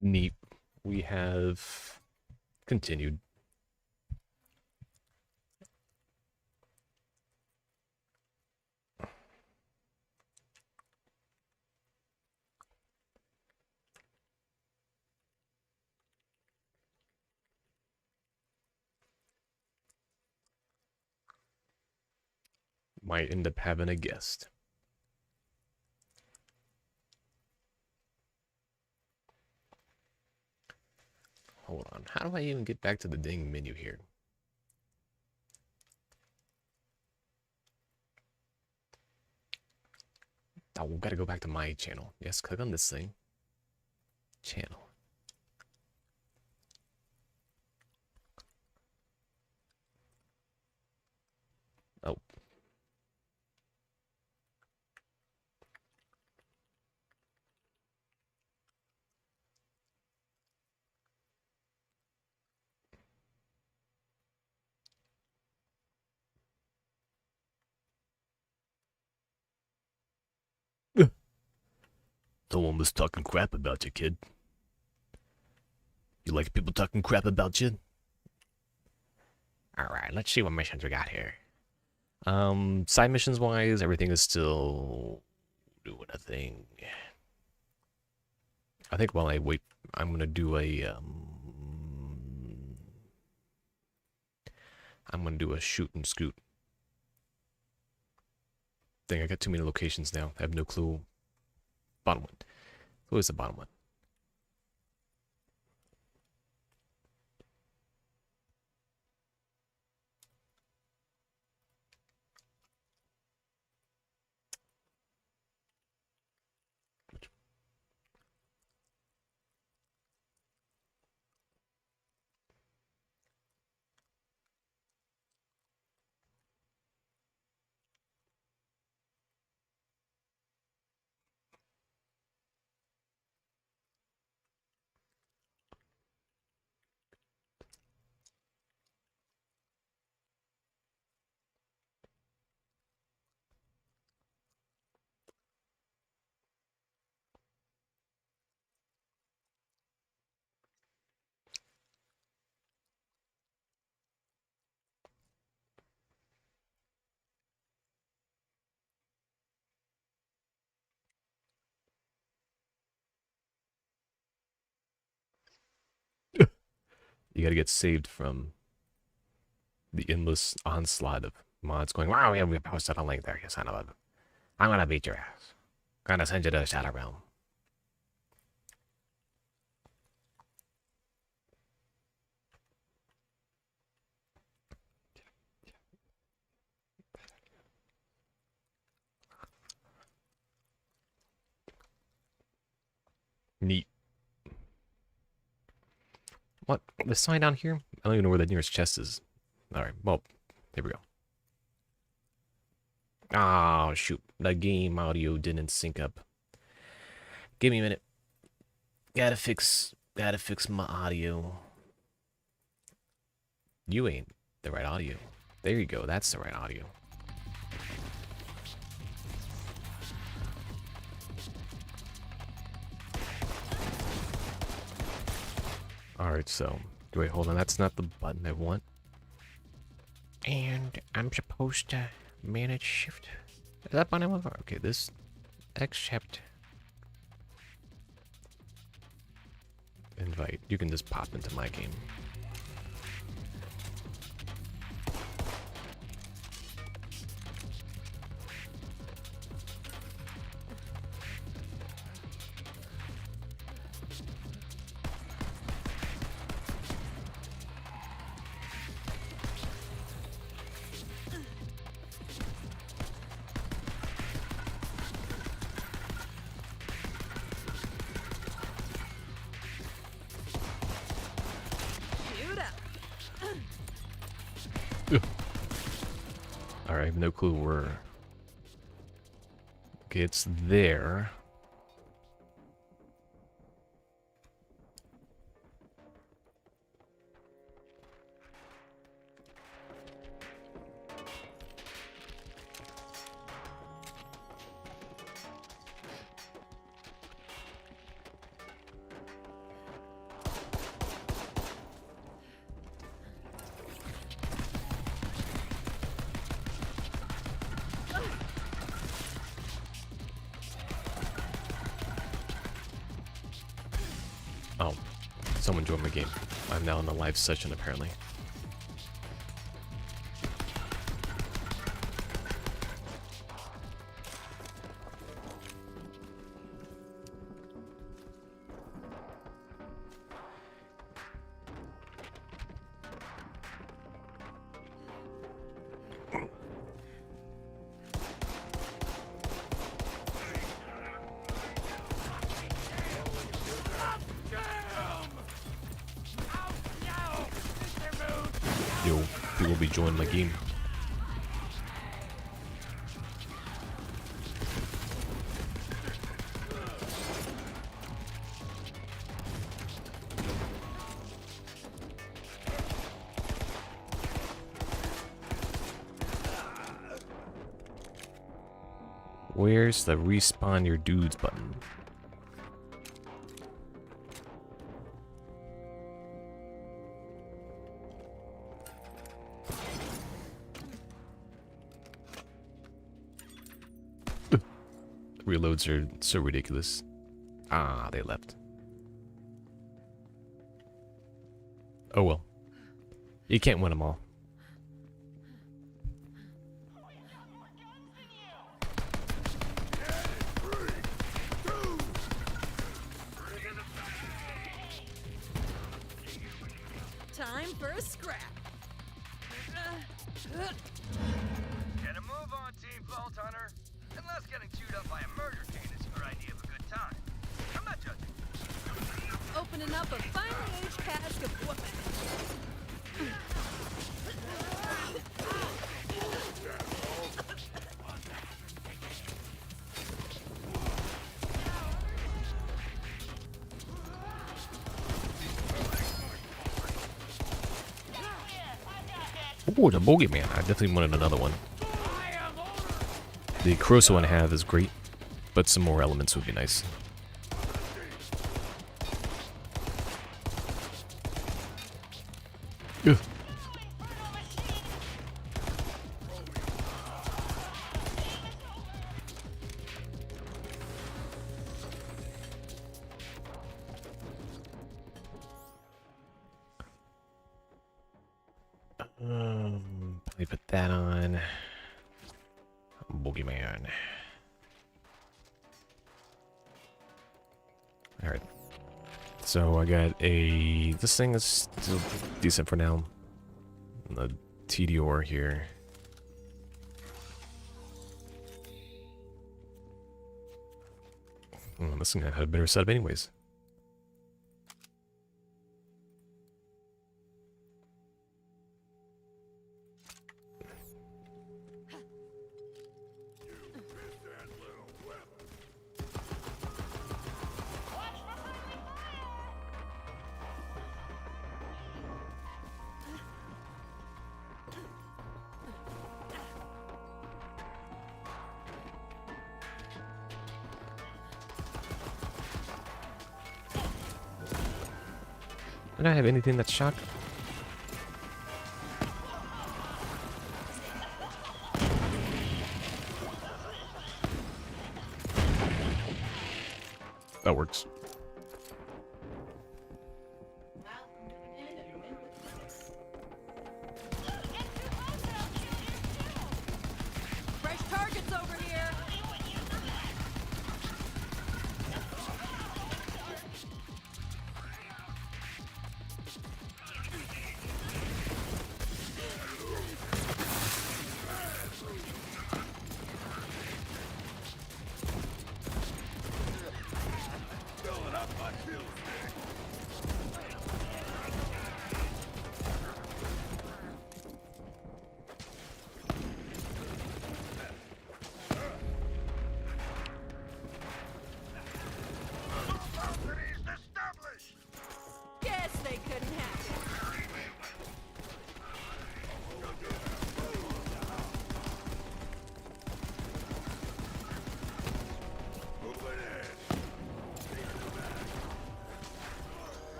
Neat. We have continued. Might end up having a guest. Hold on. How do I even get back to the dang menu here? Oh, we've got to go back to my channel. Yes, click on this thing. Channel. Oh. Someone was talking crap about you, kid. You like people talking crap about you? Alright, let's see what missions we got here. Side missions wise, everything is still doing a thing. I think while I wait, I'm gonna do a shoot and scoot thing. I got too many locations now. I have no clue. Bottom one. Who is the bottom one? You gotta get saved from the endless onslaught of mods going, wow, yeah, we posted a link there, you son of a... I'm gonna beat your ass. Gonna send you to the Shadow Realm. Neat. What? This sign down here? I don't even know where the nearest chest is. Alright, well, here we go. Oh, shoot. The game audio didn't sync up. Give me a minute. Gotta fix my audio. You ain't the right audio. There you go. That's the right audio. Alright, so... Wait, hold on. That's not the button I want. And I'm supposed to manage shift. Is that button I want? Okay, this... Accept. Invite. You can just pop into my game. Alright, I have no clue where... Okay, it's there. Oh, someone joined my game. I'm now in a live session apparently. Yo, people will be joining my game. Where's the respawn your dudes button? Reloads are so ridiculous. Ah, they left. Oh well. You can't win them all. Time for a scrap. Get a move on, Team Vault Hunter. Unless getting chewed up by a murder chain is your idea of a good time. I'm not judging. Opening up a finely aged cask of whooping. Ooh, the Bogeyman. I definitely wanted another one. The Corrosive one I have is great, but some more elements would be nice. Ugh. Probably put that on. Boogeyman. Alright. So I got a... This thing is still decent for now. The TDR here. This thing had a better setup anyways. I don't have anything that's shock. That works. Fresh targets over here.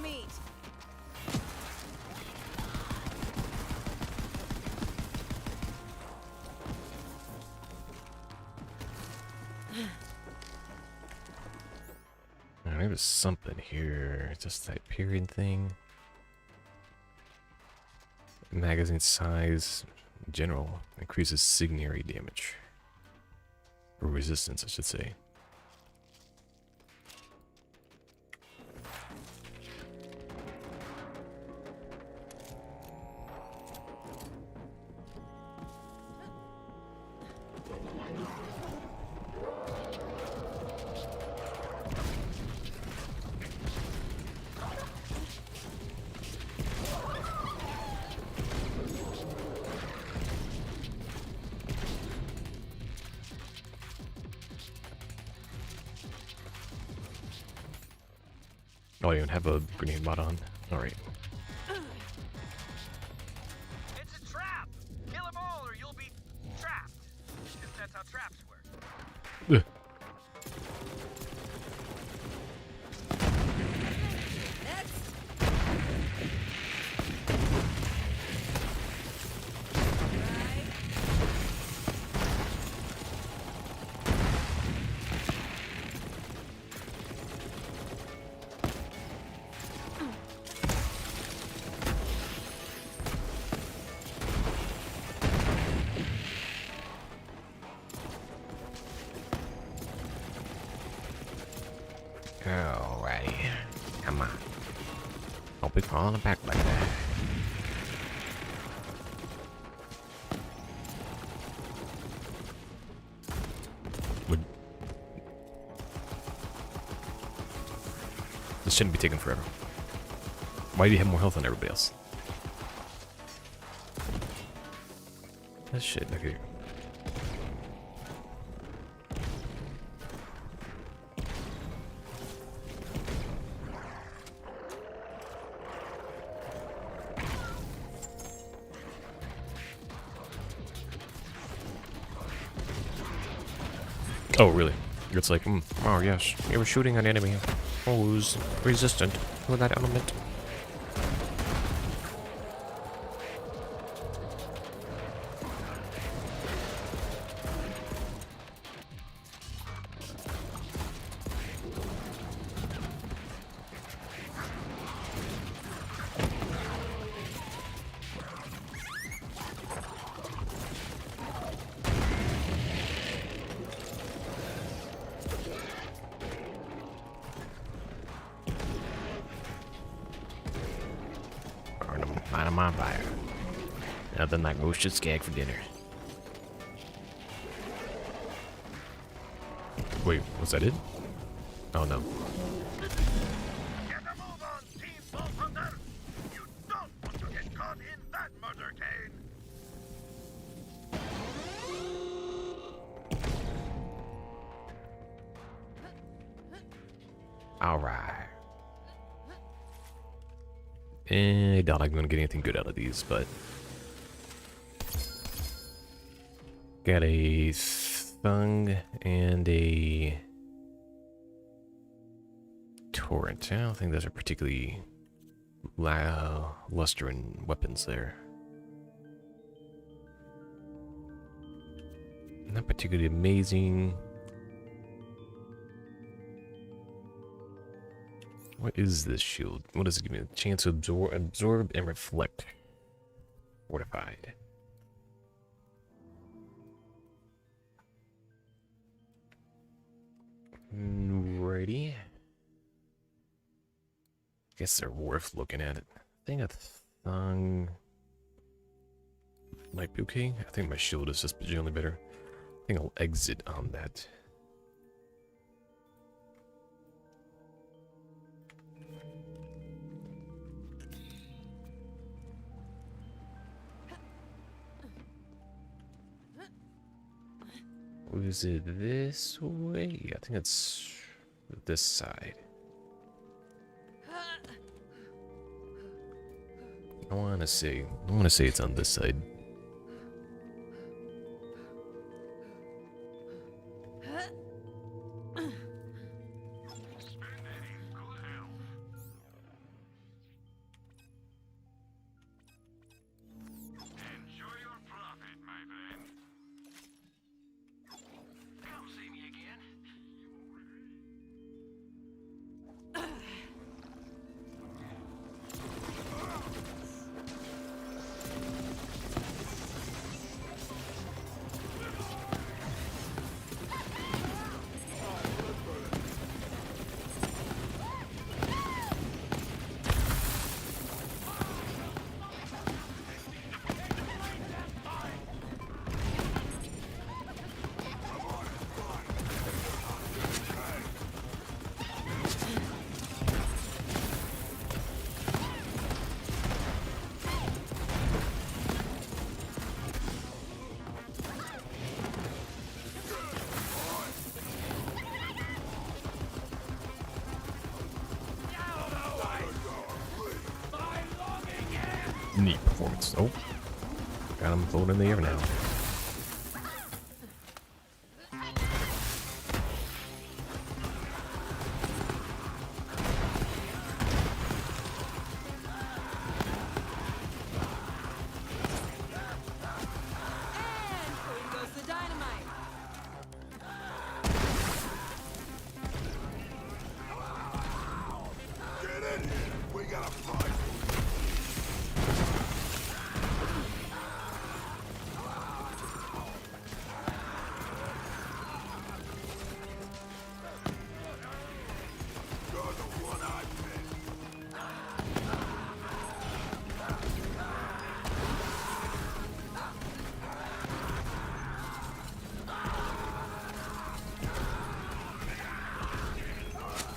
meat. There was something here. Just that period thing. Magazine size, in general, increases signary damage. Or resistance, I should say. Oh, I don't even have a grenade mod on. Alright. It's a trap! Kill them all or you'll be trapped. Because that's how traps work. Ugh. Next. Right. Alrighty. Come on. Don't be falling back like that. Would... This shouldn't be taking forever. Why do you have more health than everybody else? That shit, look here. Oh, really? It's like, oh yes, you were shooting an enemy who's resistant to that element. Light them on fire. Nothing like roasted skag for dinner. Wait, was that it? Oh no. Get a move on, Team Vault Hunter! You don't want to get caught in that murder cane! Alright. I doubt I'm gonna get anything good out of these, but got a thung and a torrent. I don't think those are particularly lustrous weapons there. Not particularly amazing. What is this shield? What does it give me? A chance to absorb and reflect. Fortified. Alrighty. Guess they're worth looking at. I think a thong might be okay. I think my shield is just generally better. I think I'll exit on that. Was it this way? I think it's this side. I want to say it's on this side. Neat performance. Oh, got him floating in the air now. And in goes the dynamite.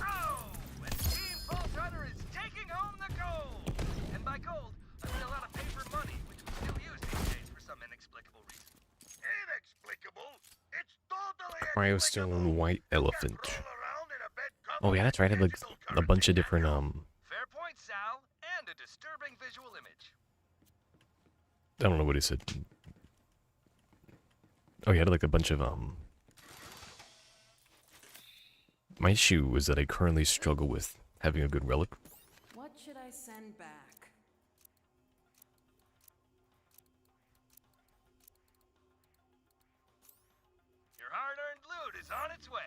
Oh! And Team Vault Hunter is taking home the gold! And by gold, I mean a lot of paper money, which we still use these days for some inexplicable reason. Inexplicable? It's totally Cryostone white elephant. around in a bed Oh yeah, that's right. I have like a bunch of different Fair point, Sal, and a disturbing visual image. I don't know what he said. Oh, he had like a bunch of my issue is that I currently struggle with having a good relic. What should I send back? Your hard-earned loot is on its way.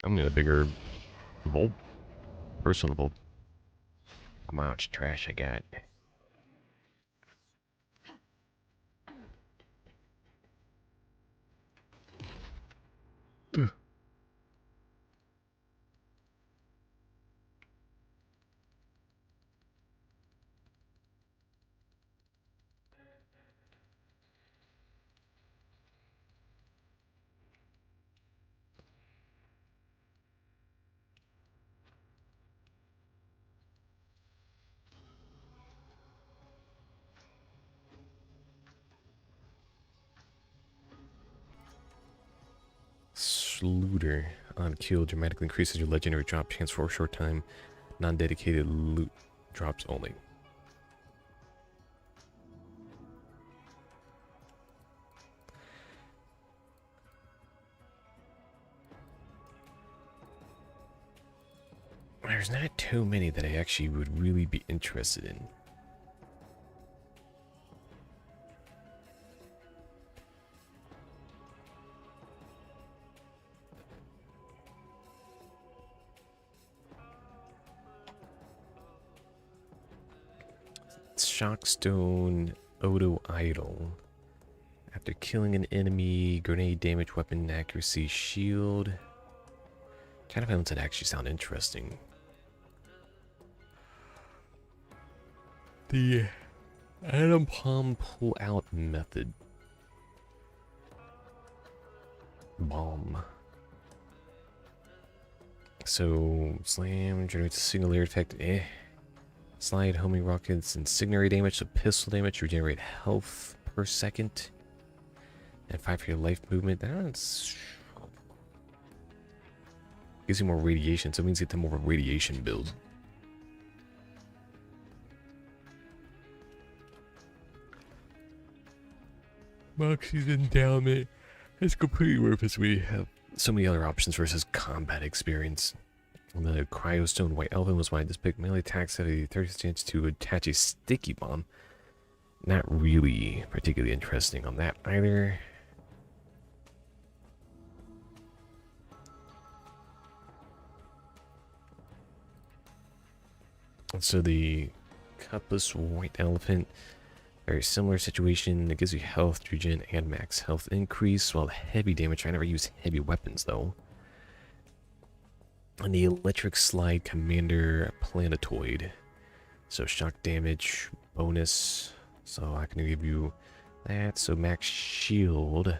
I'm gonna a bigger vault. Personal vault. How much trash I got. Slooter on kill dramatically increases your legendary drop chance for a short time. Non-dedicated loot drops only. There's not too many that I actually would really be interested in. Shockstone Odo Idol. After killing an enemy, grenade damage, weapon accuracy, shield. Trying to find ones that actually sound interesting. The Atom Palm pull out method. Bomb. So, slam generates a single layer effect. Slide homing rockets incendiary damage, so pistol damage, regenerate health per second. And 5 for your life movement. That's gives you more radiation, so it means you get to more of a radiation build. Moxie's endowment is completely worthless. We have so many other options versus combat experience. The Cryostone White Elephant was why I just picked. Melee attacks have a 30% chance to attach a sticky bomb. Not really particularly interesting on that either. And so the Cutless White Elephant, very similar situation. It gives you health regen and max health increase, while heavy damage. I never use heavy weapons though. And the Electric Slide Commander Planetoid. So shock damage bonus. So I can give you that. So max shield.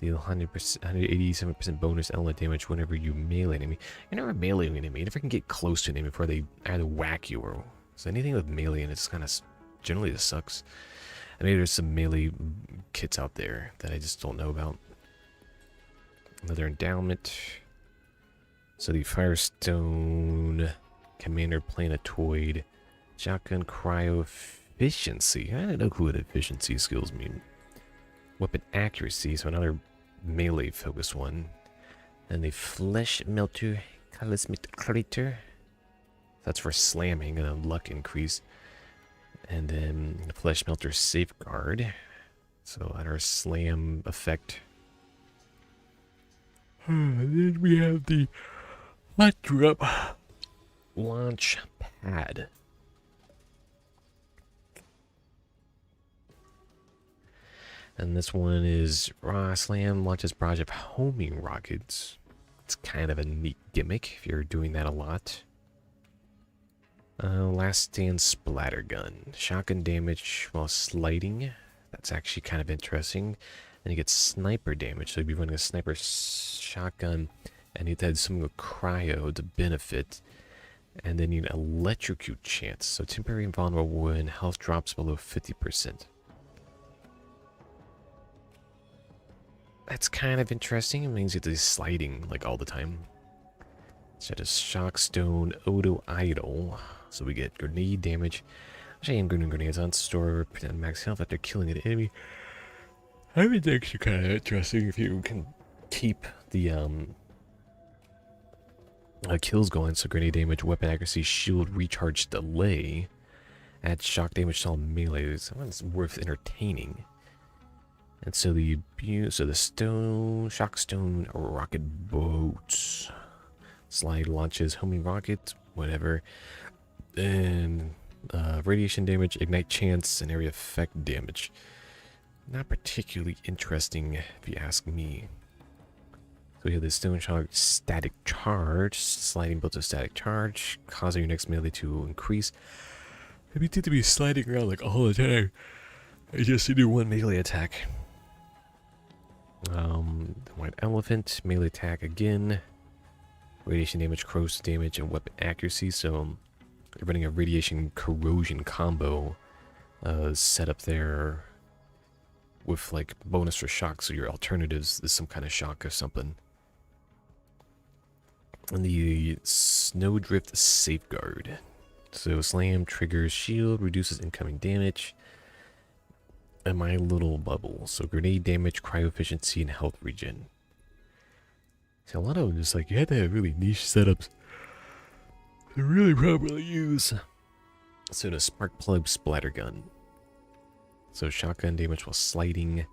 Deal 100%, 187% bonus element damage whenever you melee enemy. You never melee an enemy. You never can get close to an enemy before they either whack you or So anything with melee and it's kind of generally just sucks. I mean, there's some melee kits out there that I just don't know about. Another endowment. So the Firestone Commander Planetoid Shotgun Cryo Efficiency. I don't know what efficiency skills mean. Weapon Accuracy, so another melee focused one. And the Flesh Melter Talismic Crater. That's for slamming and a luck increase. And then the Flesh Melter Safeguard. So at our slam effect. And then we have the Hot Drop Launch Pad. And this one is Raw Slam launches barrage of homing rockets. It's kind of a neat gimmick if you're doing that a lot. Last Stand Splatter Gun. Shotgun damage while sliding. That's actually kind of interesting. And you get sniper damage. So you'd be running a sniper shotgun and you'd have something with cryo to benefit. And then you need electrocute chance. So temporary invulnerable when health drops below 50%. That's kind of interesting. It means you have to be sliding like all the time. So just Shockstone Odo Idol. So we get grenade damage. Actually, aim grenades on store, pretend max health after killing an enemy. I think it's actually kind of interesting if you can keep the kills going. So grenade damage, weapon accuracy, shield recharge delay. Add shock damage to all melee. So that's worth entertaining. And so the Shockstone rocket boats. Slide launches homing rockets, whatever. And radiation damage, ignite chance, and area effect damage. Not particularly interesting if you ask me. So we have the Stone Shock static charge, sliding bolts of static charge, causing your next melee to increase. If you need to be sliding around like all the time, I just do one melee attack. White Elephant, melee attack again. Radiation damage, corrosive damage, and weapon accuracy. So you're running a radiation corrosion combo set up there with like bonus for shock. So your alternatives is some kind of shock or something. And the Snowdrift Safeguard. So slam triggers shield, reduces incoming damage. And my little bubble. So grenade damage, cryo efficiency, and health regen. See, a lot of them just like, you had to have really niche setups to really properly use. So the Spark Plug Splatter Gun. So shotgun damage while sliding.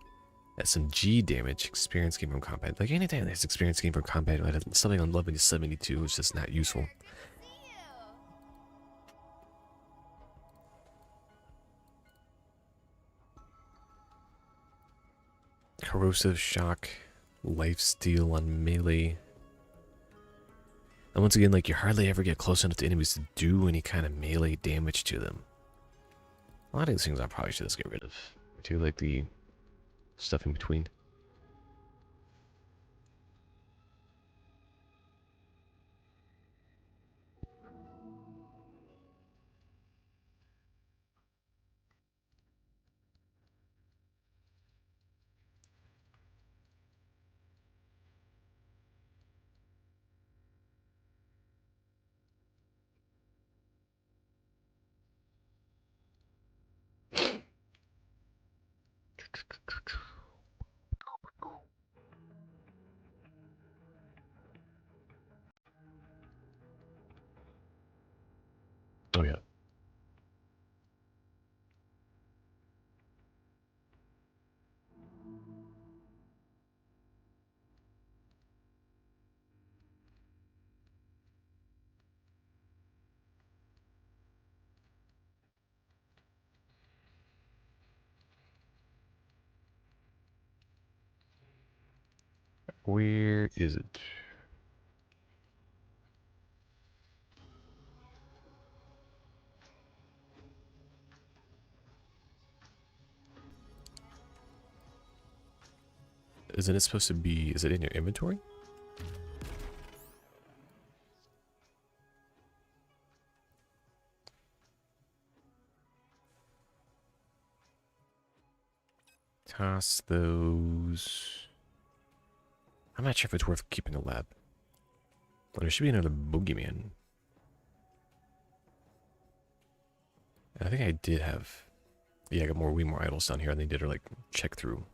SMG damage, experience gain from combat. Like anytime there's experience gain from combat, something on level 72 is just not useful. Corrosive shock, lifesteal on melee. And once again, like you hardly ever get close enough to enemies to do any kind of melee damage to them. A lot of these things I probably should just get rid of. I do like the stuff in between. Oh yeah. Where is it? Isn't it supposed to be, is it in your inventory? Toss those. I'm not sure if it's worth keeping the lab. Well, there should be another boogeyman. I think I did have... Yeah, I got way more idols down here, and they did like check through.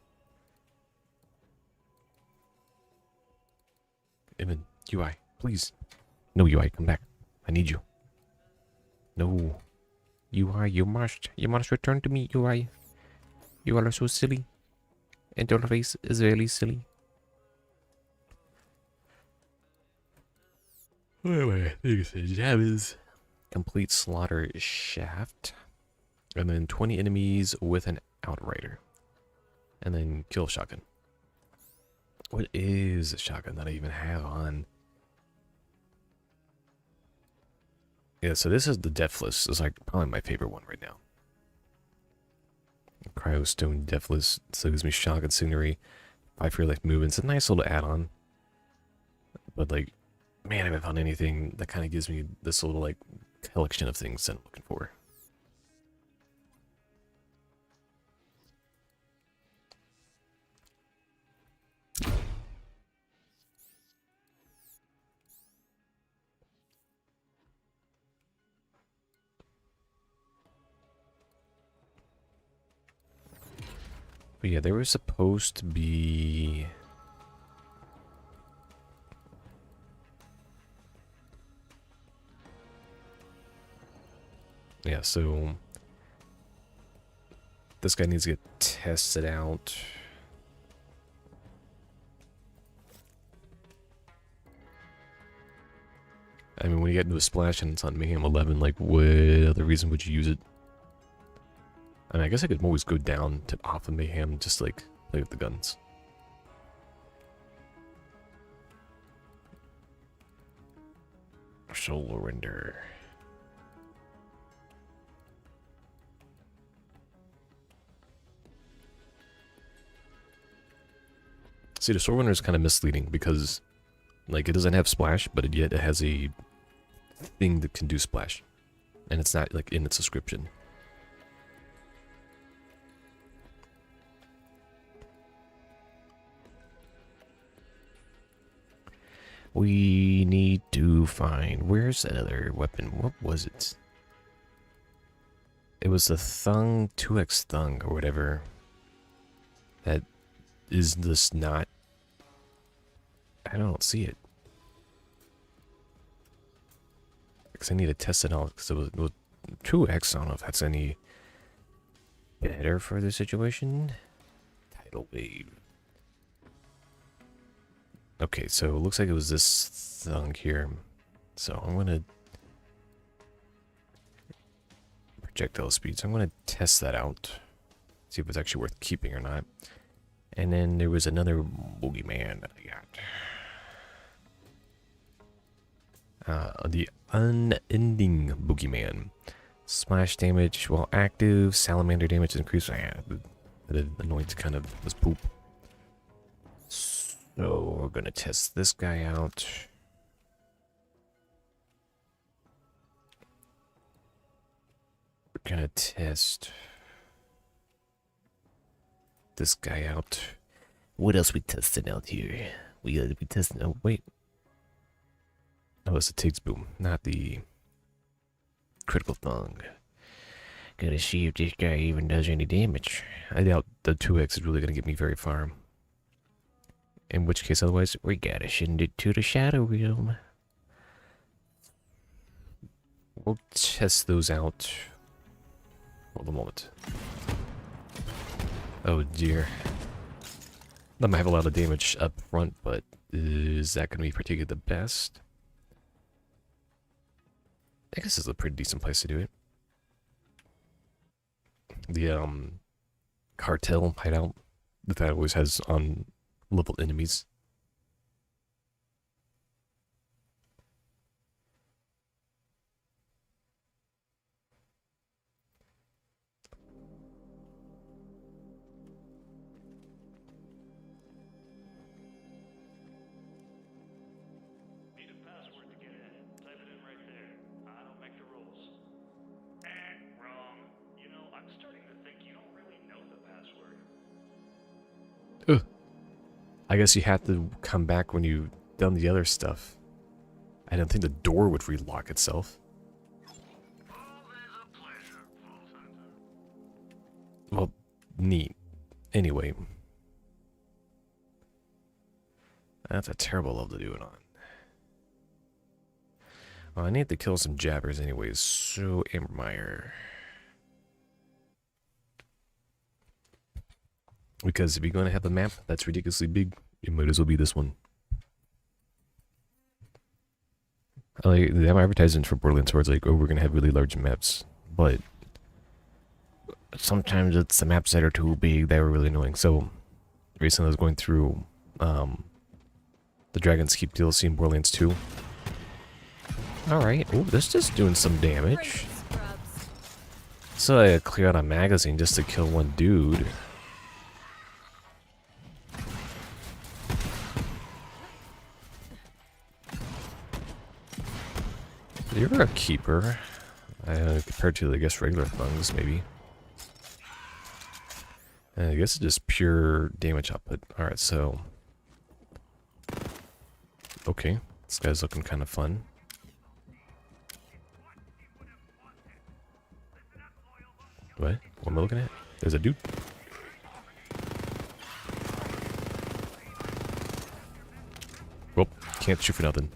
Evan, UI, please. No, UI, come back. I need you. No. UI, you must return to me, UI. You are so silly. Interface is really silly. Anyway, is complete slaughter shaft. And then 20 enemies with an outrider. And then kill shotgun. What is a shotgun that I even have on? Yeah, so this is the Deathless. It's like probably my favorite one right now. Cryostone Deathless. So it gives me shotgun scenery. 5 for life movements. A nice little add-on. But like, man, I haven't found anything that kind of gives me this little like collection of things that I'm looking for. But yeah, there was supposed to be... Yeah, so... This guy needs to get tested out. I mean, when you get into a splash and it's on Mayhem 11, like, what other reason would you use it? I mean, I guess I could always go down to off of Mayhem, just like play with the guns. Soul Render. See, the Soul Render is kind of misleading because, like, it doesn't have splash, but yet it has a thing that can do splash, and it's not like in its description. We need to find... Where's that other weapon? What was it? It was the Thung, 2x Thung, or whatever. That is just not... I don't see it. Because I need to test it out, because it was 2x, I don't know if that's any better for the situation. Tidal Wave. Okay, so it looks like it was this thing here. So I'm gonna projectile speed. So I'm gonna test that out, see if it's actually worth keeping or not. And then there was another boogeyman that I got. The Unending Boogeyman. Splash damage while active. Salamander damage increased. That annoys kind of this poop. So we're gonna test this guy out. We're gonna test this guy out. What else we testing out here? We testing. Oh wait. Oh, it's the Tiggs Boom, not the Critical Thung. Gotta see if this guy even does any damage. I doubt the 2x is really gonna get me very far. In which case, otherwise, we gotta send it to the Shadow Realm. We'll test those out. Hold a moment. Oh dear. That might have a lot of damage up front, but is that gonna be particularly the best? I guess this is a pretty decent place to do it. The cartel hideout that always has on level enemies. Need a password to get in. Type it in right there. I don't make the rules. Wrong. You know, I'm starting to think you don't really know the password. I guess you have to come back when you've done the other stuff. I didn't think the door would relock itself. Well, neat. Anyway. That's a terrible level to do it on. Well, I need to kill some jabbers anyways, so Ambermeyer. Because if you're going to have a map that's ridiculously big, it might as well be this one. Like, they have advertisements for Borderlands 4, it's like, oh, we're going to have really large maps. But sometimes it's the maps that are too big that were really annoying. So, recently I was going through the Dragon's Keep DLC in Borderlands 2. Alright, oh, this is doing some damage. Great scrubs. So I clear out a magazine just to kill one dude. You're a keeper. Compared to, I guess, regular thungs, maybe. I guess it's just pure damage output. Alright, so... Okay, this guy's looking kind of fun. What? What am I looking at? There's a dude. Well, can't shoot for nothing.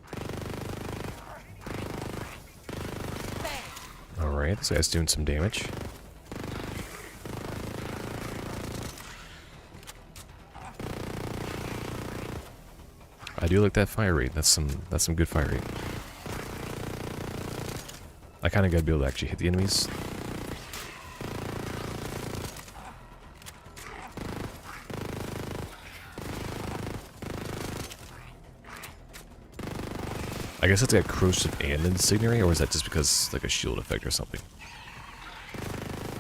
Alright, this guy's doing some damage. I do like that fire rate. That's some good fire rate. I kinda gotta be able to actually hit the enemies. I guess it's got corrosive and incendiary, or is that just because like a shield effect or something?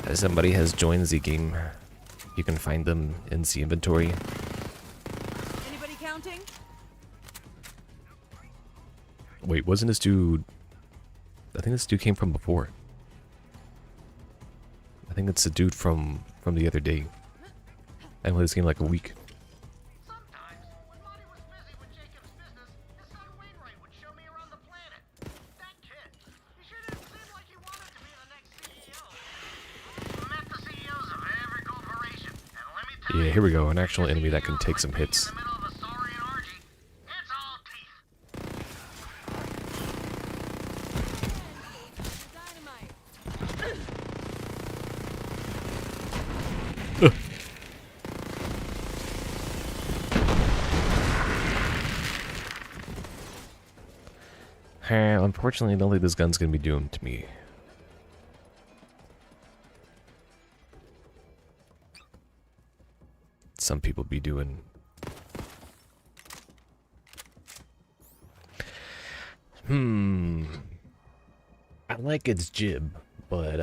If somebody has joined the game, you can find them in the inventory. Anybody counting? Wait, wasn't this dude... I think this dude came from before. I think it's the dude from the other day. I played this game like a week. Sometimes, when Monty was busy with Jacob's business, his son Wainwright would show me around the planet. That kid, he sure didn't seem like he wanted to be the next CEO. Met the CEOs of every corporation, and let me tell Yeah, here we go, an actual enemy that can take some hits. in the middle of a saurian orgy, it's all teeth. Dynamite. Unfortunately, I don't think this gun's gonna be doomed to me. Some people be doing... I like its jib, but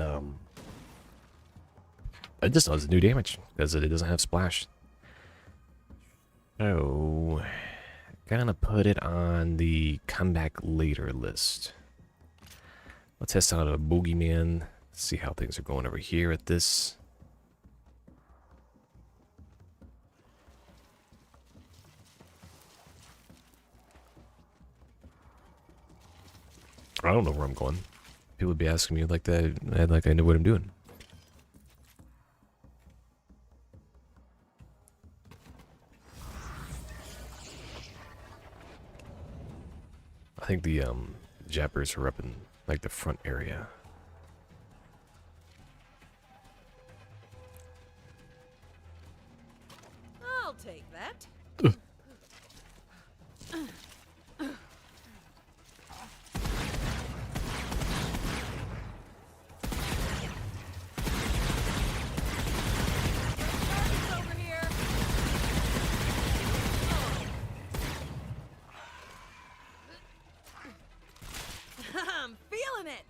it just does new damage because it doesn't have splash. So, gonna put it on the come back later list. Let's test out a boogeyman. See how things are going over here at this. I don't know where I'm going. People would be asking me like that, like I know what I'm doing. I think the jappers are up in like the front area. I'll take that. It's over here. I'm feeling it.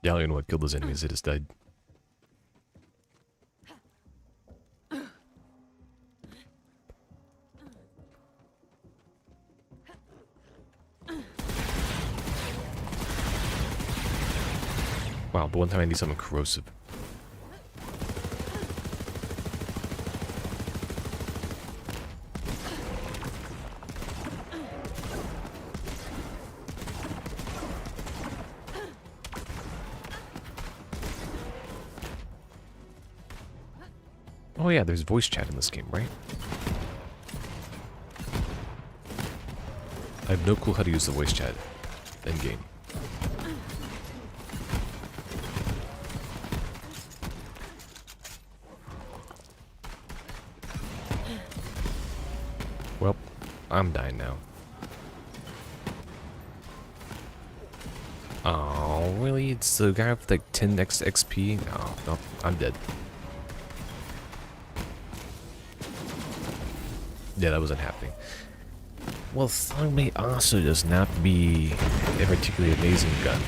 Yeah, I don't even know what killed those enemies. They just died. Wow, but one time I need something corrosive. Oh yeah, there's voice chat in this game, right? I have no clue how to use the voice chat in game. Well, I'm dying now. Oh, really? It's the guy with like 10x XP? No, no, I'm dead. Yeah, that wasn't happening. Well, Thongmate also does not be a particularly amazing gun.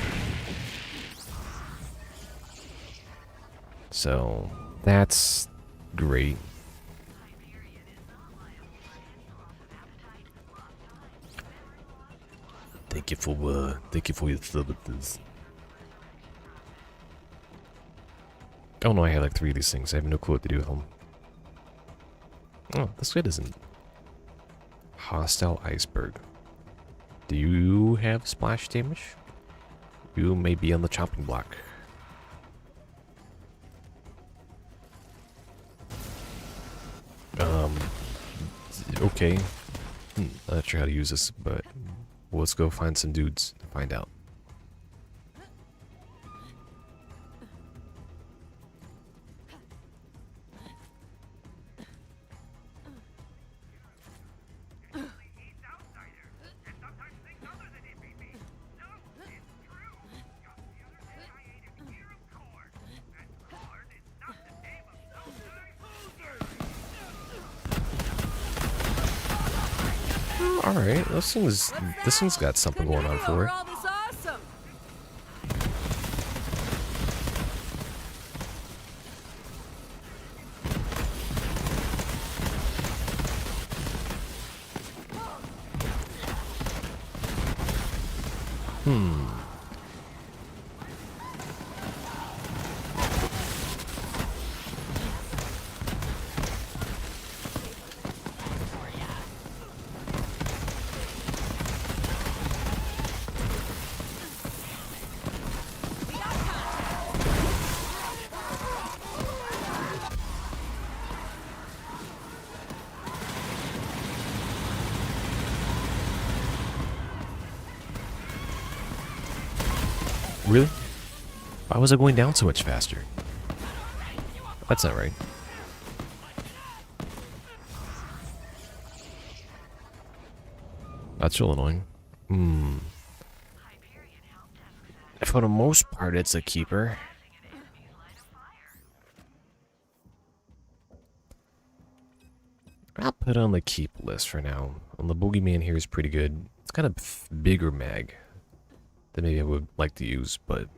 So, that's great. Thank you for your services. Oh no, I had like 3 of these things. I have no clue what to do with them. Oh, this guy doesn't. Hostile iceberg. Do you have splash damage? You may be on the chopping block. Okay. I'm not sure how to use this, but let's go find some dudes to find out. Alright, this thing's got something going on for it. All this awesome. Really? Why was I going down so much faster? That's not right. That's real annoying. For the most part, it's a keeper. I'll put it on the keep list for now. And the boogeyman here is pretty good. It's got a bigger mag that maybe I would like to use, but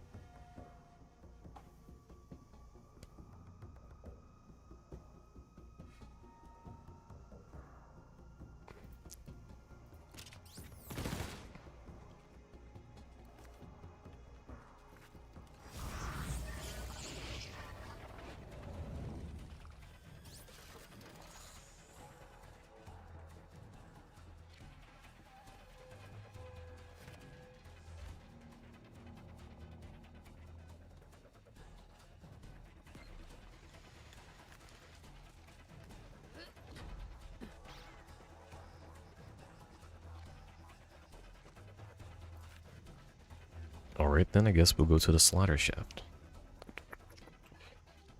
alright then, I guess we'll go to the slaughter shaft.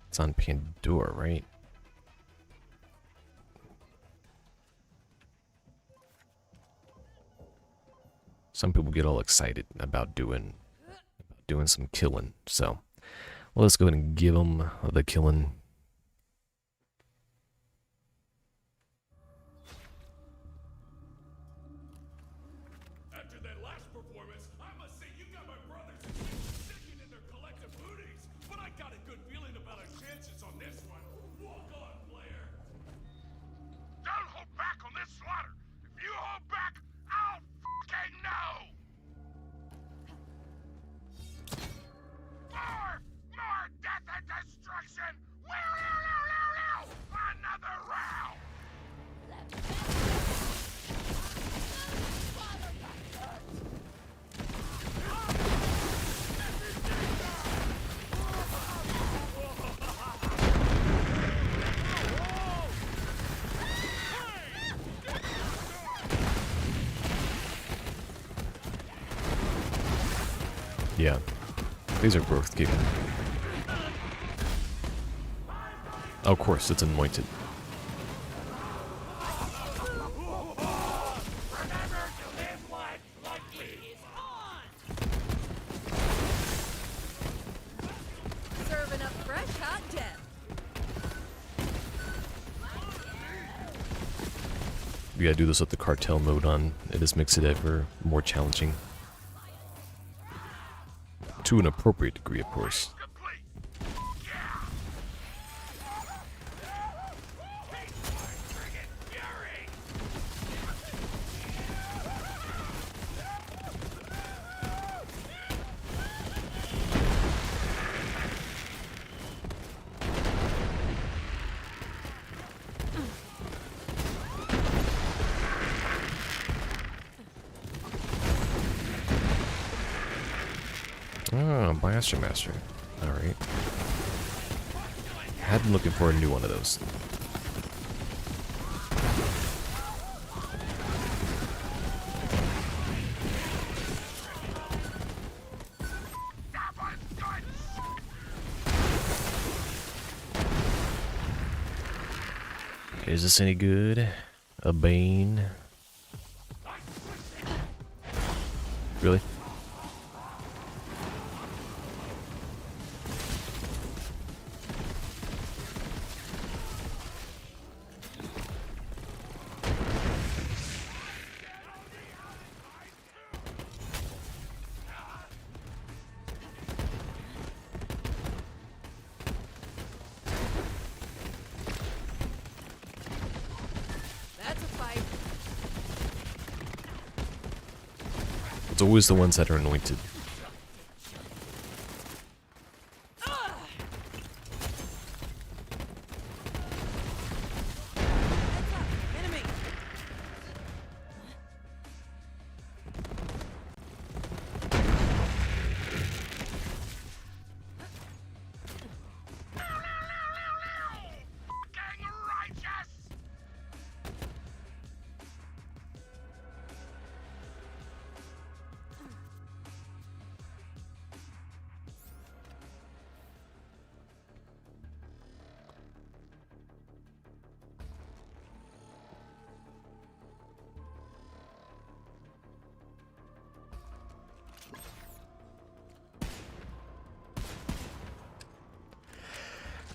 It's on Pandora, right? Some people get all excited about doing some killing, so let's go ahead and give them the killing. After that last performance, I must say you got my brothers sticking in their collective booties. But I got a good feeling about our chances on this one. Walk on, player. Don't hold back on this slaughter. If you hold back, I'll fucking know. More death and destruction. Another round. Yeah. These are growth keeping. Oh, of course, it's anointed. Serving up fresh hot death. We gotta do this with the cartel mode on. It just makes it ever more challenging. To an appropriate degree, of course. Oh, Blaster Master. Alright. Had been looking for a new one of those. Is this any good? A Bane? Really? That's a fight. It's always the ones that are anointed. Enemy.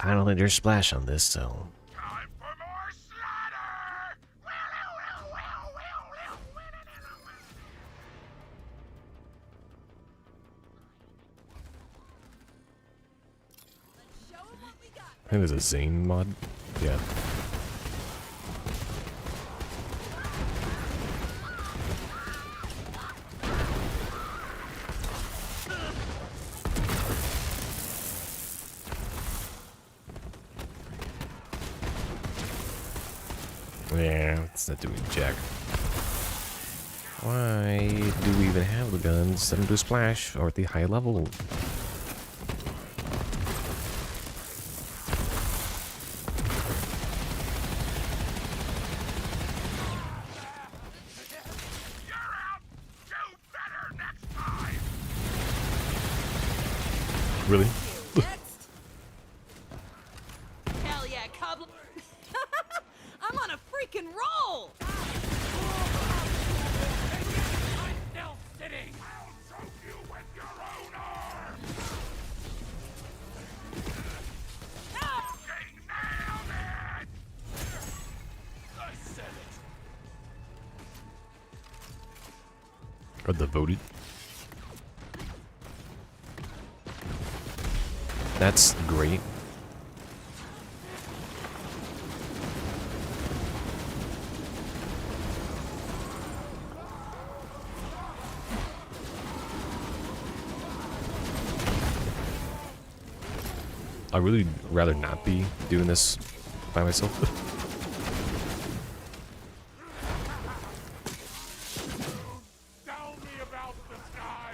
I don't think there's splash on this, so. Time for more slaughter! Show 'em what we got. I think there's a Zane mod. Yeah. Yeah, it's not doing jack. Why do we even have the guns that do splash or at the high level? You're out! Do better next time! Really? Next. Hell yeah, cobbler. I'm on a freaking roll. Still sitting. I'll choke you with your own arm. Fucking nailed it! I said it. Or the voted? That's great. I'd really rather not be doing this by myself. Tell me about the sky.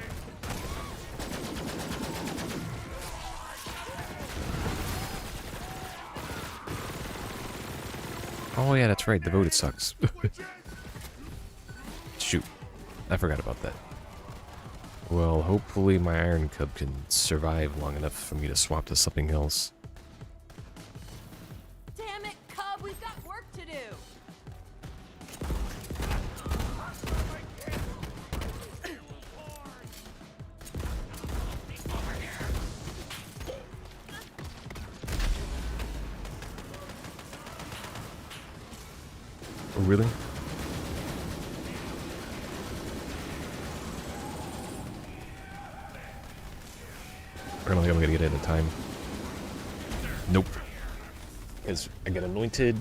Oh yeah, that's right. The voted sucks. Shoot, I forgot about that. Well, hopefully my Iron Cub can survive long enough for me to swap to something else. Damn it, Cub, we've got work to do. Oh, really? I don't think I'm gonna get it in time. Nope. Because I got anointed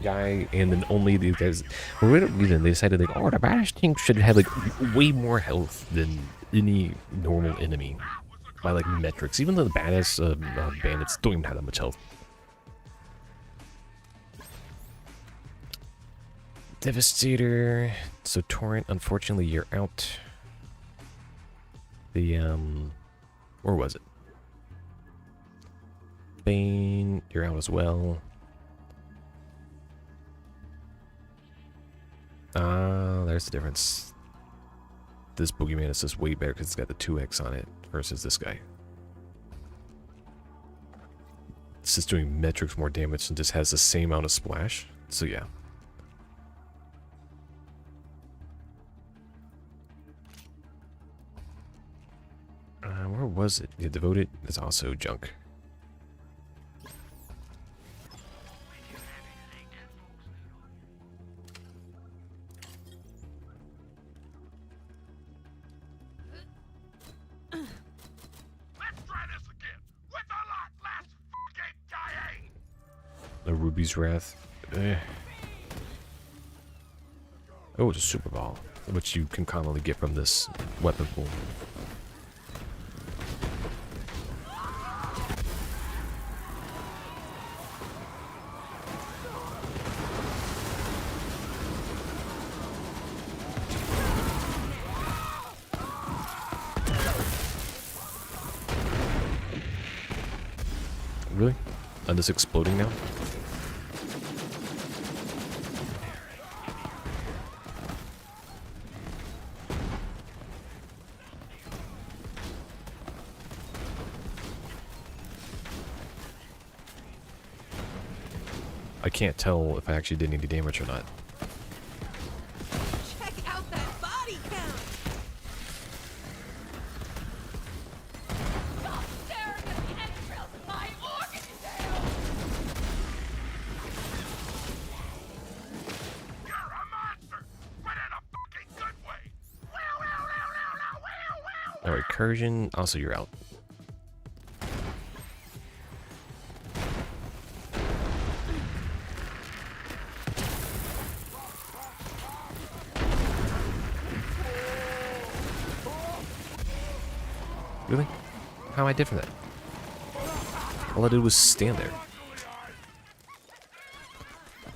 guy, and then only these guys. For whatever reason, they decided like, oh, the baddest thing should have like way more health than any normal enemy by like metrics. Even though the baddest bandits don't even have that much health. Devastator. So Torrent, unfortunately, you're out. The where was it? Bane, you're out as well. There's the difference. This boogeyman is just way better because it's got the 2x on it versus this guy. It's just doing metrics more damage and just has the same amount of splash. So yeah. Where was it? Yeah, Devoted is also junk. Let's try this again. With a lot less fucking dying. The Ruby's Wrath. Oh, it's a Super Ball, which you can commonly get from this weapon pool. Really? I'm just exploding now? I can't tell if I actually did any damage or not. Check out that body count. Stop staring at the entrails of my organ tail. You're a monster, but in a fucking good way. Alright, Recursion, also you're out. Really? How am I different then? All I did was stand there.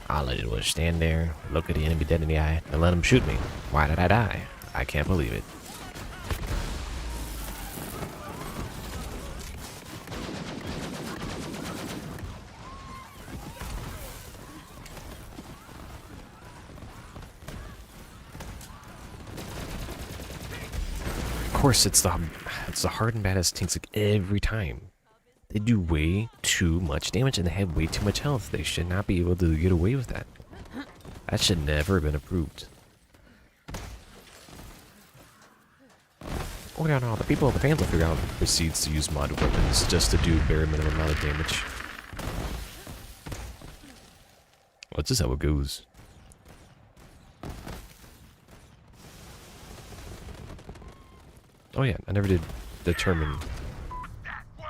All I did was stand there, look at the enemy dead in the eye, and let him shoot me. Why did I die? I can't believe it. Of course, it's the hard and baddest tanks like every time. They do way too much damage and they have way too much health. They should not be able to get away with that. That should never have been approved. Oh yeah, no, the people of the fans will figure out proceeds to use mod weapons just to do bare minimum amount of damage. Well, it's just how it goes. Oh yeah, I never did determine. That way.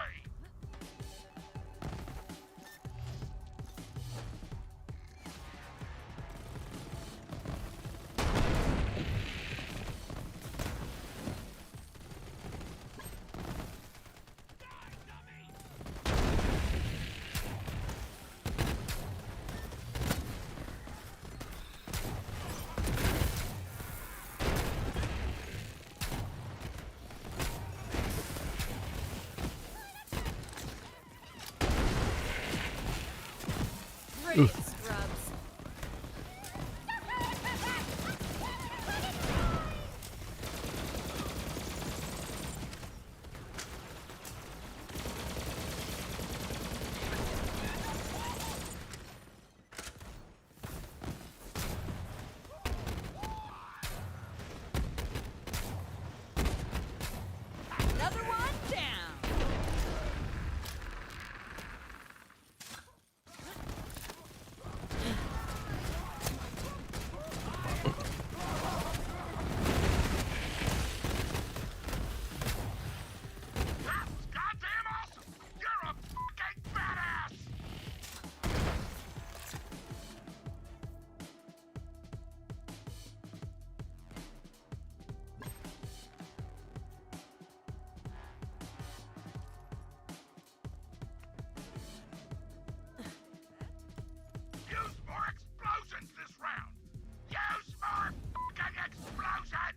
chance!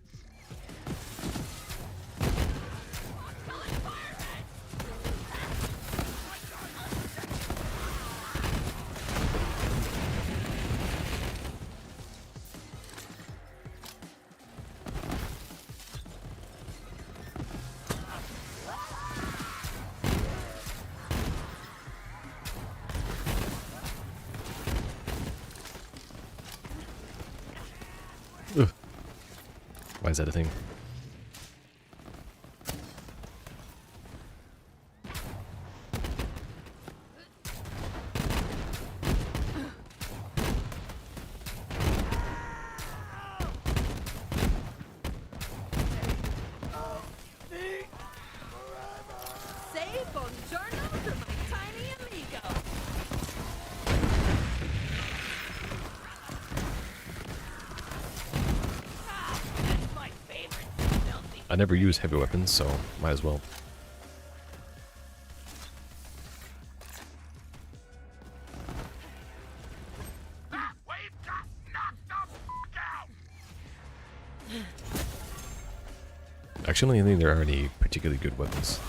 Ugh. Why is that a thing? Say buongiorno to my tiny amigo. Ah, that's my favorite filthy. I never use heavy weapons, so might as well. We've just knocked the fuck out! Actually, I don't think there are any particularly good weapons.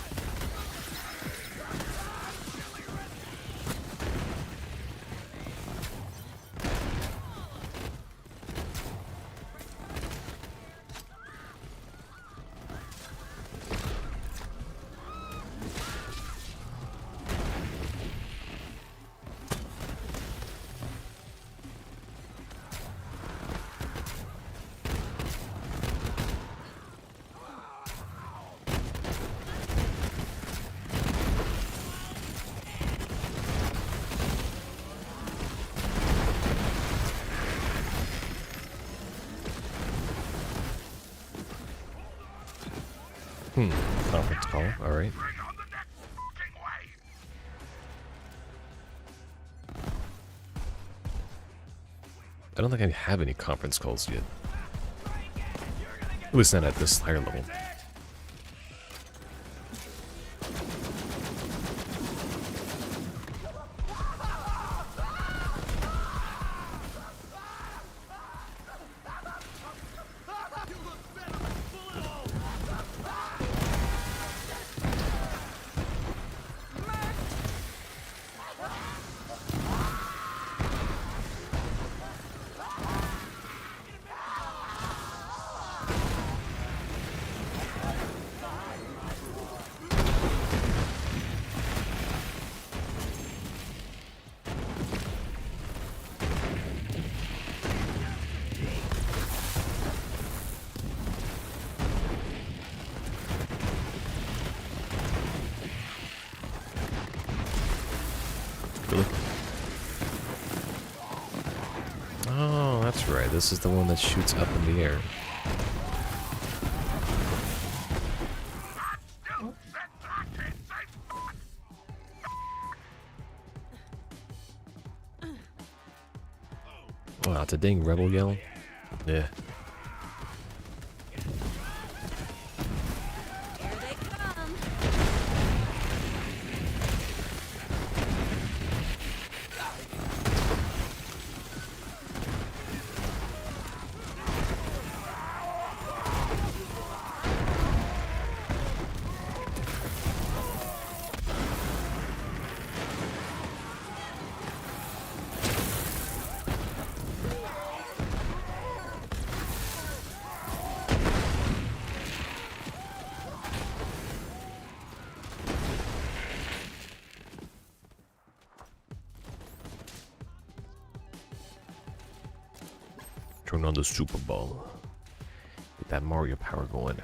Conference call, alright. Bring on the next fucking wave! I don't think I have any conference calls yet. At least not at this higher level. Really? Oh, that's right. This is the one that shoots up in the air. Still said that I can't say fuck! Wow, it's a dang rebel yell. Yeah. Here they come. Turn on the Super Bowl. Get that Mario power going.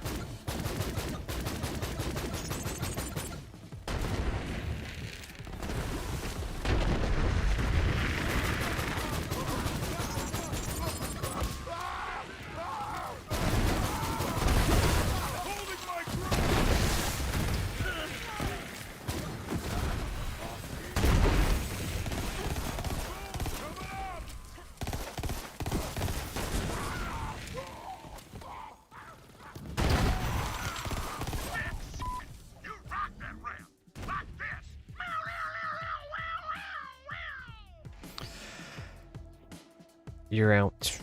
You rock that ramp! Like this! You're out.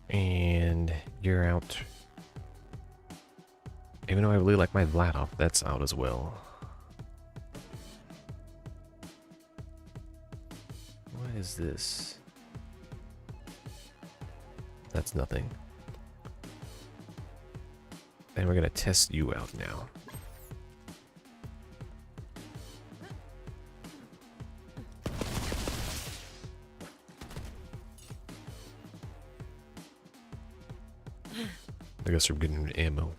And you're You're out. Even though I really like my Vladov, that's out as well. What is this? That's nothing. And we're gonna test you out now. I guess we're getting ammo.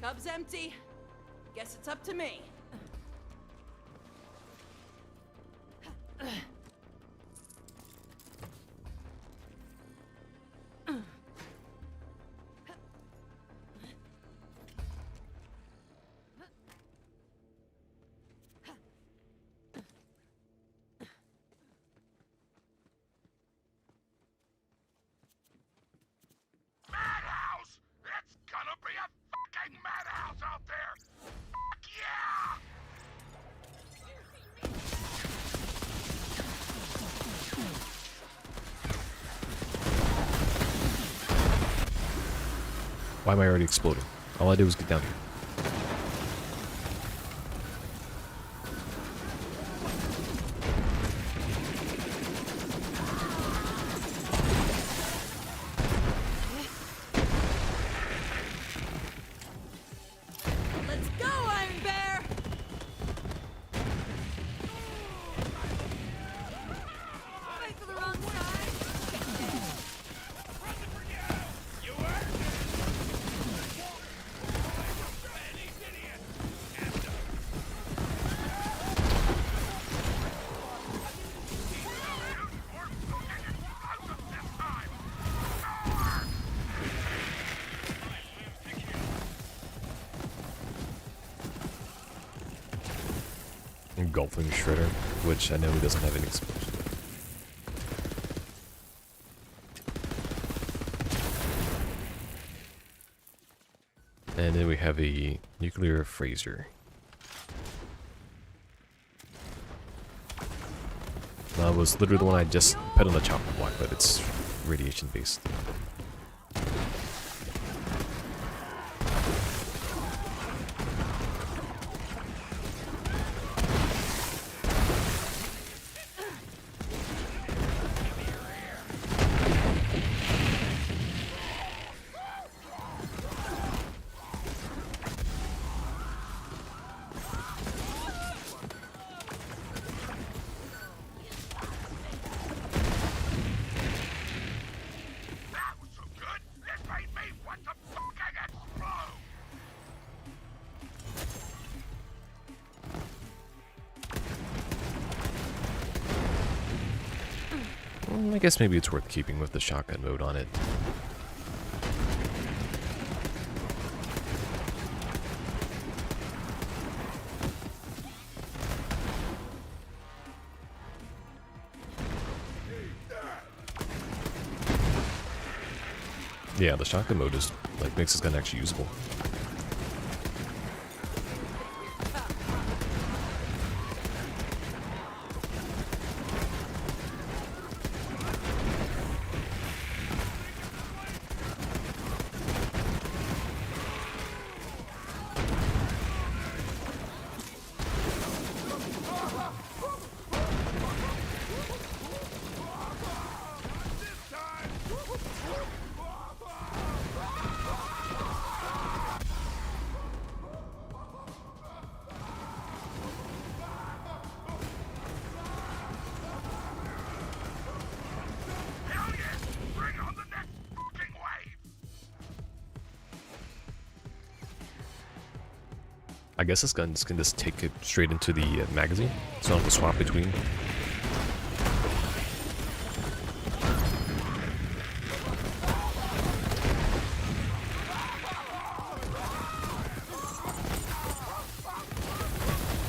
Cub's empty. Guess it's up to me. Madhouse! It's gonna be a fucking madhouse out there! Fuck yeah! Why am I already exploding? All I did was get down here. Let's go, Iron Bear! Fight for the wrong side. You were? Engulfing Shredder, which I know he doesn't have any explosion. And then we have a nuclear Fraser. That was literally the one I just put on the chopping block, but it's radiation based. That was so good, it made me want to fucking explode! I guess maybe it's worth keeping with the shotgun mode on it. Yeah, the shotgun mode is like makes this gun actually usable. I guess this gun can just take it straight into the magazine, so I don't have to swap between.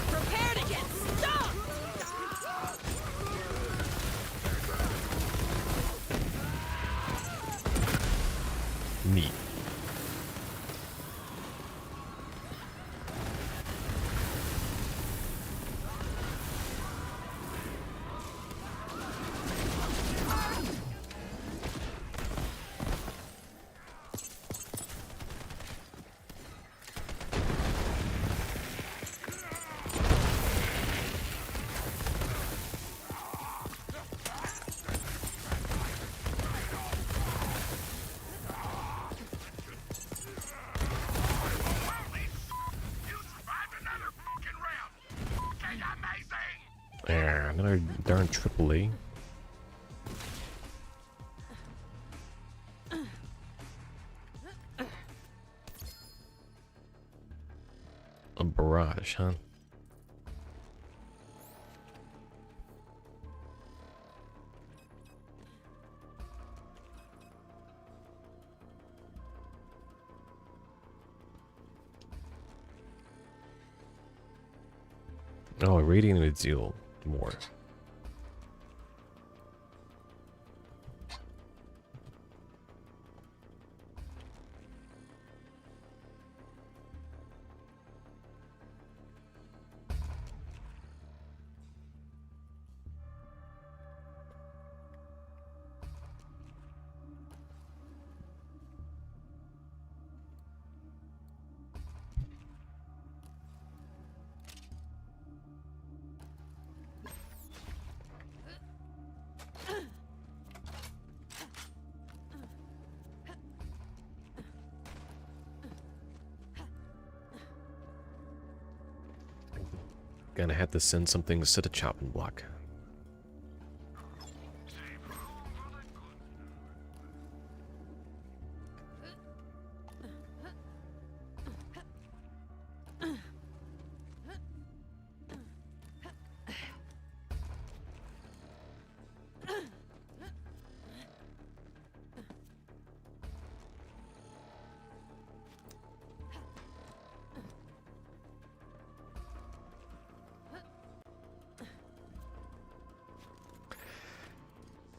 Prepare to get stumped! Neat. You survived another fucking round. Okay, amazing. Yeah, another darn AAA. A barrage, huh? Oh, radiant would deal more. Gonna have to send something instead of chopping block.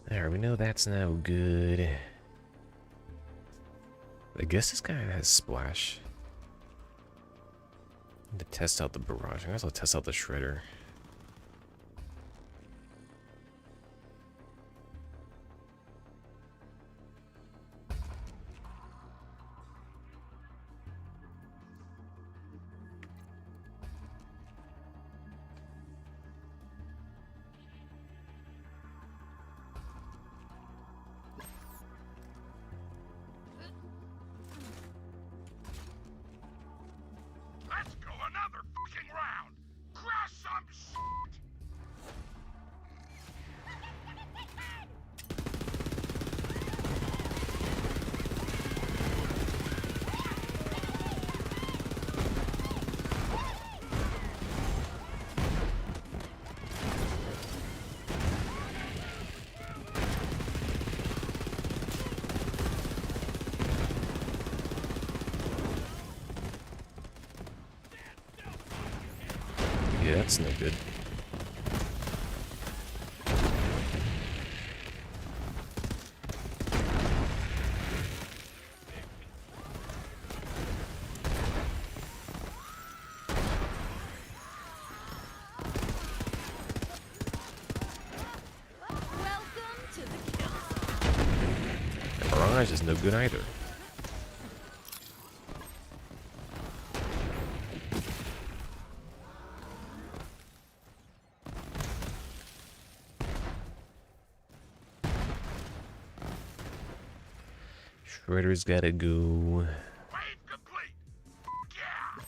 There, we know that's no good. I guess this guy has splash. Need to test out the barrage. I guess I'll test out the shredder. Let's go another fucking round. Crush some shit. Yeah, that's no good. Welcome to the kill zone. The barrage is no good either. Shredder's gotta go. Wave complete. Yeah.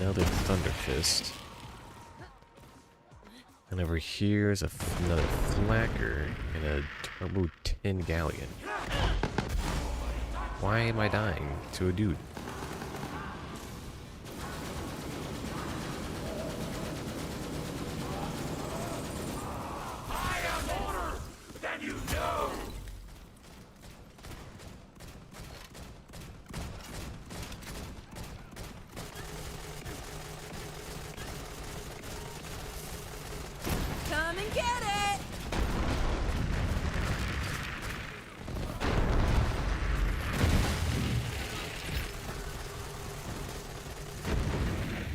another Thunder Fist. And over here is another Flacker and a Turbo Tin Galleon. Why am I dying to a dude? I am older than you know. Come and get it!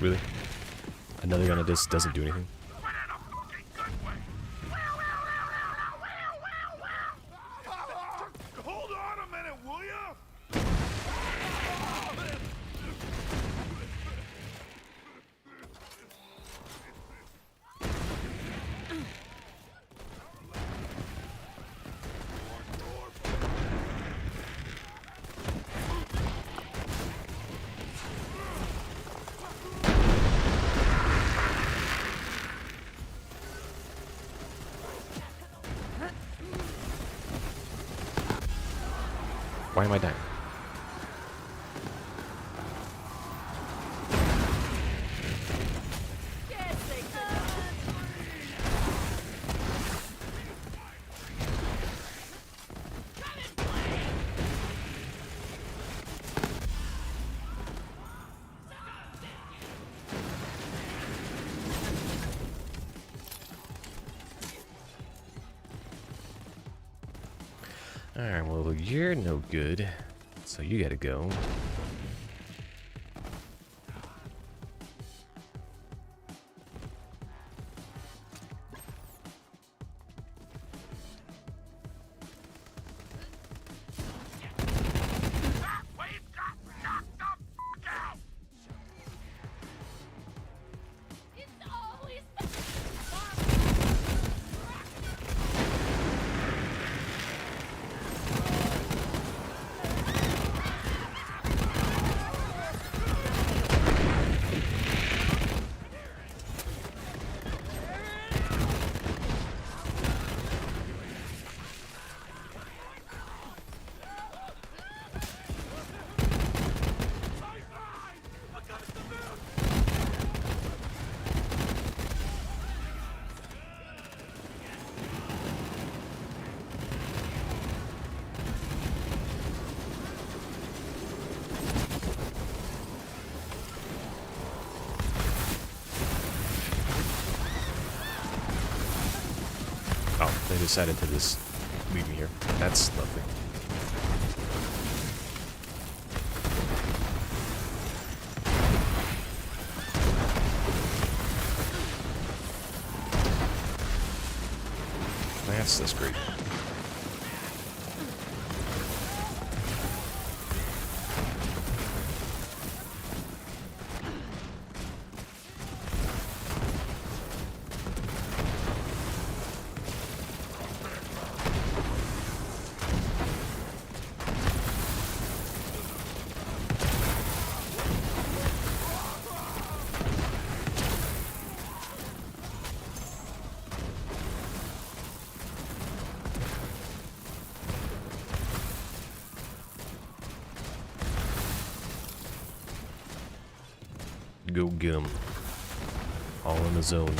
Really? Another gun that just doesn't do anything? But in a fucking good way. Hold on a minute, will ya? Why am I dying? Yes, they could. Alright, well, you're no good. So you gotta go. We've got knocked the fuck out. It's always Oh, they decided to just leave me here. That's lovely. That's great. Go get 'em. All in the zone.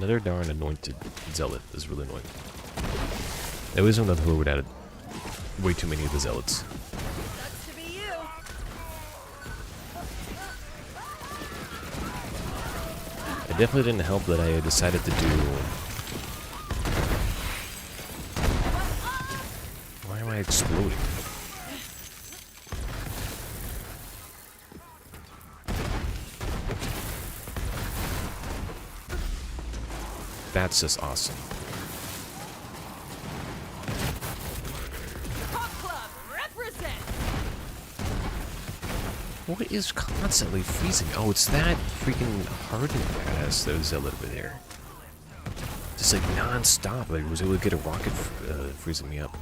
Another darn anointed zealot is really annoying. There was another who would add way too many of the zealots. Sucks to be you. It definitely didn't help that I decided to do... Why am I exploding? That's just awesome. Pop Club, represent! What is constantly freezing? Oh, it's that freaking hardened ass that was zealot over there. Just like non-stop. Like, was able to get a rocket freezing me up.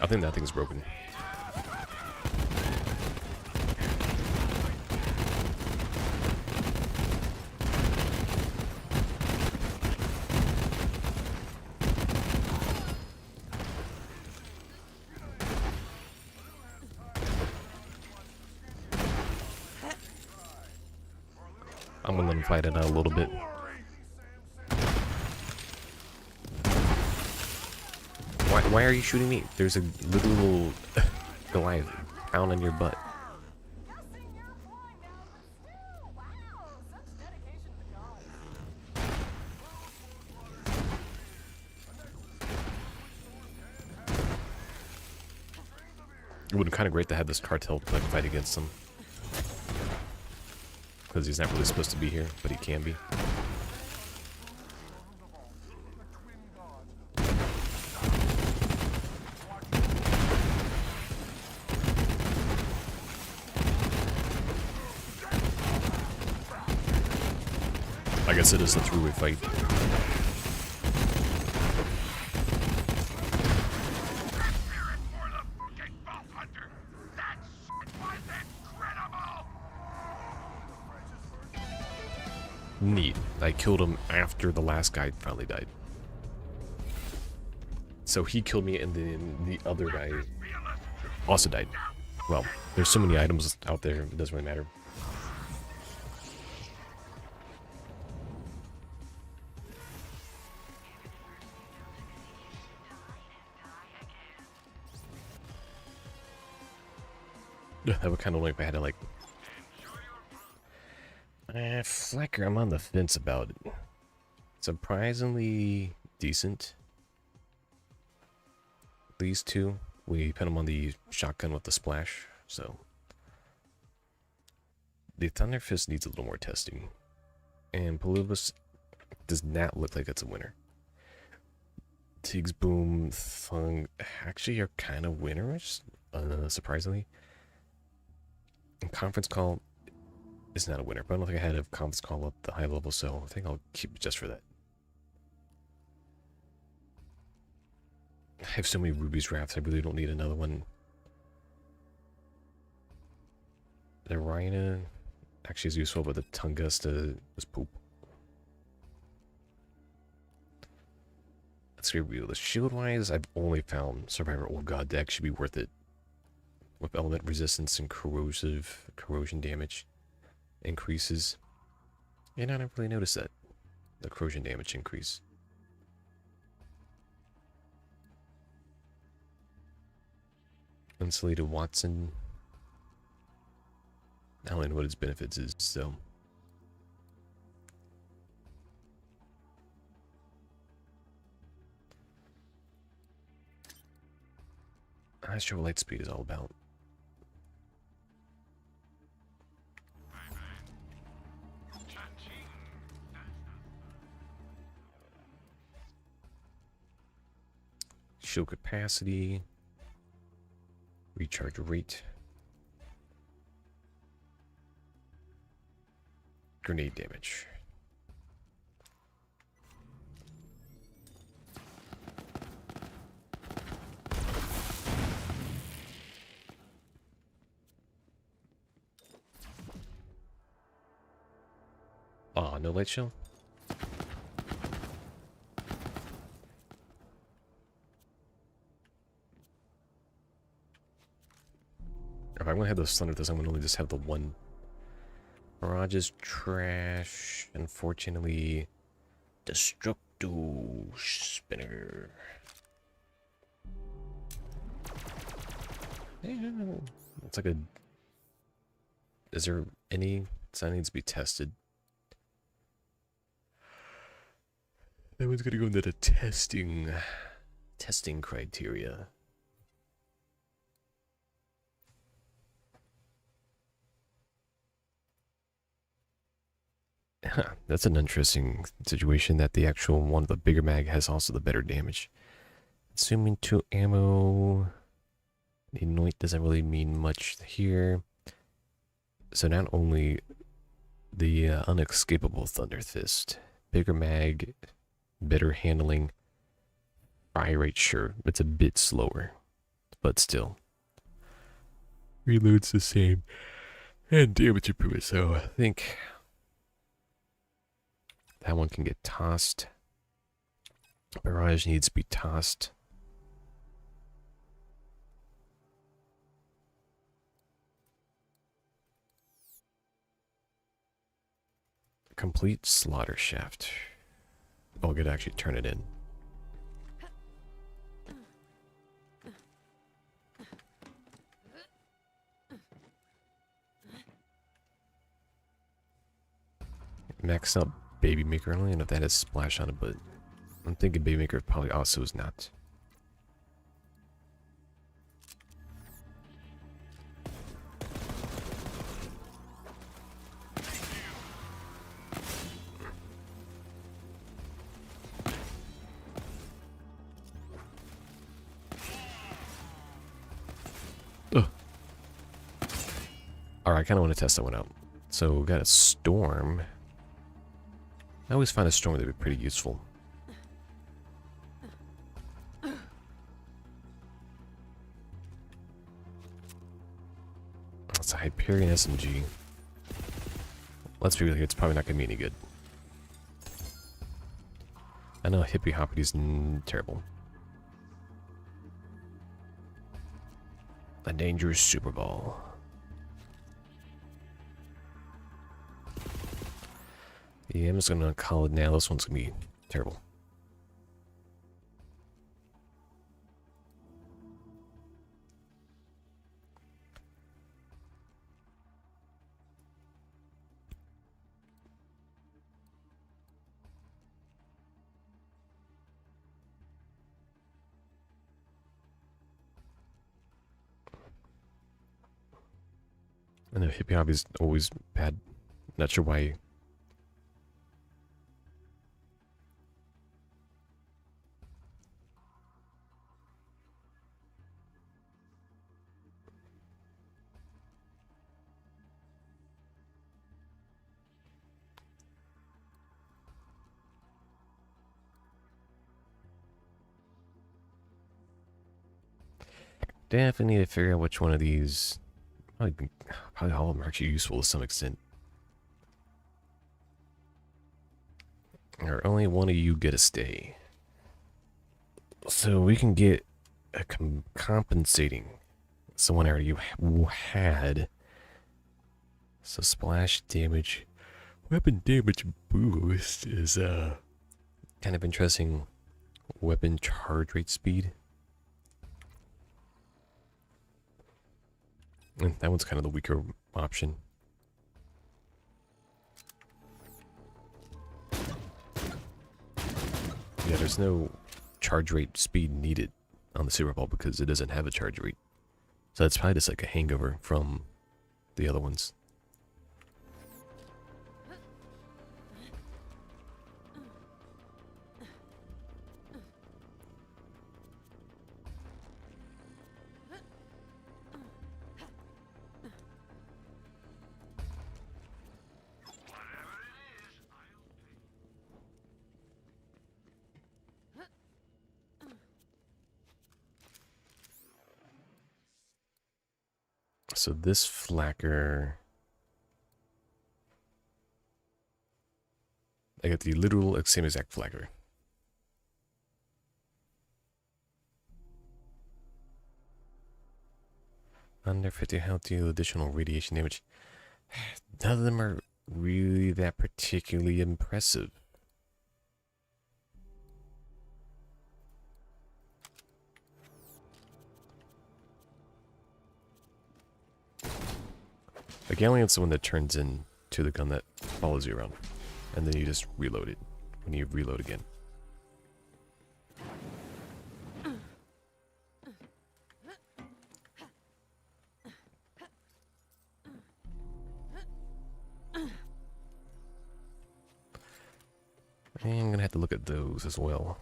I think that thing's broken. I'm gonna let him fight it out a little bit. Why are you shooting me? There's a little Goliath found in your butt. Guessing you're flying down too. Wow, such dedication to the cause. It would have been kind of great to have this cartel like fight against him. Because he's not really supposed to be here, but he can be. I guess it is a three-way fight. Neat. I killed him after the last guy finally died. So he killed me and then the other guy also died. Well, there's so many items out there, it doesn't really matter. That would kind of like if I had to like... Flecker, I'm on the fence about it. Surprisingly decent. These two, we put them on the shotgun with the splash, so... The Thunder Fist needs a little more testing. And Polybus does not look like it's a winner. Tig's Boom, Thung actually are kind of winners, surprisingly. And Conference Call is not a winner, but I don't think I had a Conference Call up the high level, so I think I'll keep it just for that. I have so many Ruby's Wraths, I really don't need another one. The Rhina actually is useful, but the Tungusta was poop. Let's get real. The shield-wise, I've only found Survivor Old God deck should be worth it. With element resistance and corrosion damage increases. And I didn't really notice that. The corrosion damage increase. Insulated Watson. I don't know what its benefits is, so. I'm not sure what light speed is all about. shield capacity, recharge rate, grenade damage. Oh, no light shell? If I'm gonna have those thunder this, I'm gonna only just have the one. Mirage is trash. Unfortunately, Destructo Spinner. Yeah, it's like a. Is there any that needs to be tested? That one's gonna go into the testing criteria. That's an interesting situation that the actual one of the bigger mag has also the better damage. Assuming 2 ammo. The Anoint doesn't really mean much here. So not only the unescapable Thunder Fist, bigger mag, better handling, fire rate, sure, it's a bit slower, but still. Reload's the same, and damage improvement, so I think that one can get tossed. Barrage needs to be tossed. Complete Slaughter Shaft. Oh, I could actually turn it in. Max up Baby Maker. I don't even know if that has splash on it, but I'm thinking Baby Maker probably also is not. Alright, I kind of want to test that one out. So, we got a Storm. I always find a Storm to be pretty useful. That's a Hyperion SMG. Let's be real here, it's probably not going to be any good. I know Hippie Hoppity's terrible. A dangerous Super Ball. Yeah, I'm just gonna call it now. This one's gonna be terrible. I know Hippie Hobby's always bad. Not sure why. Definitely need to figure out which one of these. Probably all of them are actually useful to some extent. Or only one of you get a stay. So we can get a compensating someone already had. So splash damage, weapon damage boost is kind of interesting. Weapon charge rate speed. And that one's kind of the weaker option. Yeah, there's no charge rate speed needed on the Super Ball because it doesn't have a charge rate. So that's probably just like a hangover from the other ones. so this flacker... I got the literal same exact flacker. Under 50 health deal additional radiation damage. None of them are really that particularly impressive. A Galleon's the one that turns into the gun that follows you around. And then you just reload it when you reload again. I'm gonna have to look at those as well.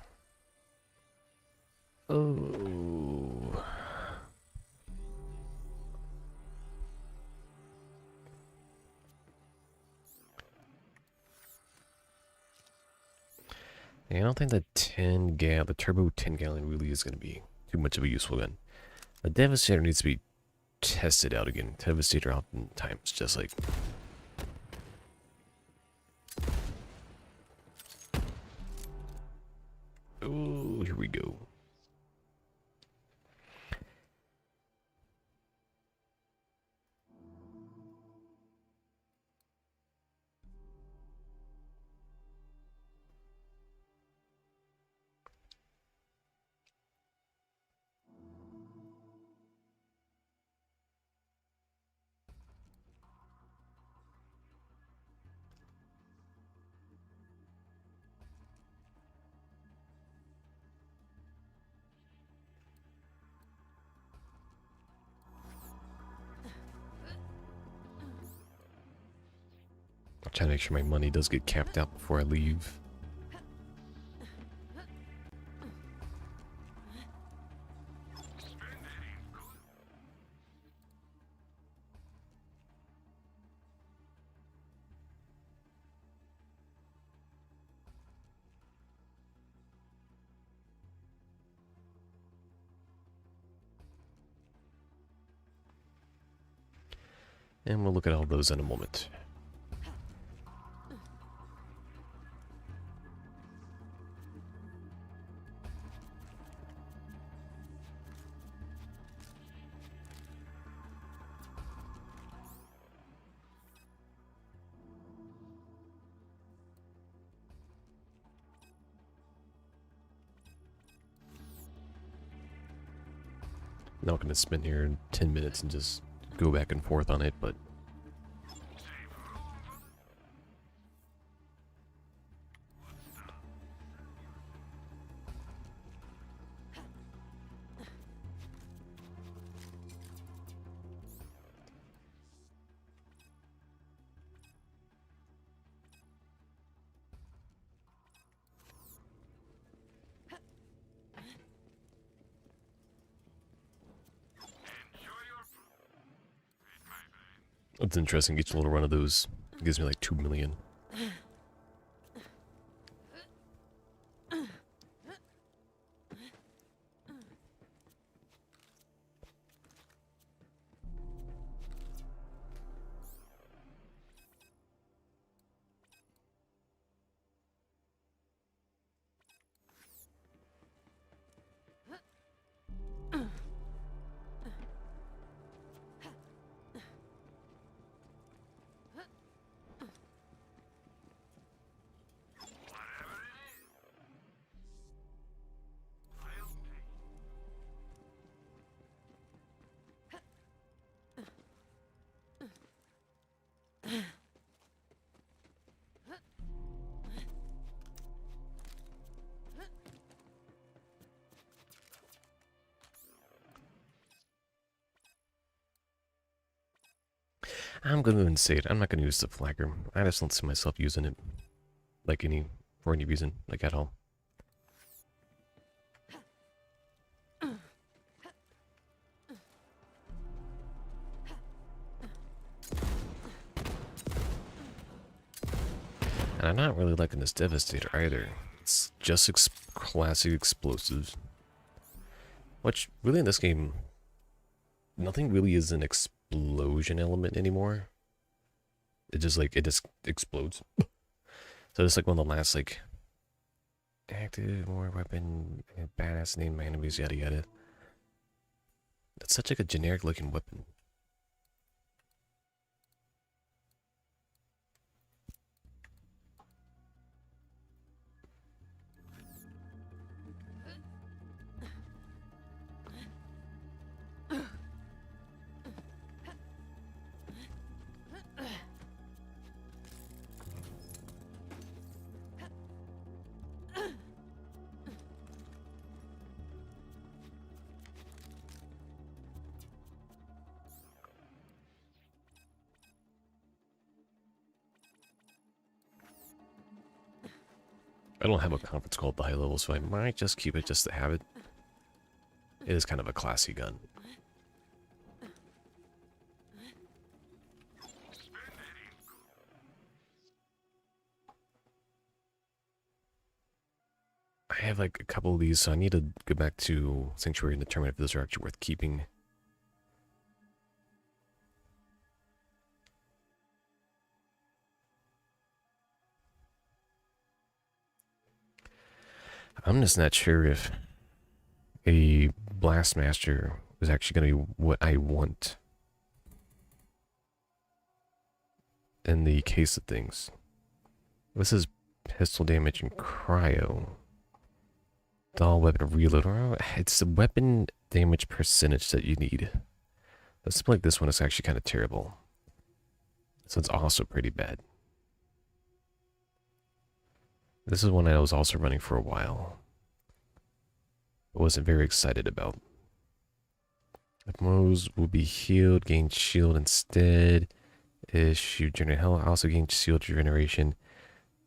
Oh. Yeah, I don't think the the turbo 10 gallon really is gonna be too much of a useful gun. The Devastator needs to be tested out again. Devastator oftentimes just like... Oh, here we go. I'll try to make sure my money does get capped out before I leave. And we'll look at all those in a moment. Not gonna spend here 10 minutes and just go back and forth on it, but it's interesting. Each little run of those gives me like 2 million. I'm going to say it. I'm not going to use the flagger. I just don't see myself using it like for any reason, like at all. And I'm not really liking this Devastator either. It's just classic explosives. Which, really in this game, nothing really is an explosive explosion element anymore. It just explodes. So it's like one of the last like active more weapon, badass name my enemies, yada yada. That's such like a generic looking weapon. I don't have a conference call at the high level, so I might just keep it just to have it. It is kind of a classy gun. I have like a couple of these, so I need to go back to Sanctuary and determine if those are actually worth keeping. I'm just not sure if a Blastmaster is actually going to be what I want in the case of things. This is pistol damage and cryo. Doll weapon reload. Oh, it's the weapon damage percentage that you need. But something like this one is actually kind of terrible. So it's also pretty bad. This is one I was also running for a while. I wasn't very excited about. If Moe's will be healed, gain shield instead. Issue generate health, also gain shield regeneration.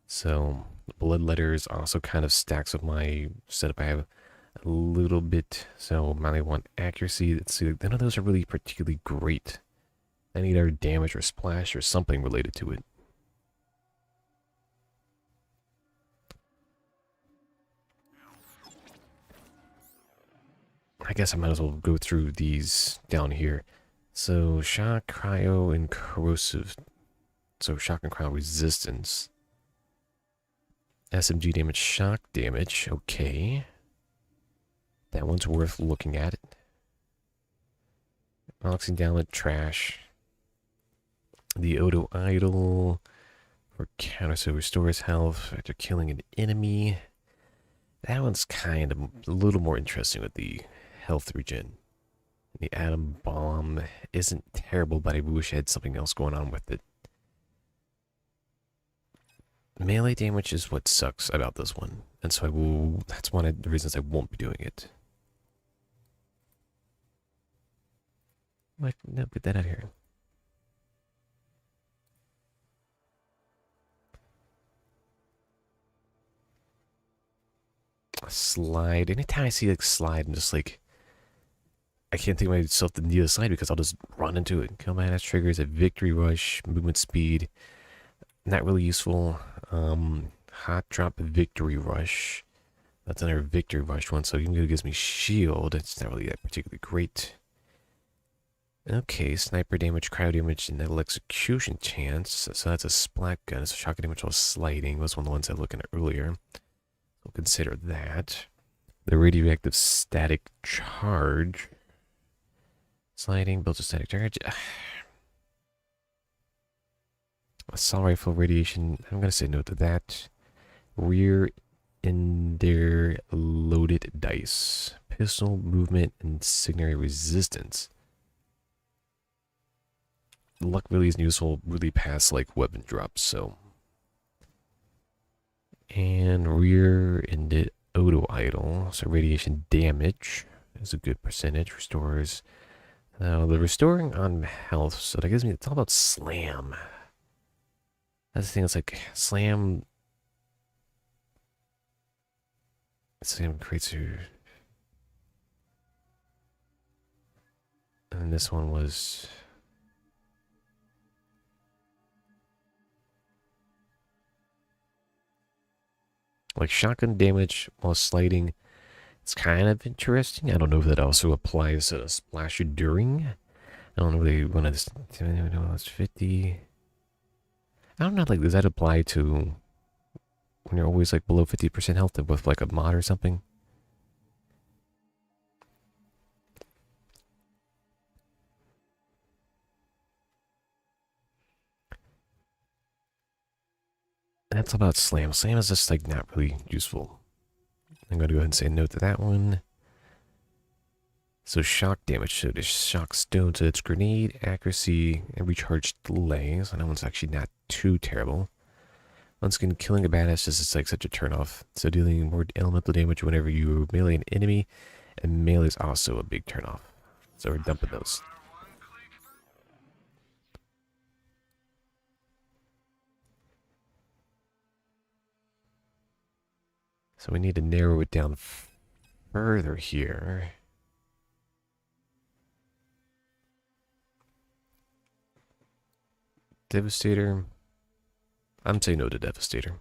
So blood letters also kind of stacks with my setup. I have a little bit, so I want accuracy. Let's see, none of those are really particularly great. I need either damage or splash or something related to it. I guess I might as well go through these down here. So shock, cryo, and corrosive. So shock and cryo resistance. SMG damage, shock damage. Okay. That one's worth looking at. Boxing downlet, trash. The Odo Idol for counter, so restores health after killing an enemy. That one's kind of a little more interesting with the health regen. The atom bomb isn't terrible, but I wish I had something else going on with it. Melee damage is what sucks about this one, and so I will. That's one of the reasons I won't be doing it. Like, no, get that out of here. Slide. Anytime I see like slide, I'm just like, I can't think of myself to need a slide because I'll just run into it. Kill my ass triggers a victory rush, movement speed. Not really useful. Hot drop victory rush. That's another victory rush one, so even though it gives me shield, it's not really that particularly great. Okay, sniper damage, cryo damage, and little execution chance. So that's a splat gun. So shock damage while sliding was one of the ones I was looking at earlier. We'll consider that. The radioactive static charge. Sliding, built a static charge. Assault rifle radiation. I'm going to say no to that. Rear ender loaded dice. Pistol movement and signatory resistance. Luck really isn't useful really past like weapon drops, so. And rear ended Odo Idol. So radiation damage is a good percentage. Restores. The restoring on health, so that gives me, it's all about slam. That's the thing, it's like slam. Slam creates your. And this one was. Like shotgun damage while sliding. It's kind of interesting. I don't know if that also applies to Splasher during. I don't really want to. It's 50. I don't know. Like, does that apply to when you're always like below 50% health with like a mod or something? That's about slam. Slam is just like not really useful. I'm going to go ahead and say no to that one. So shock damage. So there's shock stone. So it's grenade, accuracy, and recharge delay. So that one's actually not too terrible. Once again, killing a badass is just like such a turnoff. So dealing more elemental damage whenever you melee an enemy. And melee is also a big turnoff. So we're dumping those. So we need to narrow it down further here. Devastator. I'm saying no to Devastator.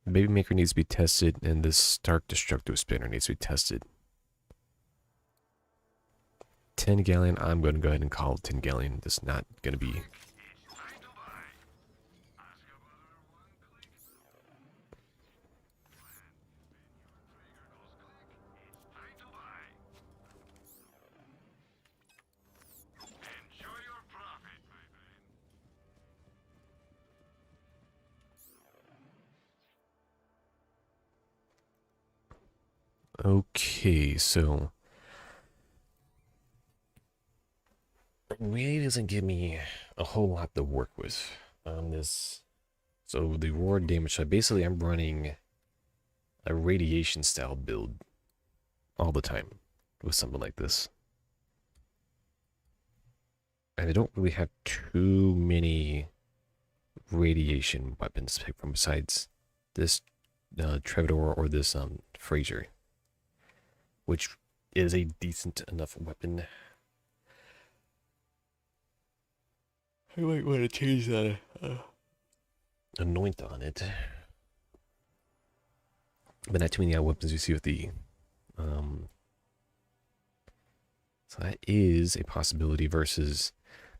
Baby Maker needs to be tested, and this Stark Destructive Spinner needs to be tested. 10 Galleon, I'm going to go ahead and call 10 Galleon. This is not going to be... Okay, so it really doesn't give me a whole lot to work with on this. So the roar damage, so basically I'm running a radiation style build all the time with something like this. And I don't really have too many radiation weapons to pick from besides this Trevador or this Fraser, which is a decent enough weapon. I might want to change that anoint on it. But not too many weapons you see with the... So that is a possibility versus...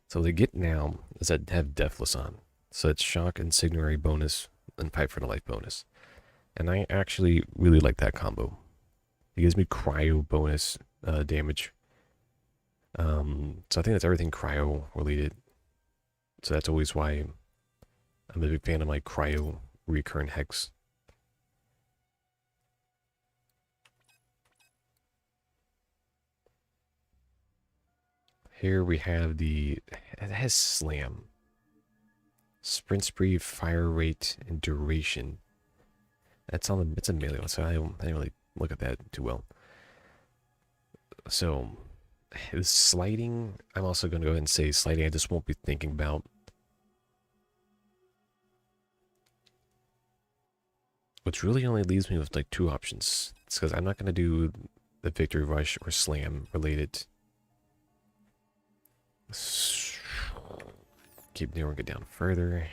So what they get now is that have Deathless on. So it's Shock, Incendiary bonus, and Fight for the Life bonus. And I actually really like that combo. It gives me cryo bonus damage. So I think that's everything cryo related. So that's always why I'm a big fan of my cryo recurrent hex. Here we have the, it has slam. Sprint speed, fire rate, and duration. That's on the, it's a melee one, so I didn't really look at that too well. So, the sliding, I'm also going to go ahead and say sliding, I just won't be thinking about. Which really only leaves me with like two options. It's because I'm not going to do the Victory Rush or Slam related. Keep narrowing it down further.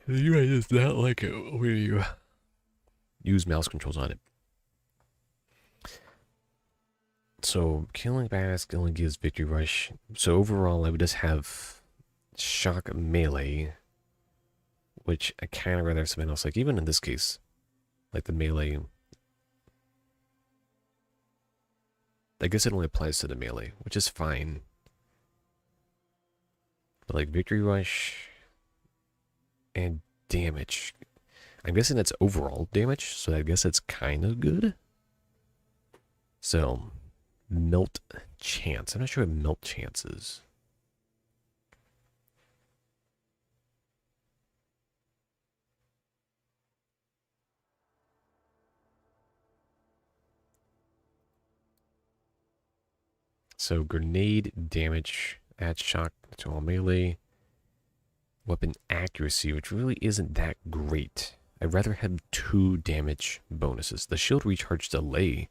You might just not like it when you use mouse controls on it. So, killing Bask only gives Victory Rush. So overall, I would just have Shock Melee, which I kind of rather have something else. Like even in this case, like the melee, I guess it only applies to the melee, which is fine. But like Victory Rush and damage, I'm guessing that's overall damage, so I guess it's kind of good. So, Melt Chance. I'm not sure what Melt Chance is. So, grenade damage, add shock to all melee. Weapon accuracy, which really isn't that great. I'd rather have 2 damage bonuses. The shield recharge delay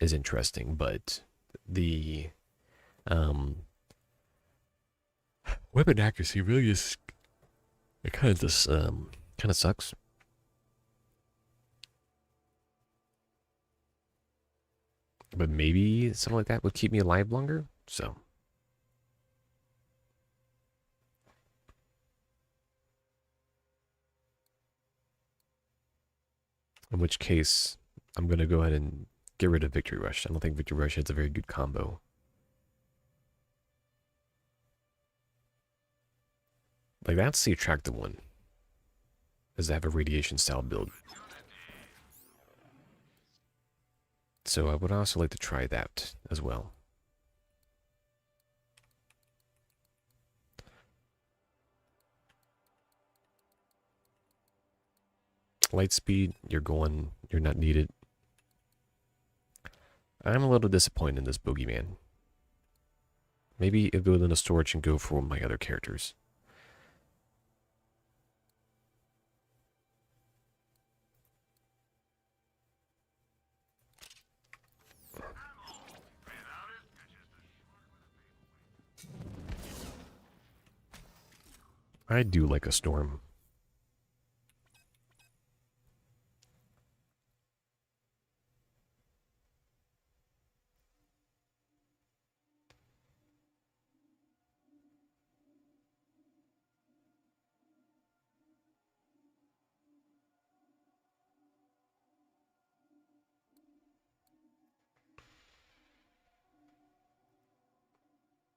is interesting, but the Um, weapon accuracy really is it kind of just kind of sucks. But maybe something like that would keep me alive longer. So. In which case, I'm going to go ahead and get rid of Victory Rush. I don't think Victory Rush has a very good combo. Like, that's the attractive one. Is to have a radiation style build. So I would also like to try that as well. Light speed, you're not needed. I'm a little disappointed in this boogeyman. Maybe it'll go into storage and go for my other characters. I do like a storm.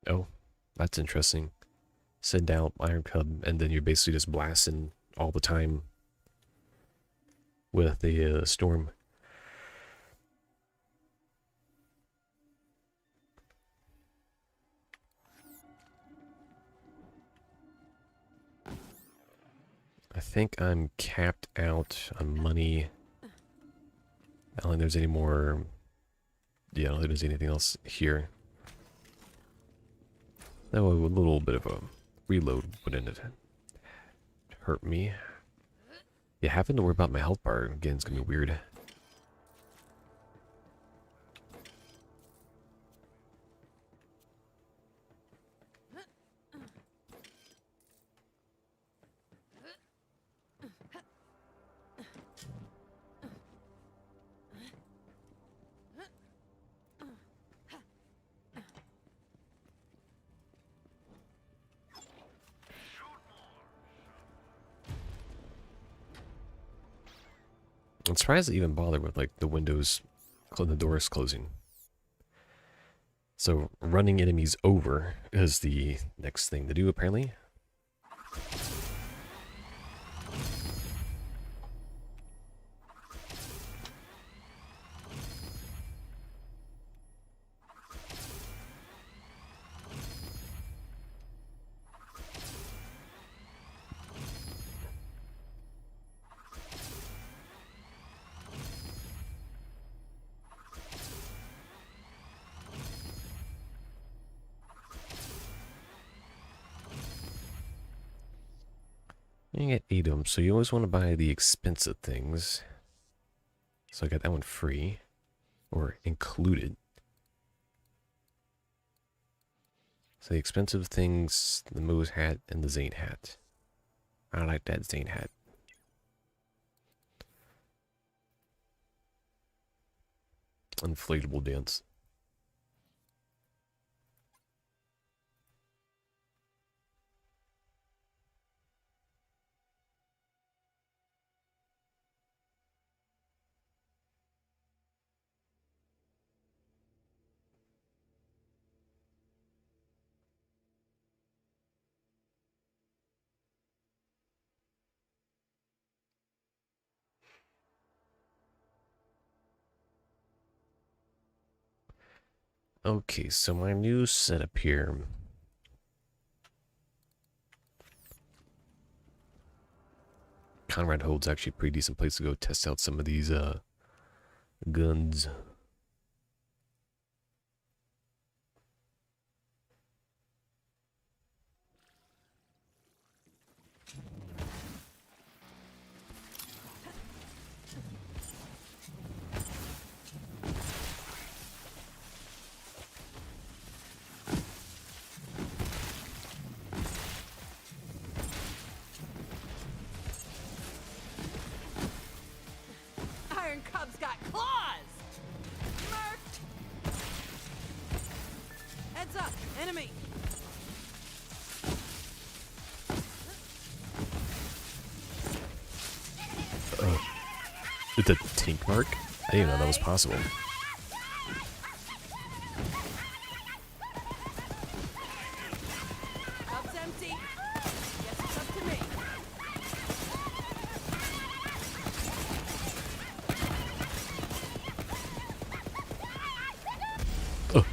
Oh, that's interesting. Send out Iron Cub, and then you're basically just blasting all the time with the storm. I think I'm capped out on money. I don't think there's any more. Yeah, I don't think there's anything else here. No, a little bit of a reload wouldn't hurt me. Yeah, having to worry about my health bar again is gonna be weird. I'm surprised they even bother with like the windows, the doors closing. So running enemies over is the next thing to do apparently. You get 8 of them, so you always want to buy the expensive things. So I got that one free, or included. So the expensive things, the Moose hat and the Zane hat. I like that Zane hat. Inflatable dance. Okay, so my new setup here. Conrad Hold's actually a pretty decent place to go test out some of these guns. iron cub's got claws! Marked! Heads up, enemy! It's a tink mark? I didn't even know that was possible. Cub's empty. Guess it's up to me. Oh.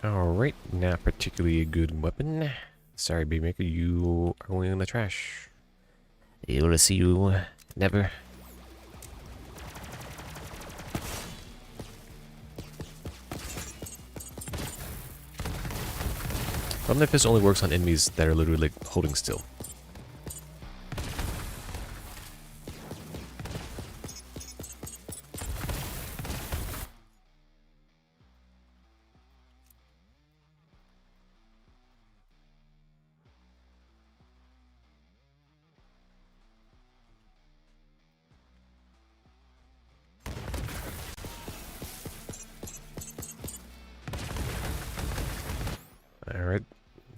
Alright, not particularly a good weapon. Sorry, Big Maker, you are going in the trash. Able to see you never. I wonder if this only works on enemies that are literally like holding still. Alright,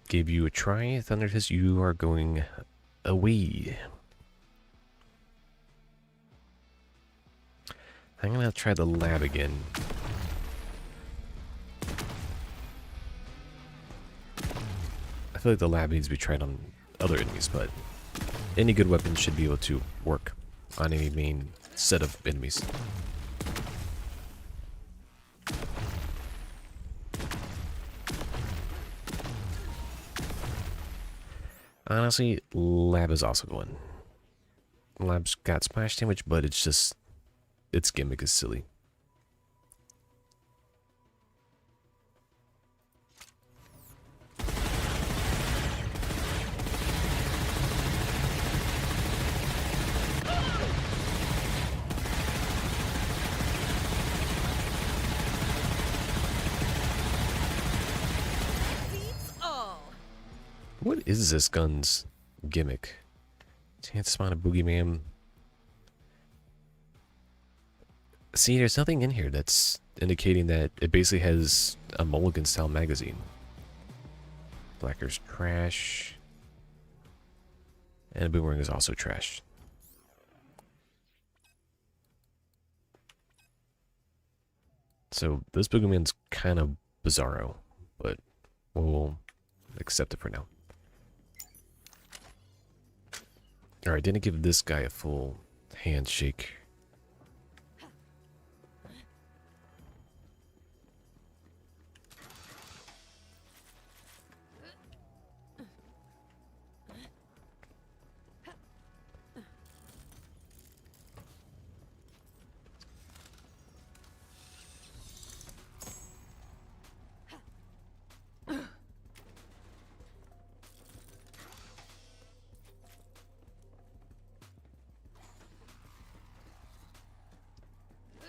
gave you a try. Thunder says you are going away. I'm gonna try the lab again. I feel like the lab needs to be tried on other enemies, but any good weapon should be able to work on any main set of enemies. Honestly, lab is also going. Lab's got splash damage, but it's just, its gimmick is silly. Beats all. What is this gun's gimmick? Chance to spawn a boogeyman. See, there's nothing in here that's indicating that it basically has a mulligan style magazine. Blacker's trash. And a boomerang is also trash. So this boogeyman's kind of bizarro, but we'll accept it for now. Alright, didn't give this guy a full handshake.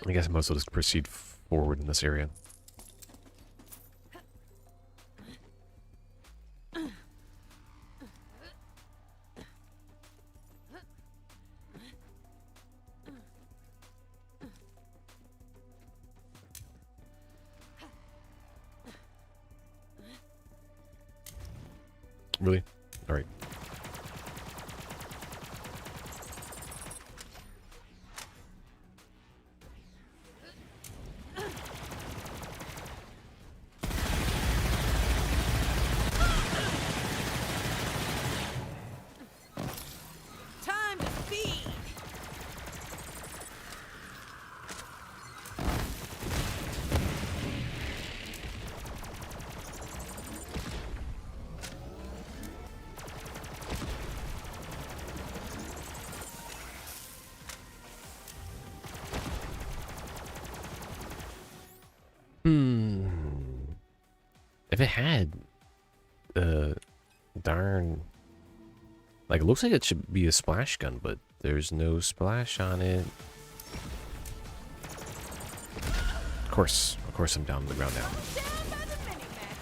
I guess I must just proceed forward in this area. Really? Alright. Time to feed. If it had, darn, like it looks like it should be a splash gun, but there's no splash on it. Of course, I'm down on the ground now. Down by the Minimax.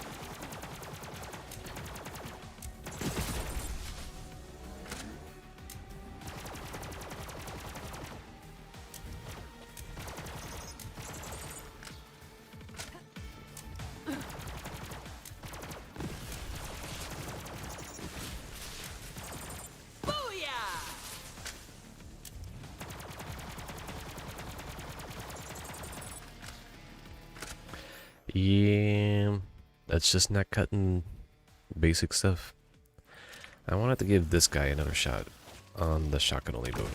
Booyah! Yeah, that's just not cutting basic stuff. I wanted to give this guy another shot on the shotgun only mode.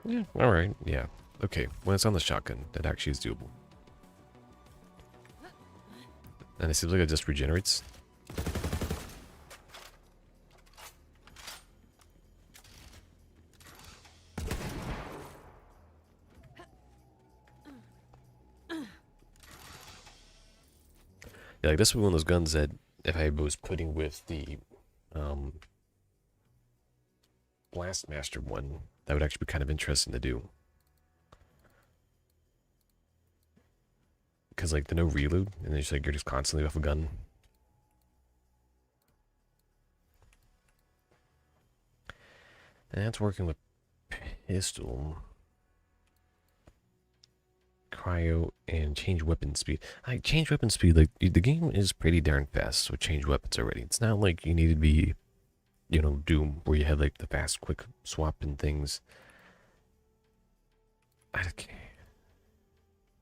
Yeah, alright, yeah. Okay, when it's on the shotgun, that actually is doable. And it seems like it just regenerates. Yeah, like this was one of those guns that if I was putting with the Blastmaster one, that would actually be kind of interesting to do. Because like the no reload, and it's like you're just constantly off a gun. And that's working with pistol, cryo, and change weapon speed. Like change weapon speed, like the game is pretty darn fast with change weapons already. It's not like you need to be, you know, Doom where you have like the fast, quick swap and things. Okay.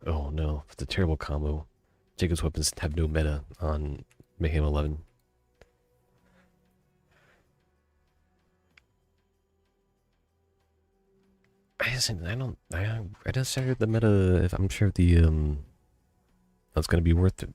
Oh no, it's a terrible combo. Jacob's weapons have no meta on Mayhem 11. I don't sure the meta, if I'm sure the, that's gonna be worth it.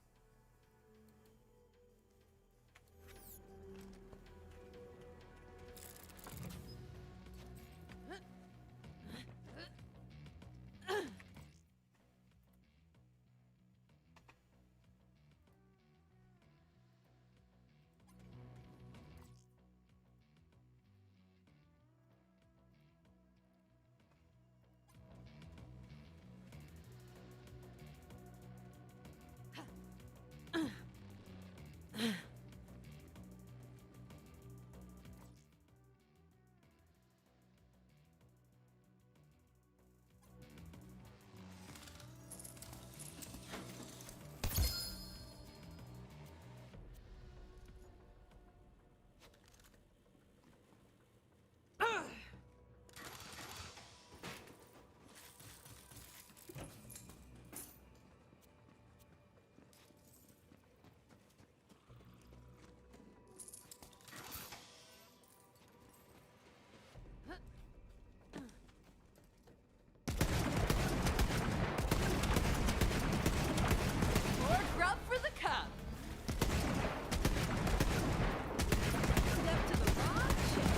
More grub for the cup. Step to the wrong ship.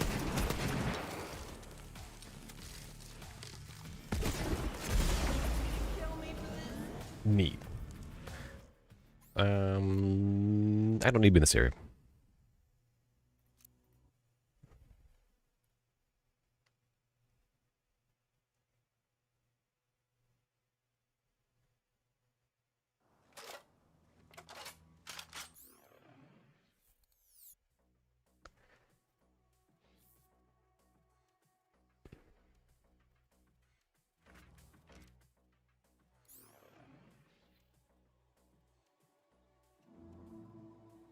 Kill me for this. Neat. I don't need to be in this area.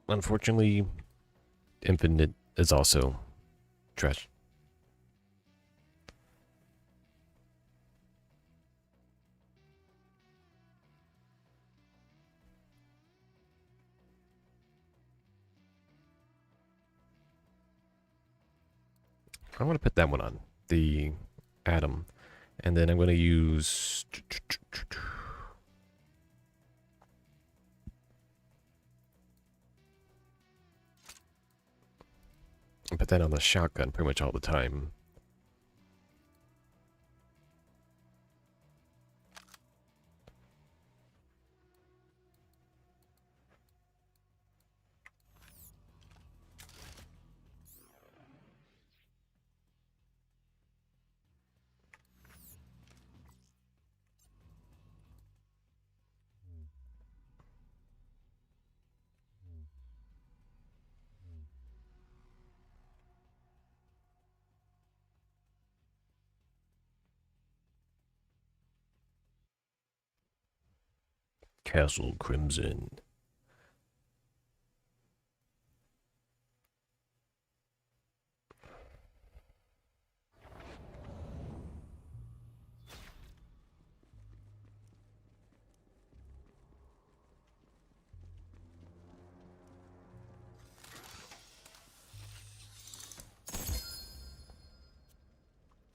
Unfortunately, Infinite is also trash. I want to put that one on, the Atom, and then I'm going to use... I put that on the shotgun pretty much all the time. Castle Crimson.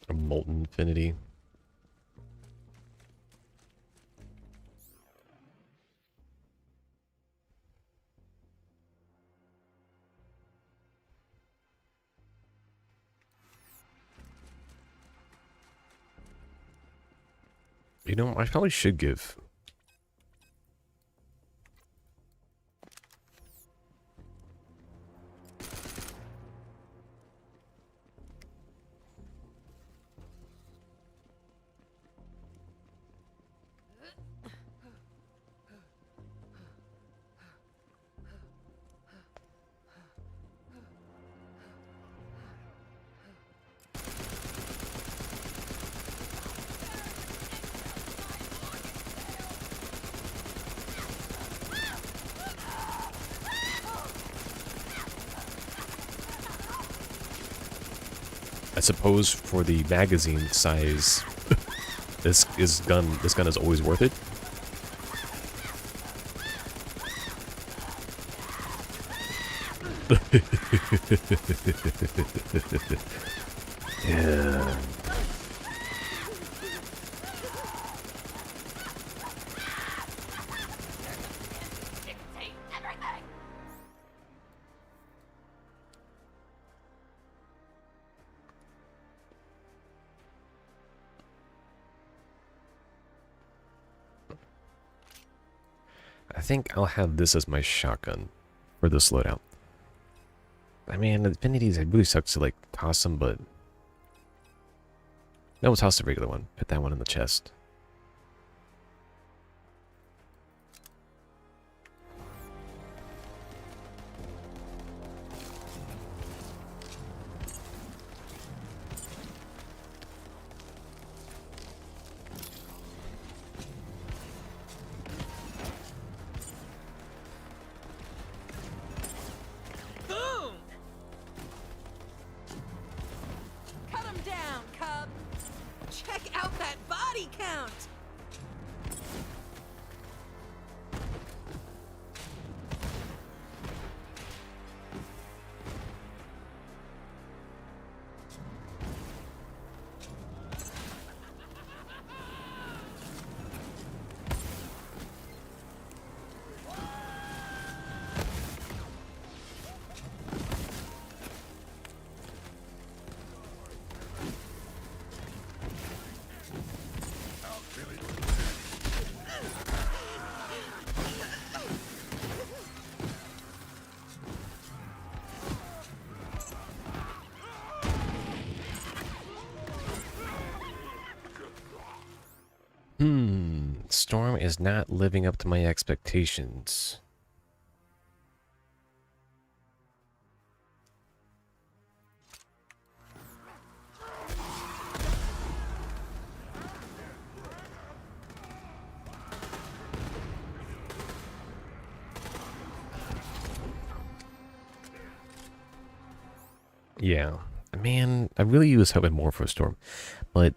A Molten Infinity. You know, I probably should give. I suppose for the magazine size, this gun is always worth it. Yeah. Dictate everything! I think I'll have this as my shotgun for this loadout. I mean, the Infinities, it really sucks to like toss them, but no, we'll toss the regular one. Put that one in the chest. Boom! Cut him down, Cub! Check out that body count! Storm is not living up to my expectations. Yeah, man, I really was hoping more for Storm, but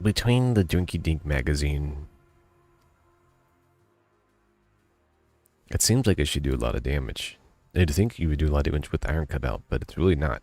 between the Dinky Dink magazine, it seems like it should do a lot of damage. I'd think you would do a lot of damage with Iron Cub out, but it's really not.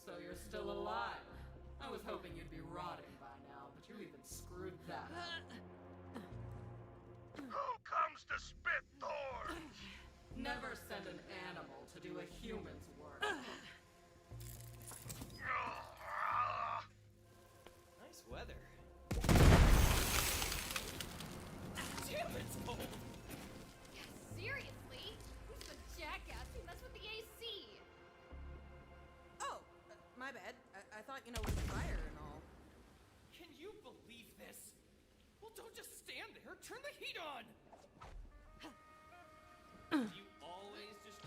So you're still alive. I was hoping you'd be rotting by now, but you even screwed that up. Who comes to spit thorns? Never send an animal to do a human's work. Nice weather. Damn, it's cold. Seriously? Who's the jackass who messed with the AC? Oh, my bad. I thought, with fire and all. Can you believe this? Well, don't just stand there. Turn the heat on. Do you always just...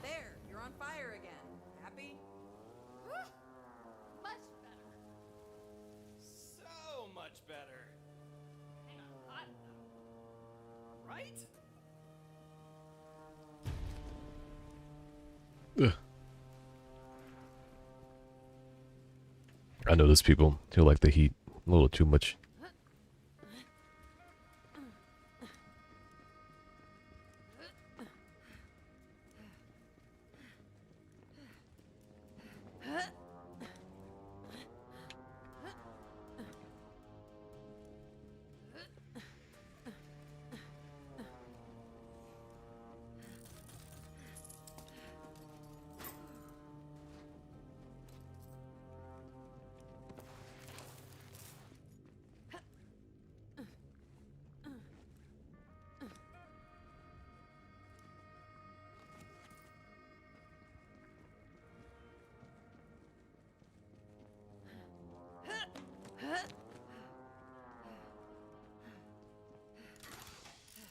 There, you're on fire again. Happy? Much better. So much better. Kinda hot though. Right? Ugh. I know those people who like the heat a little too much.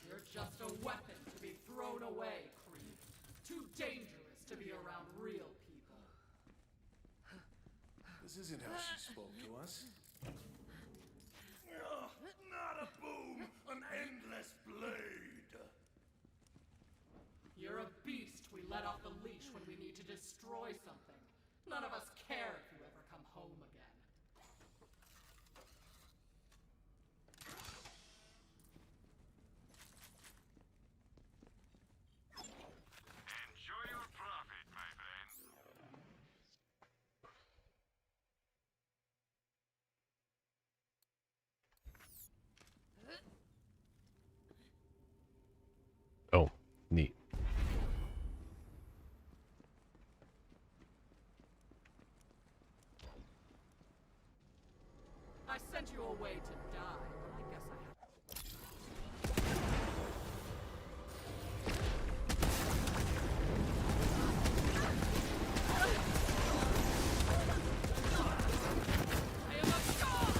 You're just a weapon to be thrown away, creep. Too dangerous to be around real people. This isn't how she spoke to us. Not a boom, an endless blade. You're a beast we let off the leash when we need to destroy something. None of us care if you ever come home again. Enjoy your profit, my friend. Oh, neat. I sent you away to die, but I guess I have. I am a god!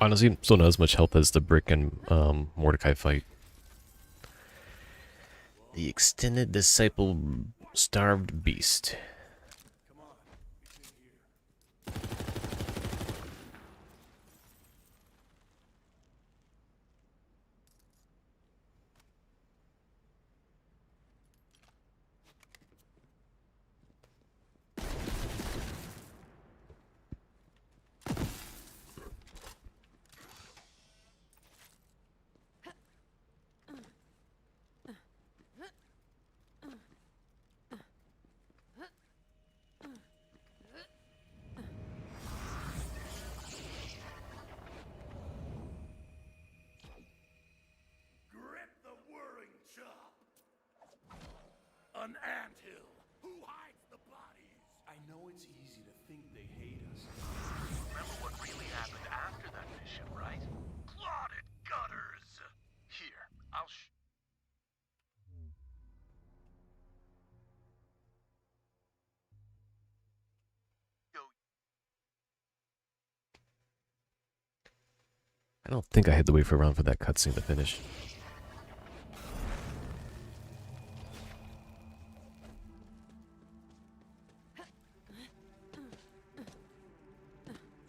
Honestly, still not as much health as the Brick and Mordecai fight. The extended disciple starved beast. Grip the whirring chop. An anthill. Who hides the bodies? I know it's easy to think they hate us. Remember what really happened after that mission, right? Clotted gutters! Here, I'll show I don't think I had to wait for around for that cutscene to finish.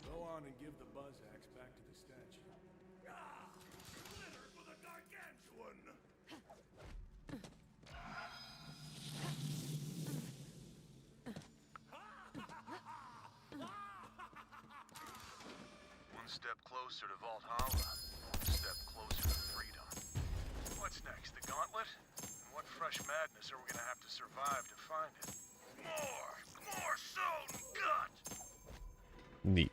Go on and give the buzz axe back to the statue. Ah! Glitter for the gargantuan! one step closer to Valhalla, one step closer to freedom. What's next, the gauntlet? And what fresh madness are we gonna have to survive to find it? More sown gut! Neat.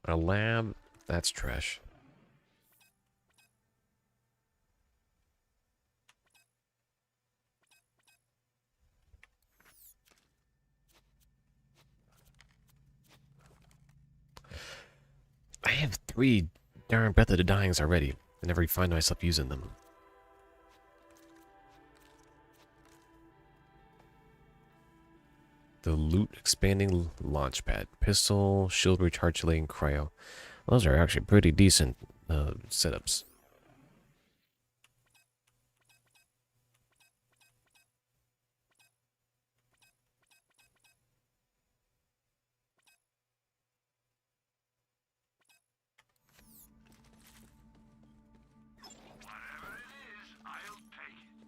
A lab? That's trash. I have 3 darn Breath of the Dyings already. I never find myself using them. The loot expanding launchpad, pistol, shield recharge lane, cryo. Those are actually pretty decent setups. Whatever it is, I'll take it.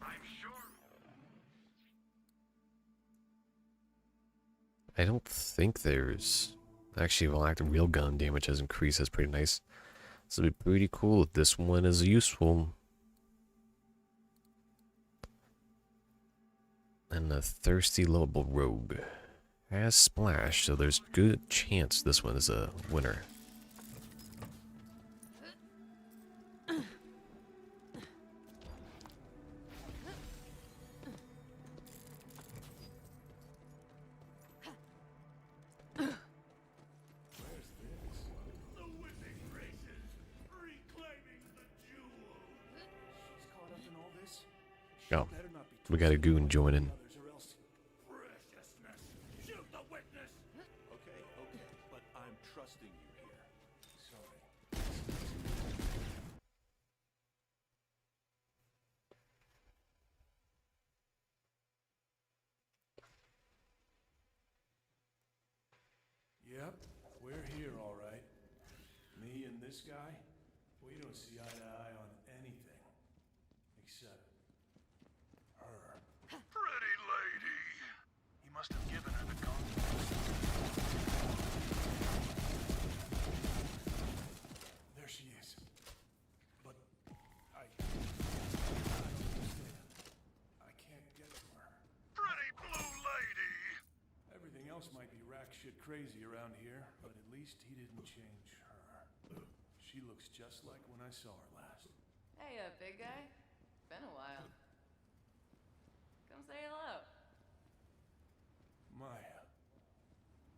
I'm sure. I don't think there's... Actually, well, active real gun damage has increased. That's pretty nice. This would be pretty cool if this one is useful. And a thirsty, lovable rogue. Has splash, so there's good chance this one is a winner. The whipping races, reclaiming the jewel. She's caught up in all this. She Oh, better not be we got a goon joining. others or else. Preciousness. Shoot the witness. Okay, but I'm trusting you here. Sorry. Yep, we're here, all right. Me and this guy, we don't see eye to eye on anything. Except her. Pretty lady. He must have given her the gauntlet. There she is. But I can't get to her. Pretty blue lady. Everything else might be rack shit crazy around here, but at least he didn't change her. She looks just like when I saw her last. Hey, big guy. Been a while. Come say hello. Maya.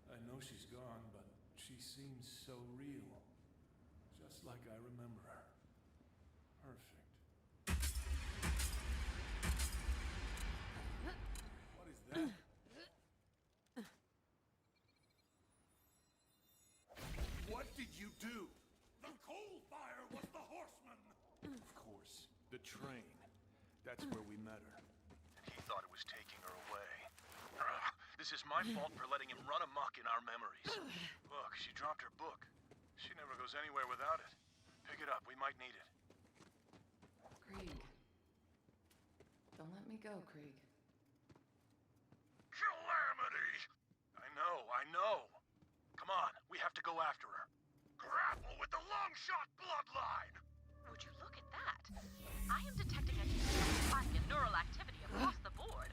I know she's gone, but she seems so real. Just like I remember her. Perfect. What is that? The train. That's where we met her. And he thought it was taking her away. Ugh, this is my fault for letting him run amok in our memories. Look, she dropped her book. She never goes anywhere without it. Pick it up, we might need it. Krieg. Don't let me go, Krieg. Calamity! I know. Come on, we have to go after her. Grapple with the long shot bloodline! Would you look at that? I am detecting a huge spike in neural activity across the board.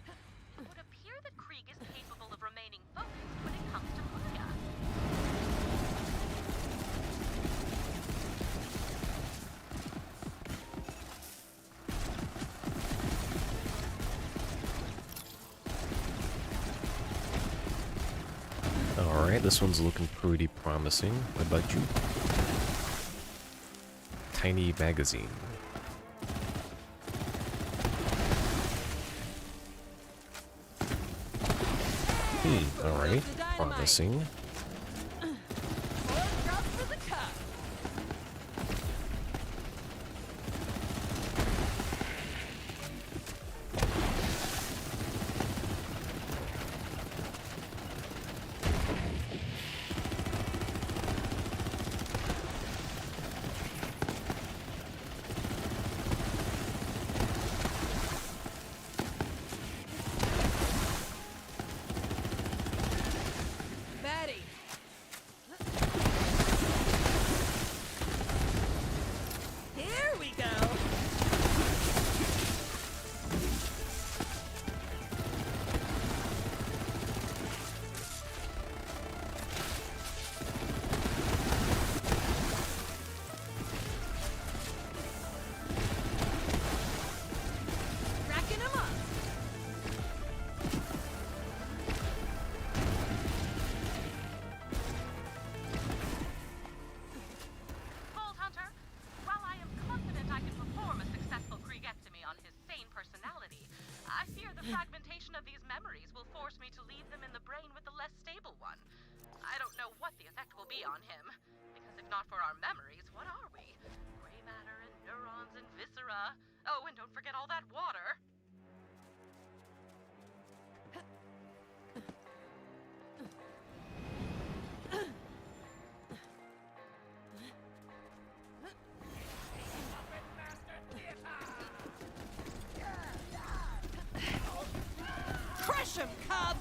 It would appear that Krieg is capable of remaining focused when it comes to Maria. Alright, this one's looking pretty promising. What about you? Tiny magazine. Alright, promising. Betty! Here we go! Racking 'em up! Vault Hunter, while I am confident I can perform a successful Kriegectomy on his sane personality, I fear the fragmentation of these memories will force me to leave them in the brain with the less stable one. I don't know what the effect will be on him, because if not for our memories, what are we? Gray matter and neurons and viscera. Oh, and don't forget all that water. Crush 'em, cub!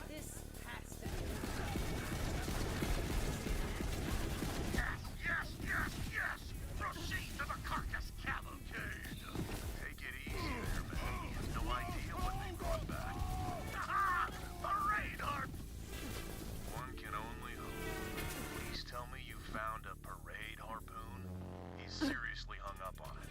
This has to be. Yes! Proceed to the carcass cavalcade! Take it easy there, man. You have no idea what they brought back. Ha! Parade harp! One can only hope. Please tell me you found a parade harpoon. He's seriously hung up on it.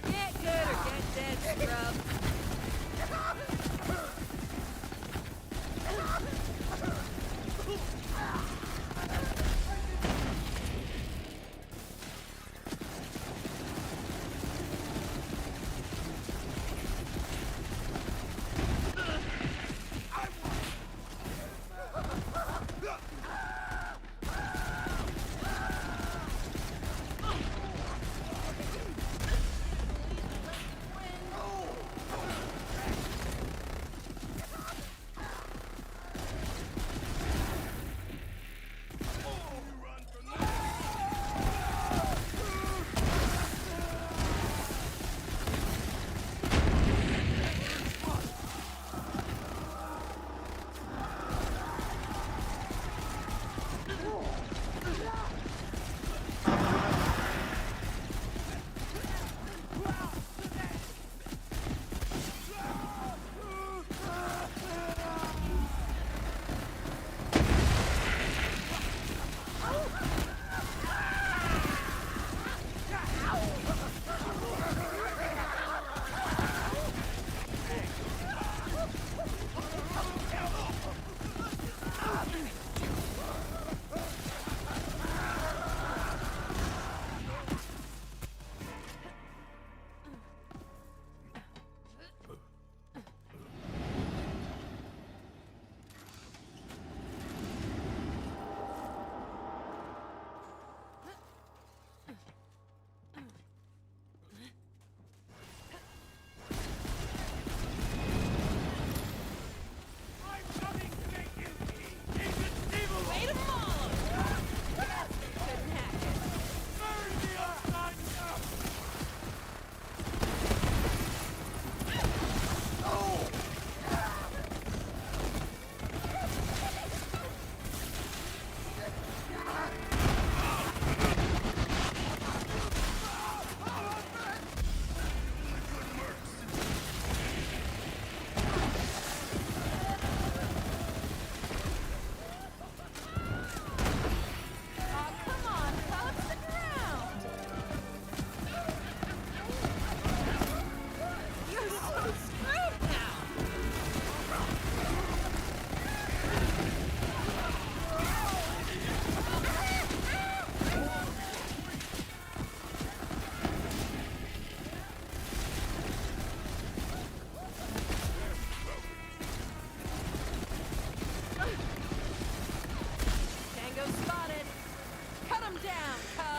Get good or get dead, scrub.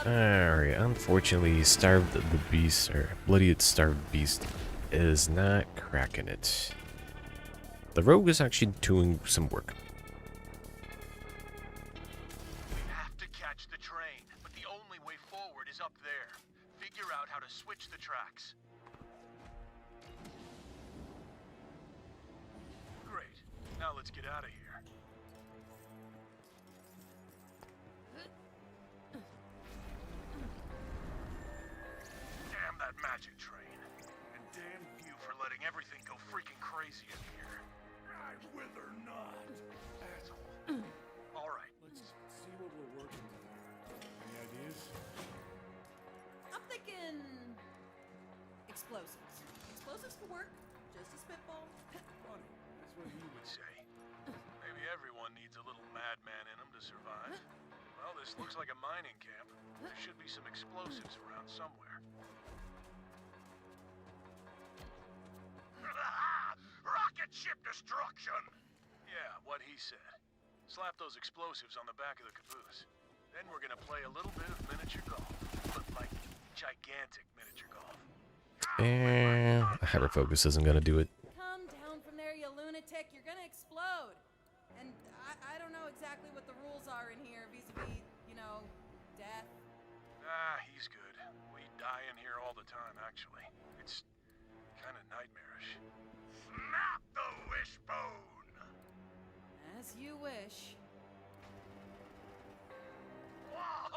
Alright, unfortunately, Starved the Beast, or Bloodied Starved Beast, is not cracking it. The rogue is actually doing some work. We have to catch the train, but the only way forward is up there. Figure out how to switch the tracks. Great. Now let's get out of here. Damn that magic train. And damn you for letting everything go freaking crazy in here. I'd wither not. Asshole. All right. Let's see what we're working with here. Any ideas? I'm thinking explosives. Explosives could work. Just a spitball. Funny. That's what he would say. Maybe everyone needs a little madman in them to survive. Well, this looks like a mining camp. There should be some explosives around somewhere. Rocket ship destruction! Yeah, what he said. Slap those explosives on the back of the caboose. Then we're gonna play a little bit of miniature golf. But like, gigantic miniature golf. And hyperfocus isn't gonna do it. Come down from there, you lunatic. You're gonna explode. And I don't know exactly what the rules are in here vis-a-vis, you know, death. Ah, he's good. We die in here all the time, actually. It's kind of nightmarish. Snap the wishbone! As you wish. Well,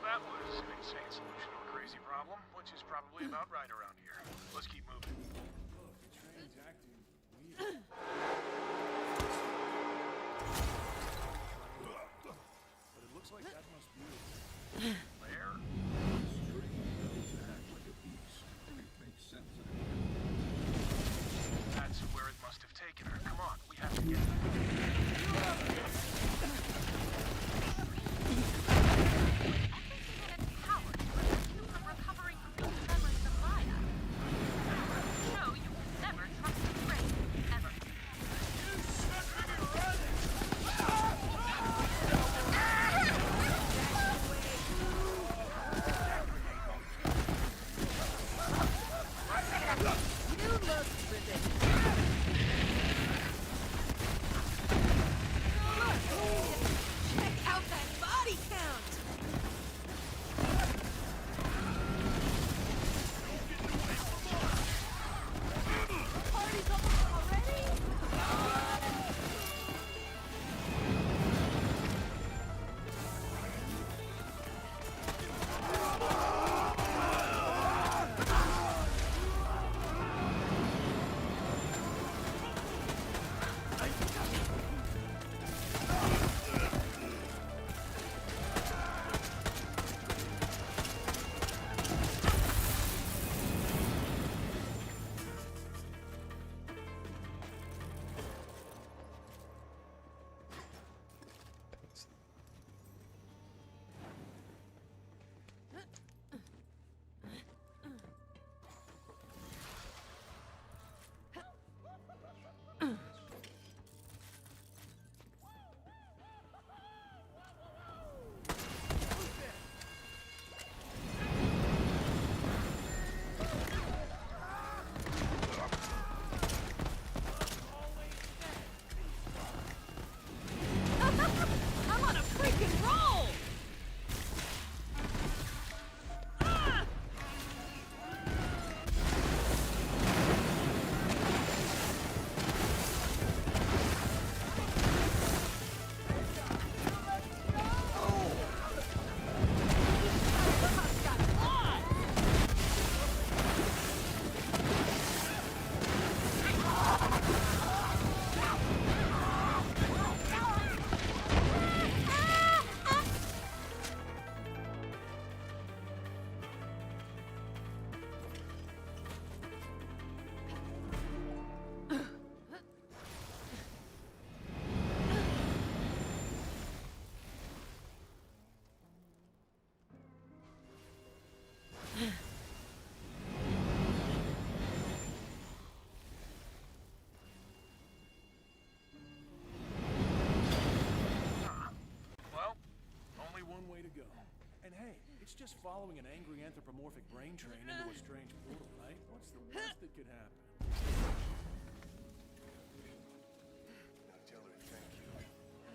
that was an insane solution to a crazy problem, which is probably about right around here. Let's keep moving. Look, the train's acting weird. But it looks like that must be it. Where? That's where it must have taken her. Come on, we have to get Power to prevent you from recovering complete memories of Maya. So you can never trust the train, ever. It's just following an angry anthropomorphic brain train into a strange portal, right? What's the worst that could happen? Now tell her thank you.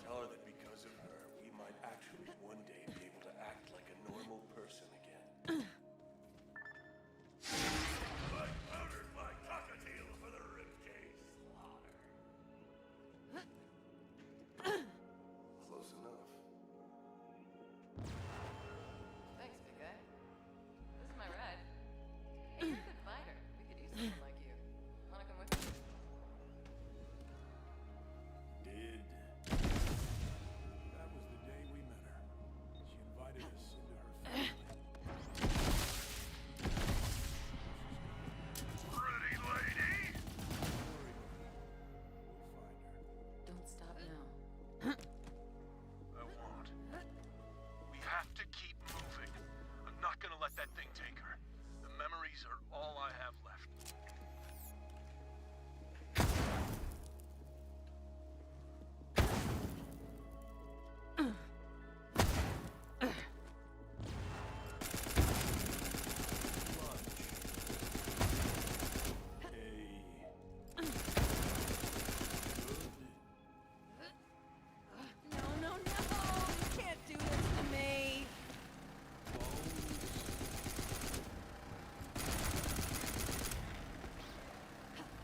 Tell her that because of her, we might actually one day be able to act like a normal person again. I powdered my cockatiel for the ribcage slaughter. Close enough. Thanks, big guy. This is my ride. Hey, you're a good fighter. We could use someone like you. Wanna come with me? Did. That was the day we met her. She invited us into her family. Pretty lady! We'll find her. Don't stop now. I won't. We have to keep moving. I'm not gonna let that thing take her. The memories are all I have left. No, no, no! You can't do this to me!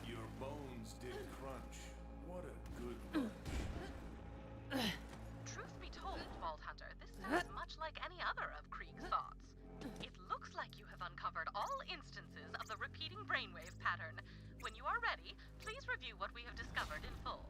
Your bones did crunch. What a good lunch. Truth be told, Vault Hunter, this sounds much like any other of Krieg's thoughts. It looks like you have uncovered all instances of the repeating brainwave pattern. When you are ready, please review what we have discovered in full.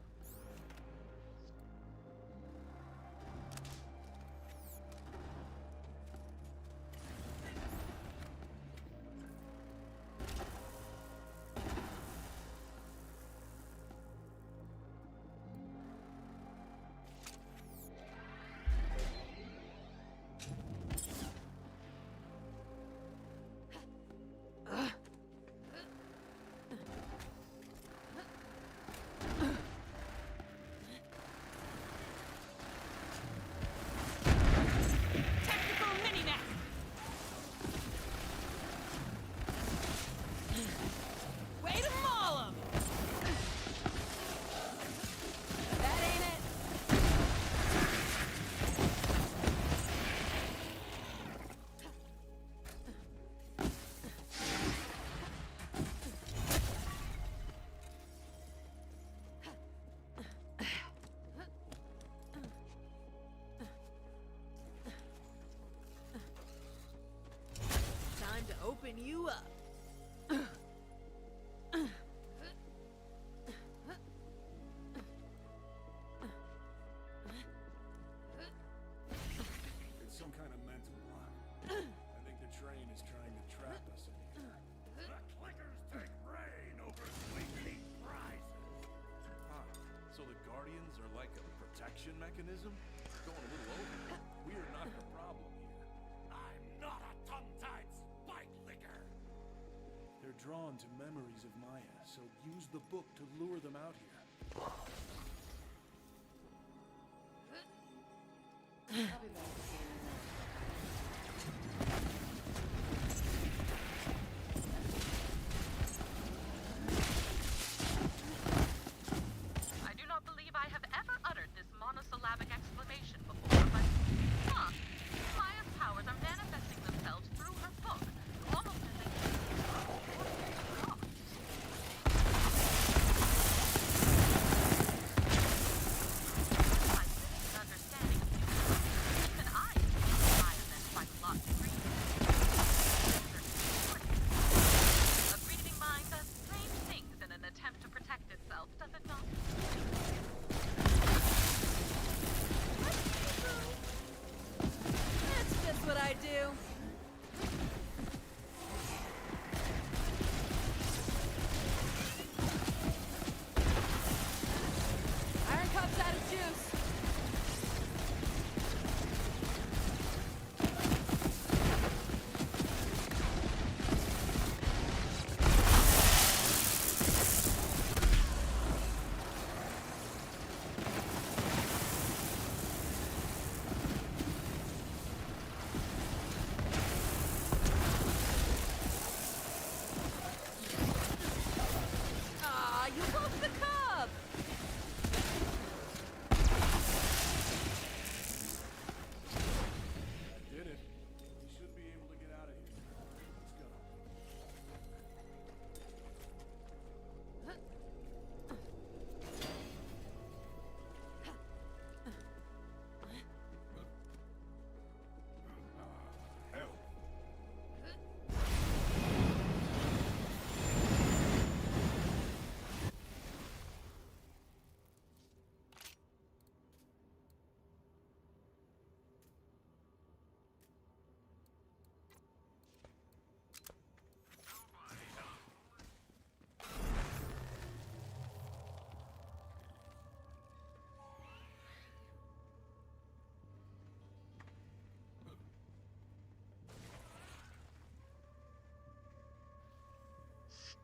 Technical mini-map! Way to maul 'em! That ain't it! Time to open you up. It's some kind of mental block. I think the train is trying to trap us in here. The clickers take rain over sweet prizes. Huh. So the Guardians are like a protection mechanism? Going a little over. We are not the problem here. I'm not a tongue-tied spike licker. They're drawn to memories of Maya, so use the book to lure them out here. I'll be back to see you in a minute. I do not believe I have ever uttered this monosyllabic exclamation before, but Maya's powers are manifesting themselves through her book, almost as if my limited understanding of human, even I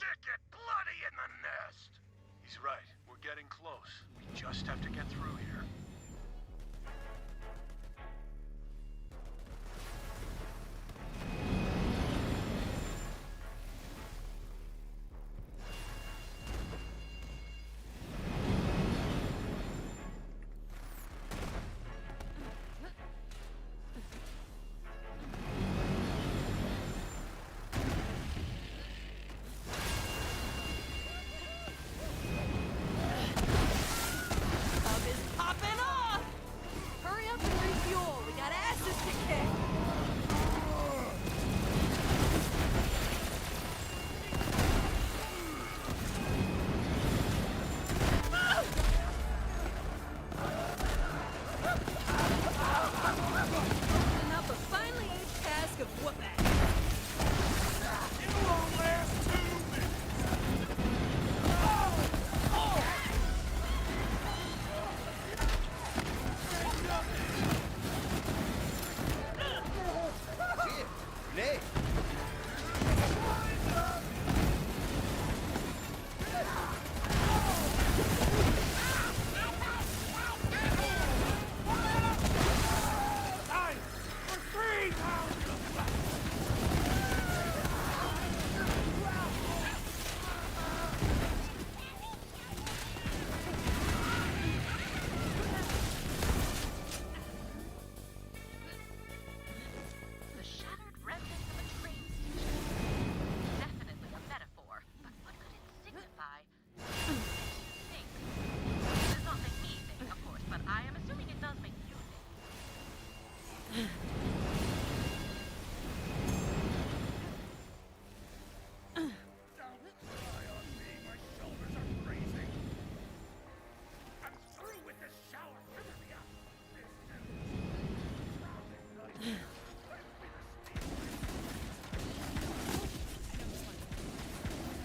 stick it bloody in the nest! He's right. We're getting close. We just have to get through here. Pub is popping off! Hurry up and refuel. We got asses to kick. Opening up a finely aged cask of whoop-ass. You won't last 2 minutes! Time for 3 pounds of flesh! The shattered remnants of a train station. Definitely a metaphor, but what could it signify? Think. It does not make me think, of course, but I am assuming it does make you think. Don't cry on me. My shoulders are freezing. I'm through with this shower. Cover me up. This is drowning right here. Let me the steam.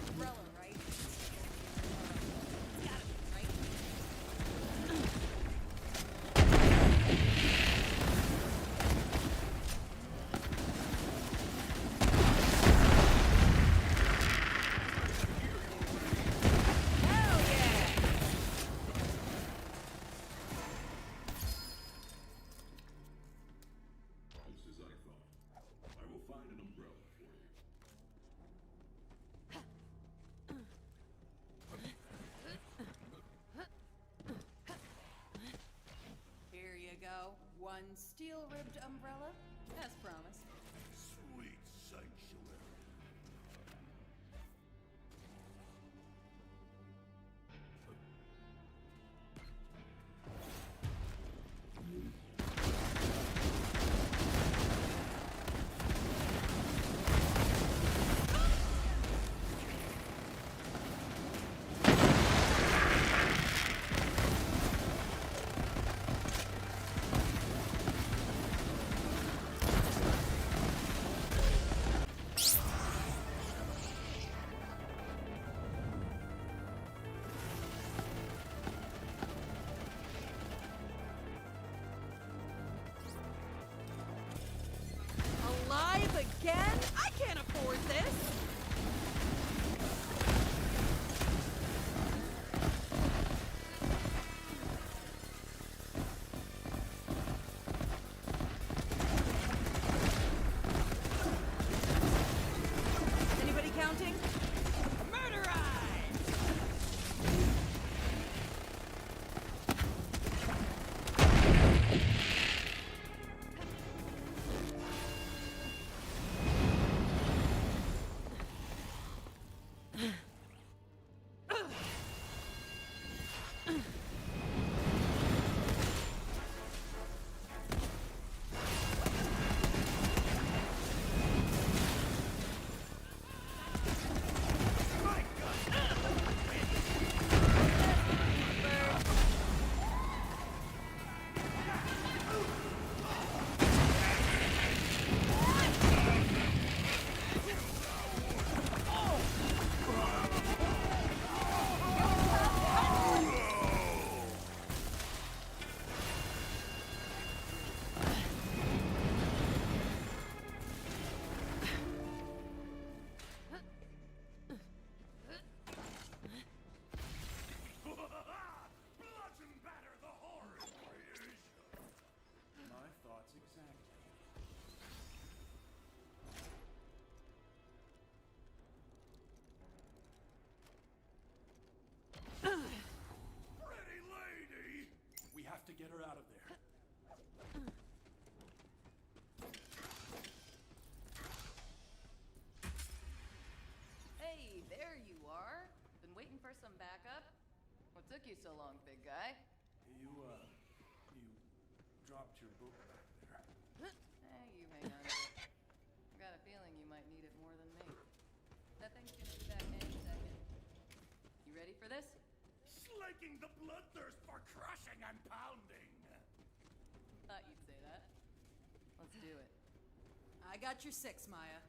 Umbrella, right? It's gotta be, right? Hell yeah! Just as I thought. I will find an umbrella for you. Here you go. One steel-ribbed umbrella, as promised. Sweet sanctuary. get her out of there. Hey, there you are. Been waiting for some backup? What took you so long, big guy? You dropped your book back there. Hey, you hang on to it. I've got a feeling you might need it more than me. That thing's gonna be back any second. You ready for this? Slaking the bloodthirst for crushing and pounding. Thought you'd say that. Let's do it. I got your 6, Maya.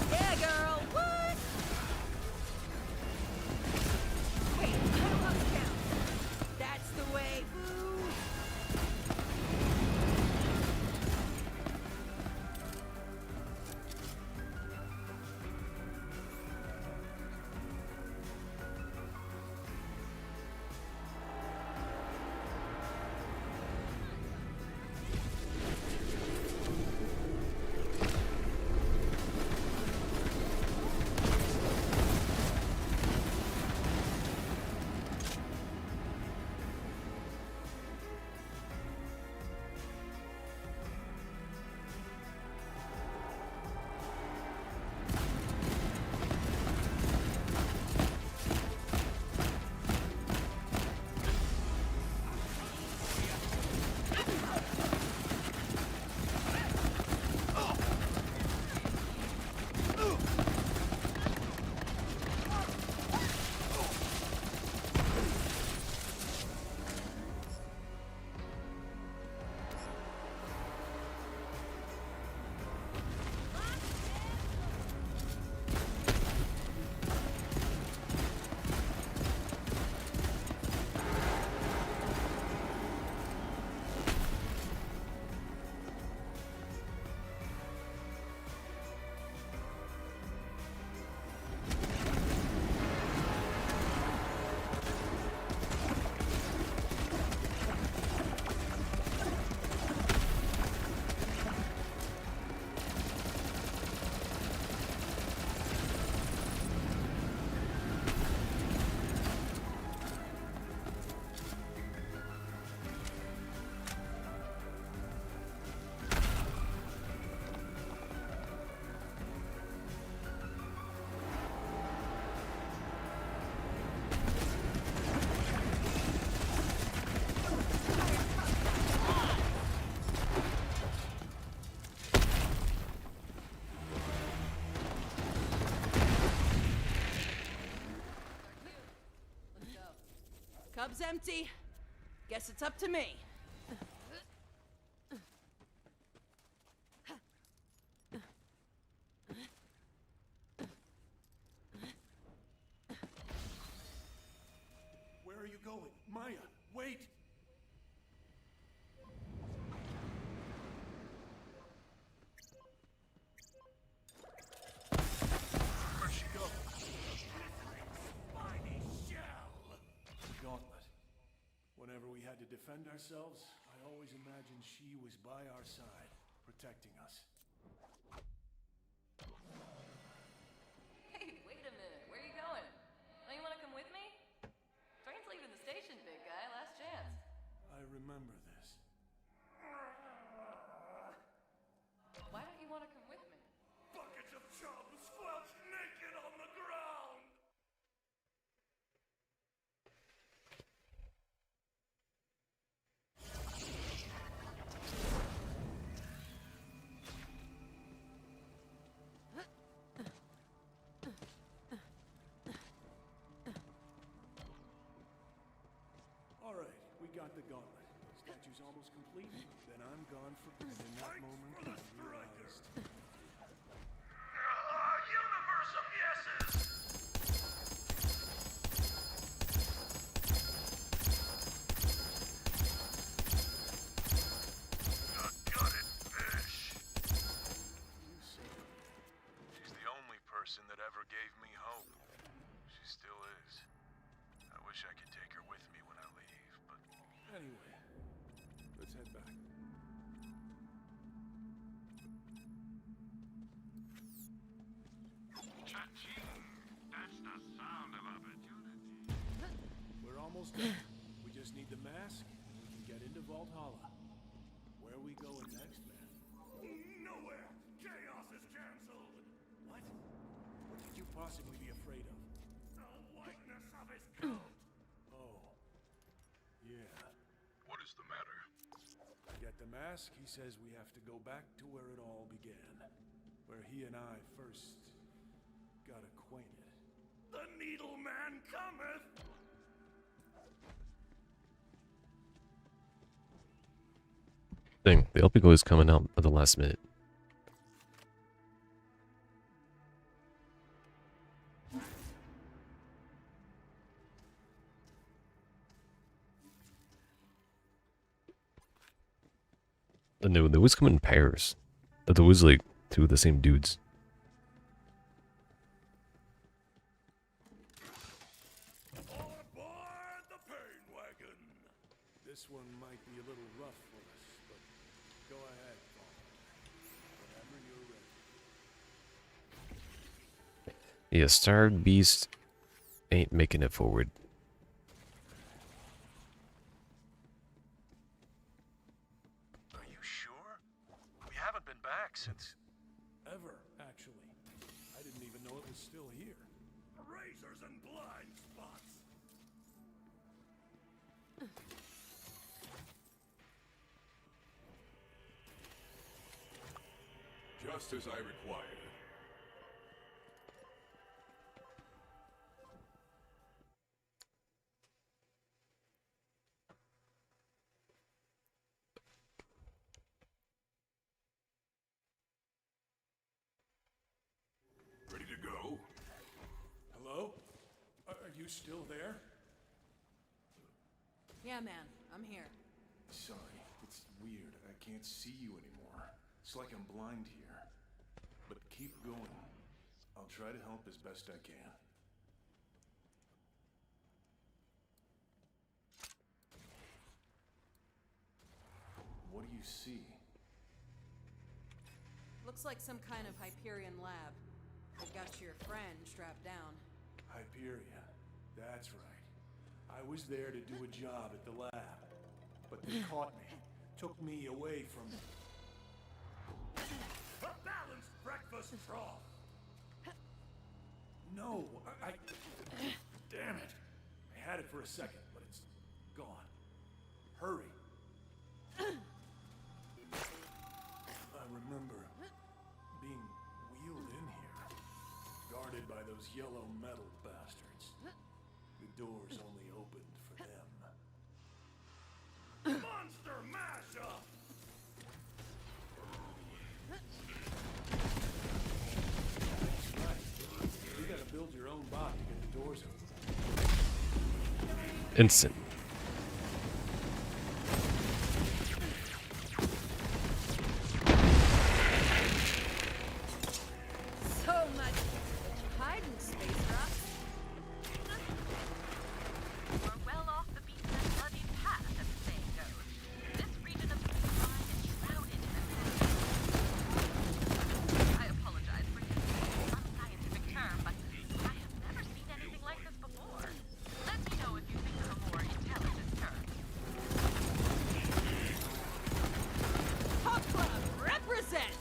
Yeah, girl. What? Wait, I lost count. That's the way, boo. Let's go. Cub's empty. Guess it's up to me. Where are you going? Maya, wait! Where'd she go? Spiny shell. Gauntlet. Whenever we had to defend ourselves, I always imagined she was by our side, protecting us. Hey, wait a minute. Where are you going? Don't you want to come with me? Train's leaving the station, big guy. Last chance. I remember this. Why don't you want to come with me? Buckets of chum squelched naked on the ground. All right, we got the gauntlet. Statue's almost complete, then I'm gone for good. In that Thanks moment, for the I striker. realized... Universe of yeses. still is. I wish I could take her with me when I leave, but... Anyway, let's head back. Cha-ching! That's the sound of opportunity. We're almost done. We just need the mask, and we can get into Valhalla. Where are we going next, man? Nowhere! Chaos is cancelled! What? What could you possibly be afraid of? The whiteness of his coat! Oh. Yeah. What is the matter? Get the mask, he says we have to go back to where it all began. Where he and I first got acquainted. The Needle Man cometh! Thing, the Elpico is coming out at the last minute. No, the Wiz come in pairs. The Wiz like two of the same dudes. All aboard the pain wagon! This one might be a little rough for us, but go ahead, Paul. Whenever you're ready. Yeah, Starved Beast ain't making it forward. Are you sure? We haven't been back since... Ever, actually. I didn't even know it was still here. Razors and blind spots! Just as I required. Ready to go? Hello? Are you still there? Yeah, man, I'm here. Sorry, it's weird. I can't see you anymore. It's like I'm blind here. But keep going. I'll try to help as best I can. What do you see? Looks like some kind of Hyperion lab. They've got your friend strapped down. Hyperion. That's right. I was there to do a job at the lab. But they caught me. Took me away from... A balanced breakfast trough! No, I... Damn it. I had it for a second, but it's gone. Hurry. I remember being wheeled in here, guarded by those yellow metal bastards. The doors only opened for them. Monster mashup! That's right. You gotta build your own bot to get the doors open. Instant. So much hiding space, Rock. We're well off the beaten and bloody path, as the saying goes. This region of the sky is shrouded in mystery. I apologize for using an unscientific term, but I have never seen anything like this before. Let me know if you think of a more intelligent term. Pop Club, represent!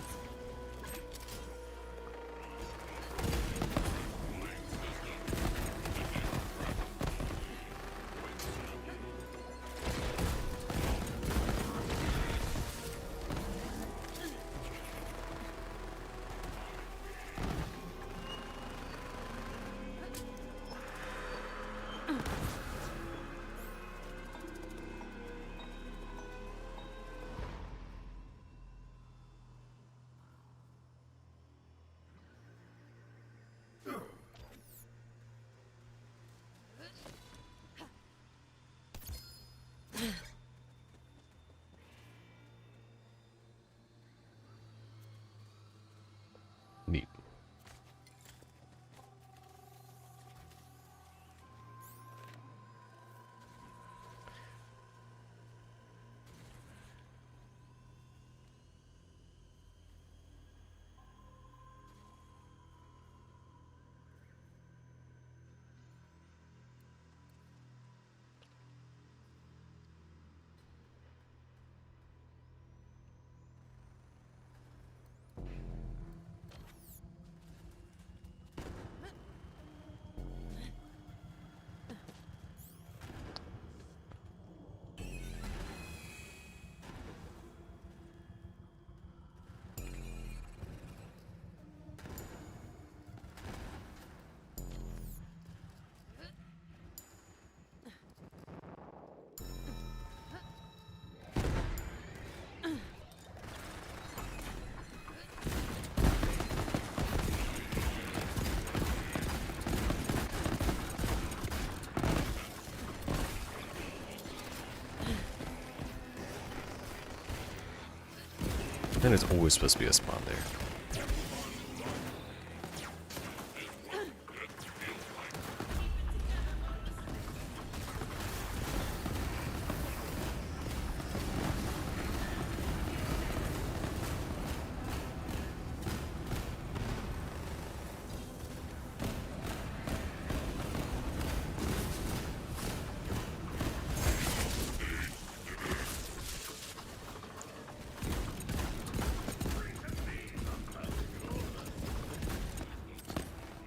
And there's always supposed to be a spawn there.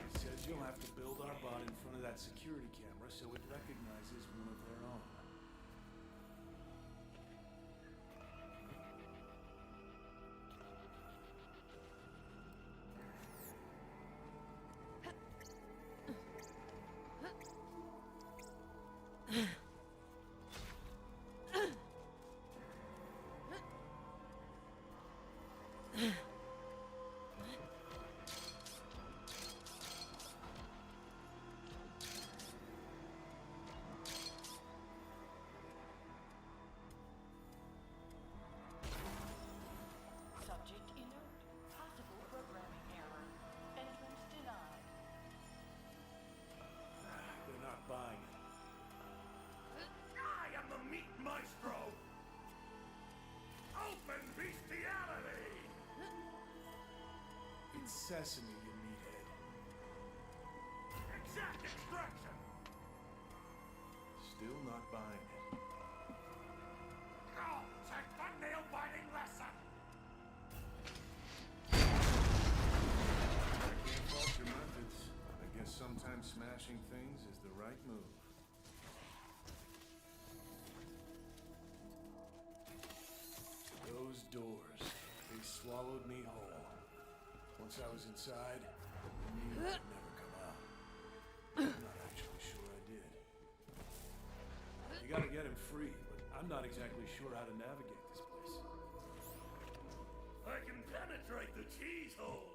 It says you'll have to build our bot in front of that security camera so it recognizes one of their own. Subject inert. Possible programming error. Entrance denied. They're not buying it. I am the meat maestro! Open bestiality! It's sesame, you meathead. Exact extraction! Still not buying it. Go, take the nail-biting lesson! I can't fault your methods. I guess sometimes smashing things is the right move. Those doors, they swallowed me whole. Once I was inside, I knew I'd never come out. I'm not actually sure I did. You gotta get him free, but I'm not exactly sure how to navigate this place. I can penetrate the cheese holes!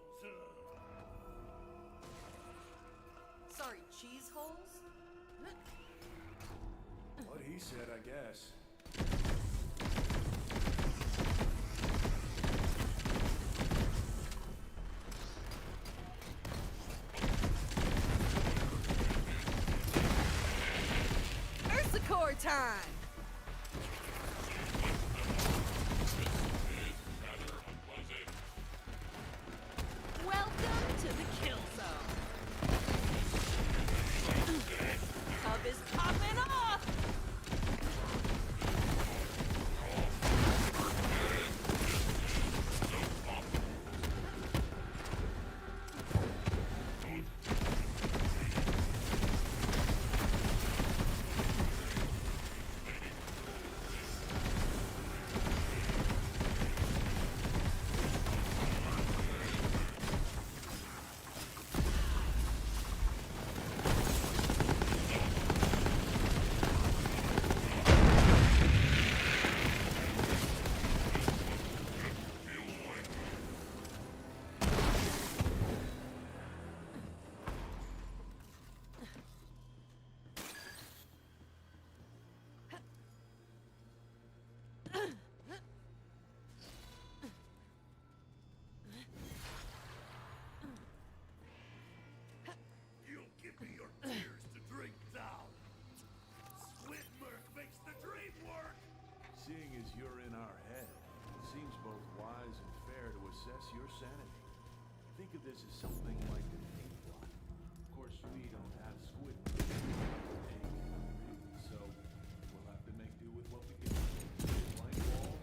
Sorry, cheese holes? What he said, I guess. Ursicor time! Welcome to the kill zone. Cub is popping off! You'll give me your tears to drink down! Squid Murk makes the dream work! Seeing as you're in our head, it seems both wise and fair to assess your sanity. Think of this as something like an ink blot. Of course, we don't have squid, so we'll have to make do with what we get. Blank wall.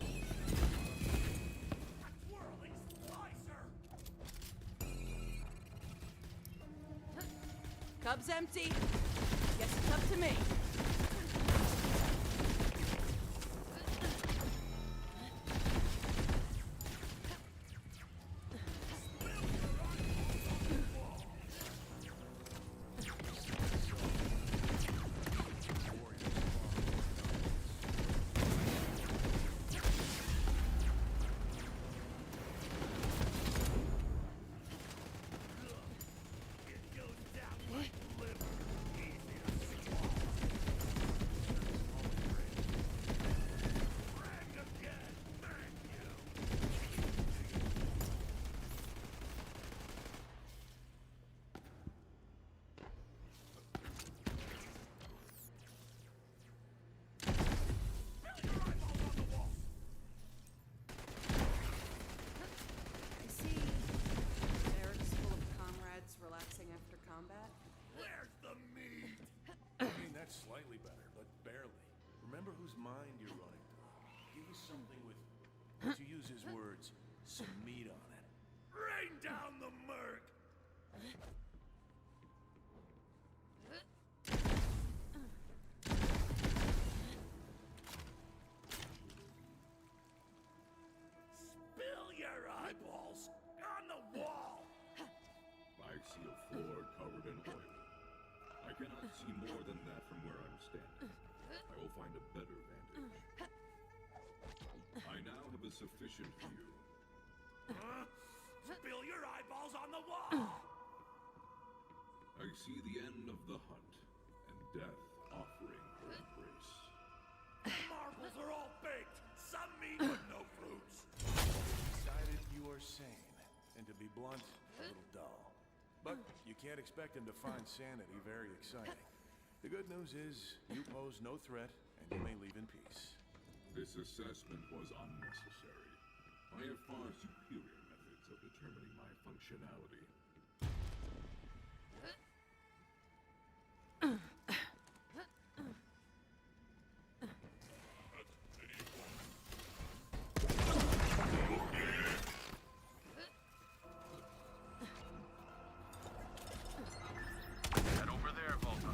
A twirling slicer! Cub's empty. Guess it's up to me. It goes down like liver. Easy to swallow. remember whose mind you're running through. Give us something with, to use his words, some meat on it. Rain down the murk! Spill your eyeballs on the wall! I see a floor covered in oil. I cannot see more than that from where I'm standing. I will find a better vantage. I now have a sufficient view. Huh? Spill your eyeballs on the wall! I see the end of the hunt, and death offering her embrace. Marbles are all baked! Some meat but no fruits! Decided you are sane, and to be blunt, a little dull. But you can't expect him to find sanity very exciting. The good news is, you pose no threat, and you may leave in peace. This assessment was unnecessary. I have far superior methods of determining my functionality. Head over there, Volta.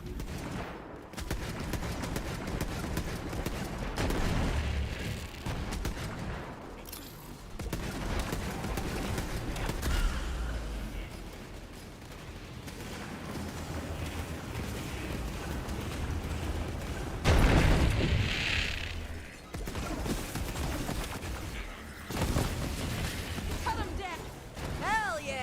Cut him down! Hell yeah!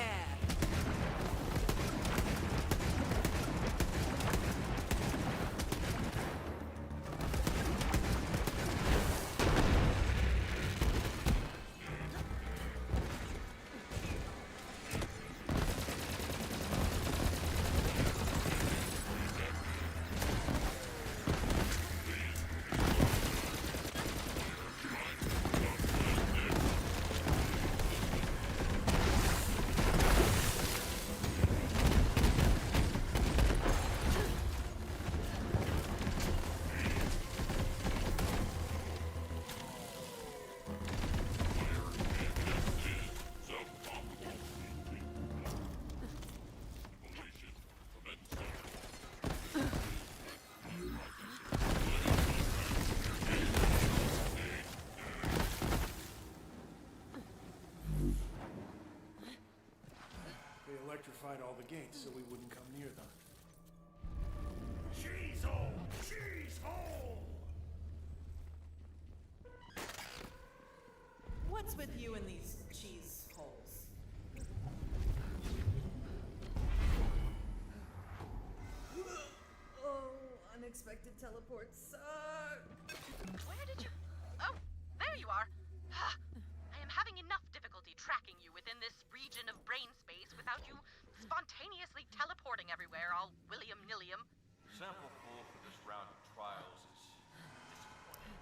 They electrified all the gates so we wouldn't come near them. Cheese hole! Cheese hole! What's with you and these cheese holes? Oh, unexpected teleports suck. Where did you... Oh, there you are. I am having enough difficulty tracking you within this region of brain space without you spontaneously teleporting everywhere, all william-nillium. Sample pool for this round of trials is disappointing.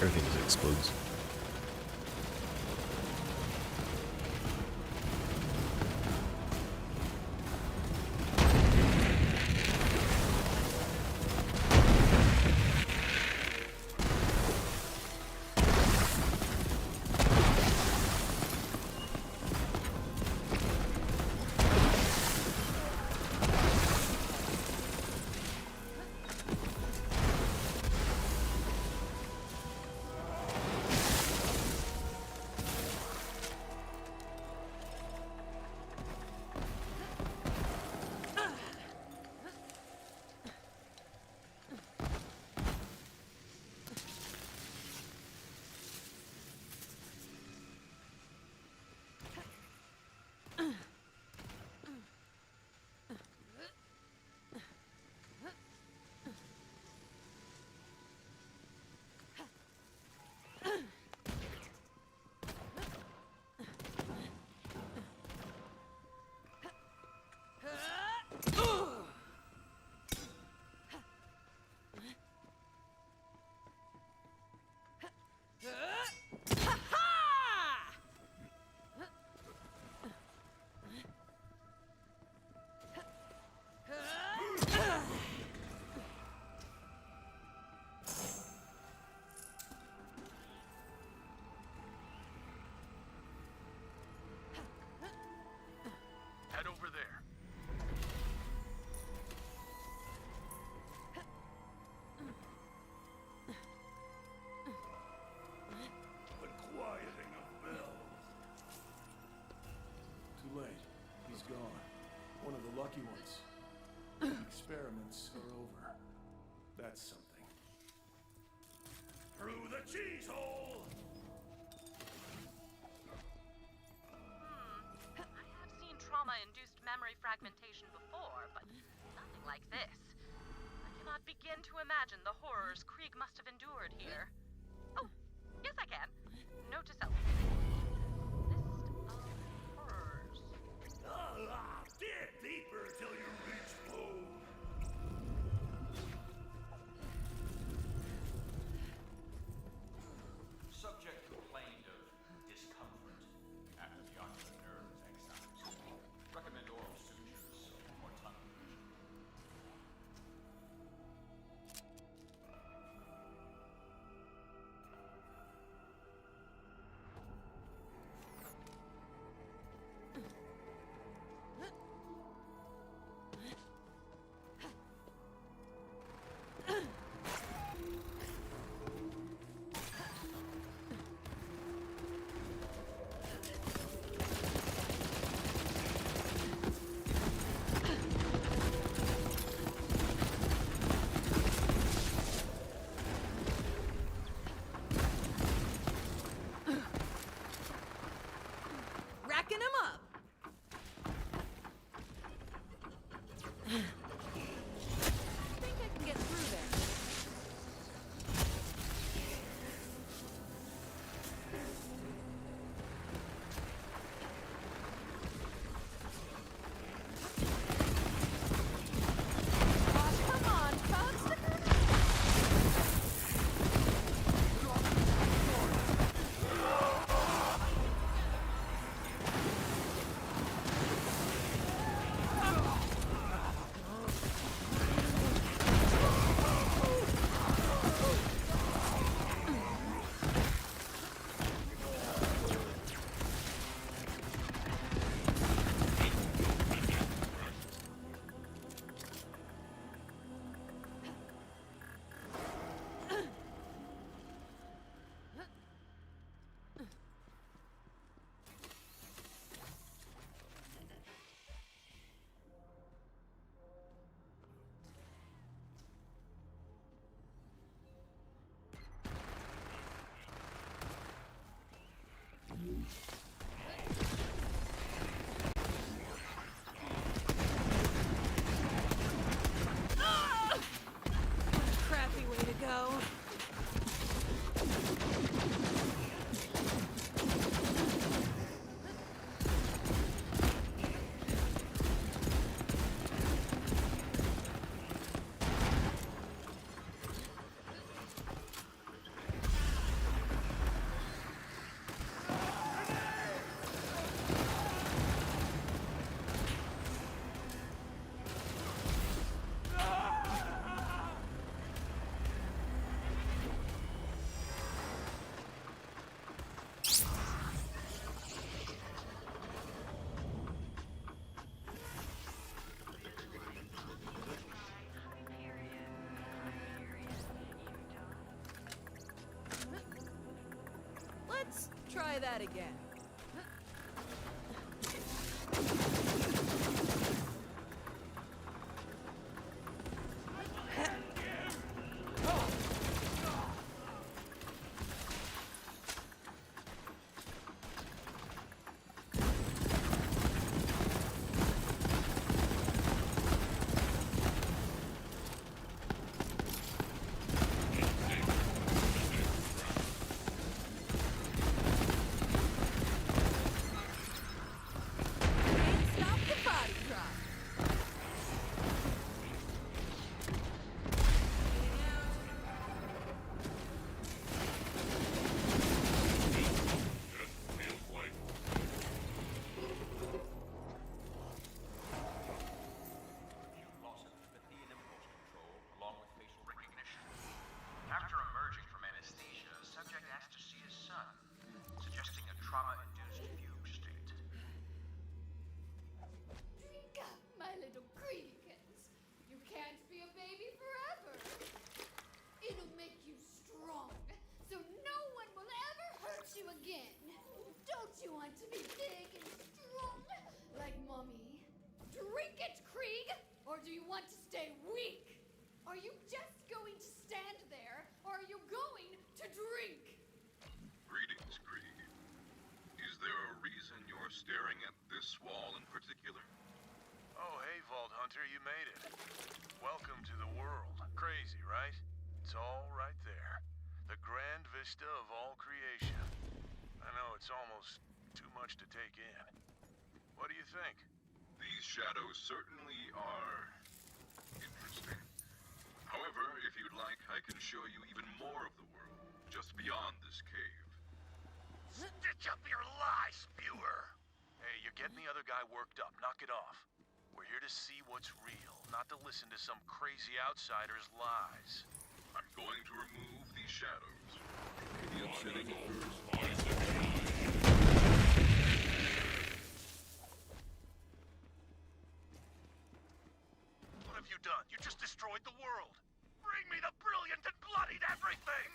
Everything just explodes. Head over there. The quieting of bells. Too late. He's gone. One of the lucky ones. Experiments are over. That's something. Through the cheese hole! I have seen trauma-induced memory fragmentation before, but nothing like this. I cannot begin to imagine the horrors Krieg must have endured here. Oh, yes I can. Note to self. List of horrors. Dig deeper till you reach bone. Subject complained of discomfort after the ocular nerves excised. Recommend oral sutures or tongue infusion. Try that again. Stop the body drop. Loss of empathy and impulse control, along with facial recognition. After emerging from anesthesia, subject asked to see his son, suggesting a trauma-induced fugue state. Drink up, my little greedykins. You can't be a baby forever. It'll make you strong, so no one will ever hurt you again. Don't you want to be big and strong, like Mommy? Drink it, Krieg! Or do you want to stay weak? Are you just going to stand there, or are you going to drink? Greetings, Krieg. Is there a reason you're staring at this wall in particular? Oh, hey, Vault Hunter, you made it. Welcome to the world. Crazy, right? It's all right there. The grand vista of all creation. I know it's almost too much to take in. What do you think? These shadows certainly are interesting. However, if you'd like, I can show you even more of the world, just beyond this cave. Stitch up your lie, spewer! Hey, you're getting the other guy worked up. Knock it off. We're here to see what's real, not to listen to some crazy outsider's lies. I'm going to remove these shadows. The upsetting first. What have you done? You just destroyed the world! Bring me the brilliant and bloodied everything!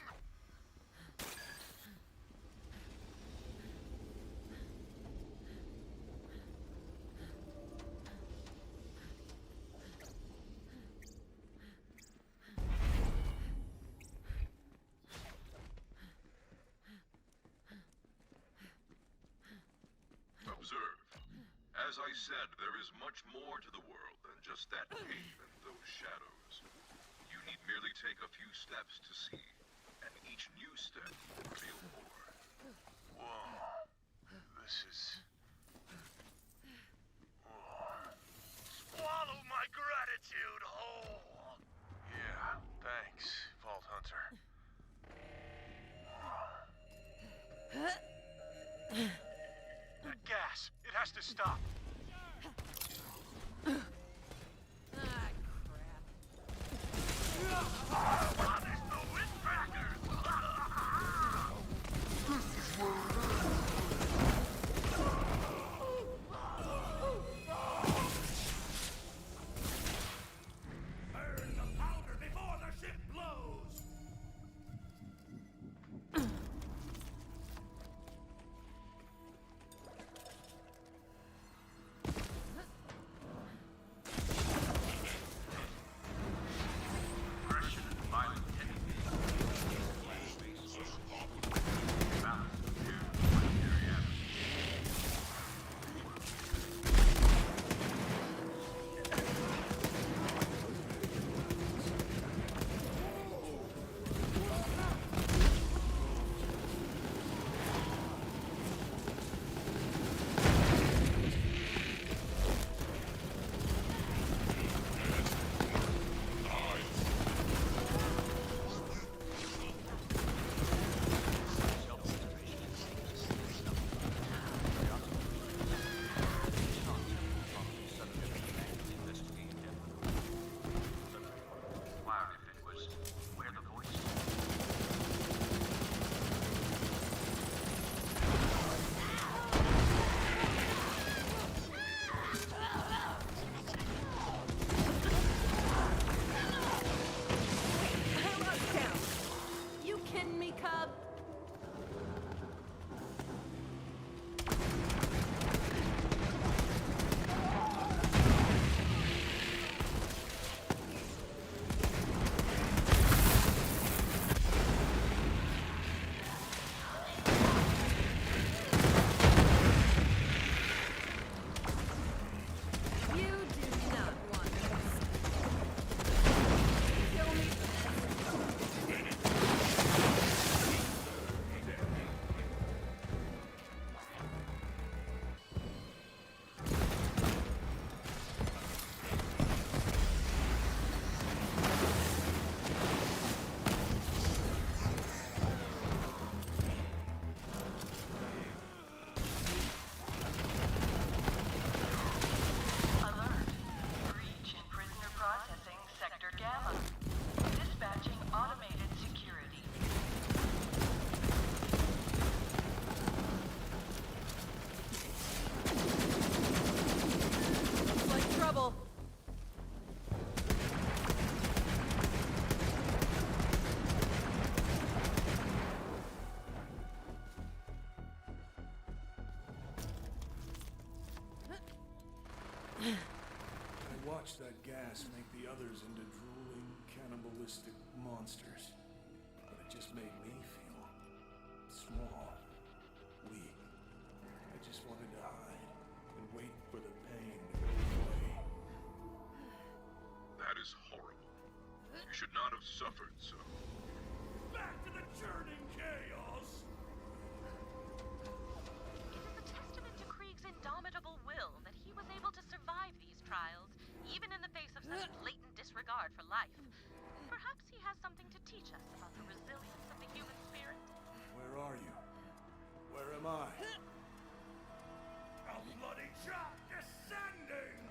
Observe. As I said, there is much more to the world than just that cave and those shadows. You need merely take a few steps to see, and each new step will reveal more. Whoa. This is... Whoa. Swallow my gratitude whole! Yeah, thanks, Vault Hunter. That gas, it has to stop. Ah, crap. There's no windbreaker! watched that gas make the others into drooling, cannibalistic monsters. But it just made me feel small, weak. I just wanted to hide and wait for the pain to go away. That is horrible. You should not have suffered so. Back to the churning chaos! It is a testament to Krieg's indomitable will that he was able to survive these trials, even in the face of such blatant disregard for life. Perhaps he has something to teach us about the resilience of the human spirit. Where are you? Where am I? A bloody trap descending!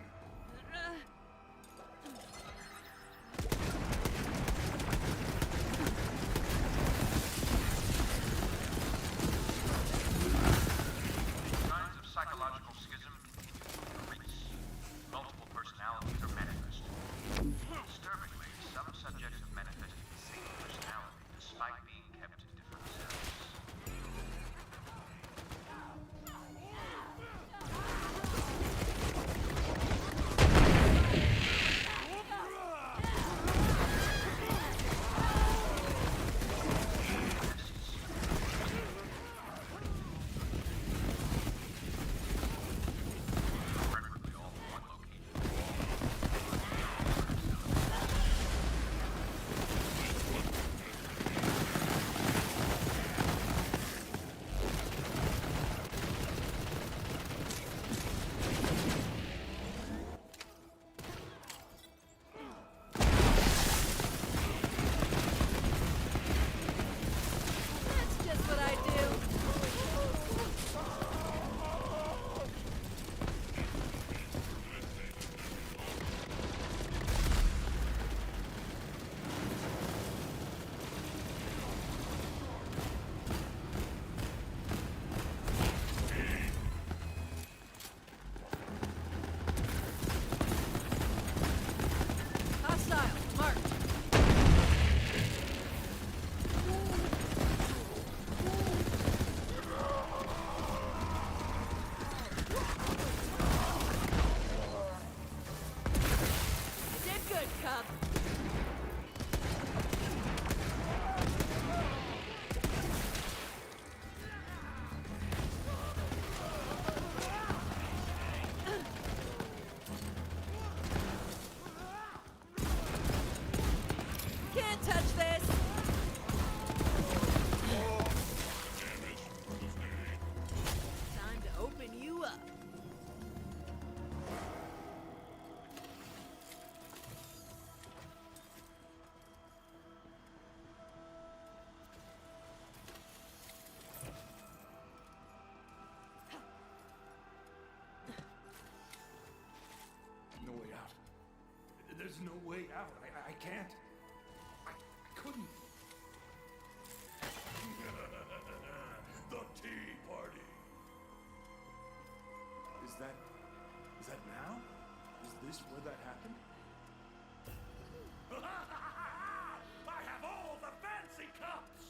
Signs of psychological schism continue to increase. Multiple personalities are manifested. Disturbingly, some subjects have manifested the same personality despite being kept in different cells. Preferably all in one location. That's just what I do. Hostile, marked. You did good, cub. Can't touch this. Time to open you up. No way out. There's no way out. I can't. I couldn't. The Tea Party! Is that now? Is this where that happened? I have all the fancy cups!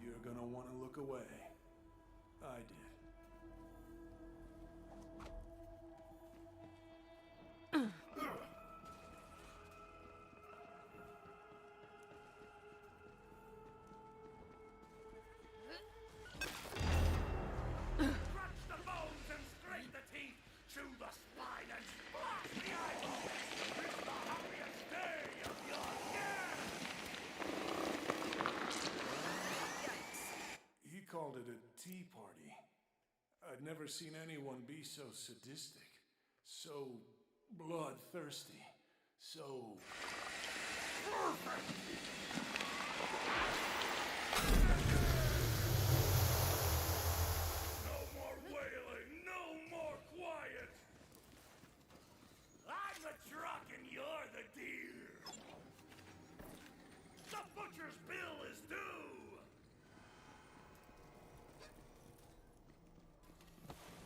You're gonna want to look away. I did. Crunch the bones and scrape the teeth! Chew the spine and splash the eyeballs! It's the happiest day of your year! He called it a tea party. I'd never seen anyone be so sadistic, so bloodthirsty, so No more wailing, no more quiet! I'm the truck and you're the deer! The butcher's bill is due!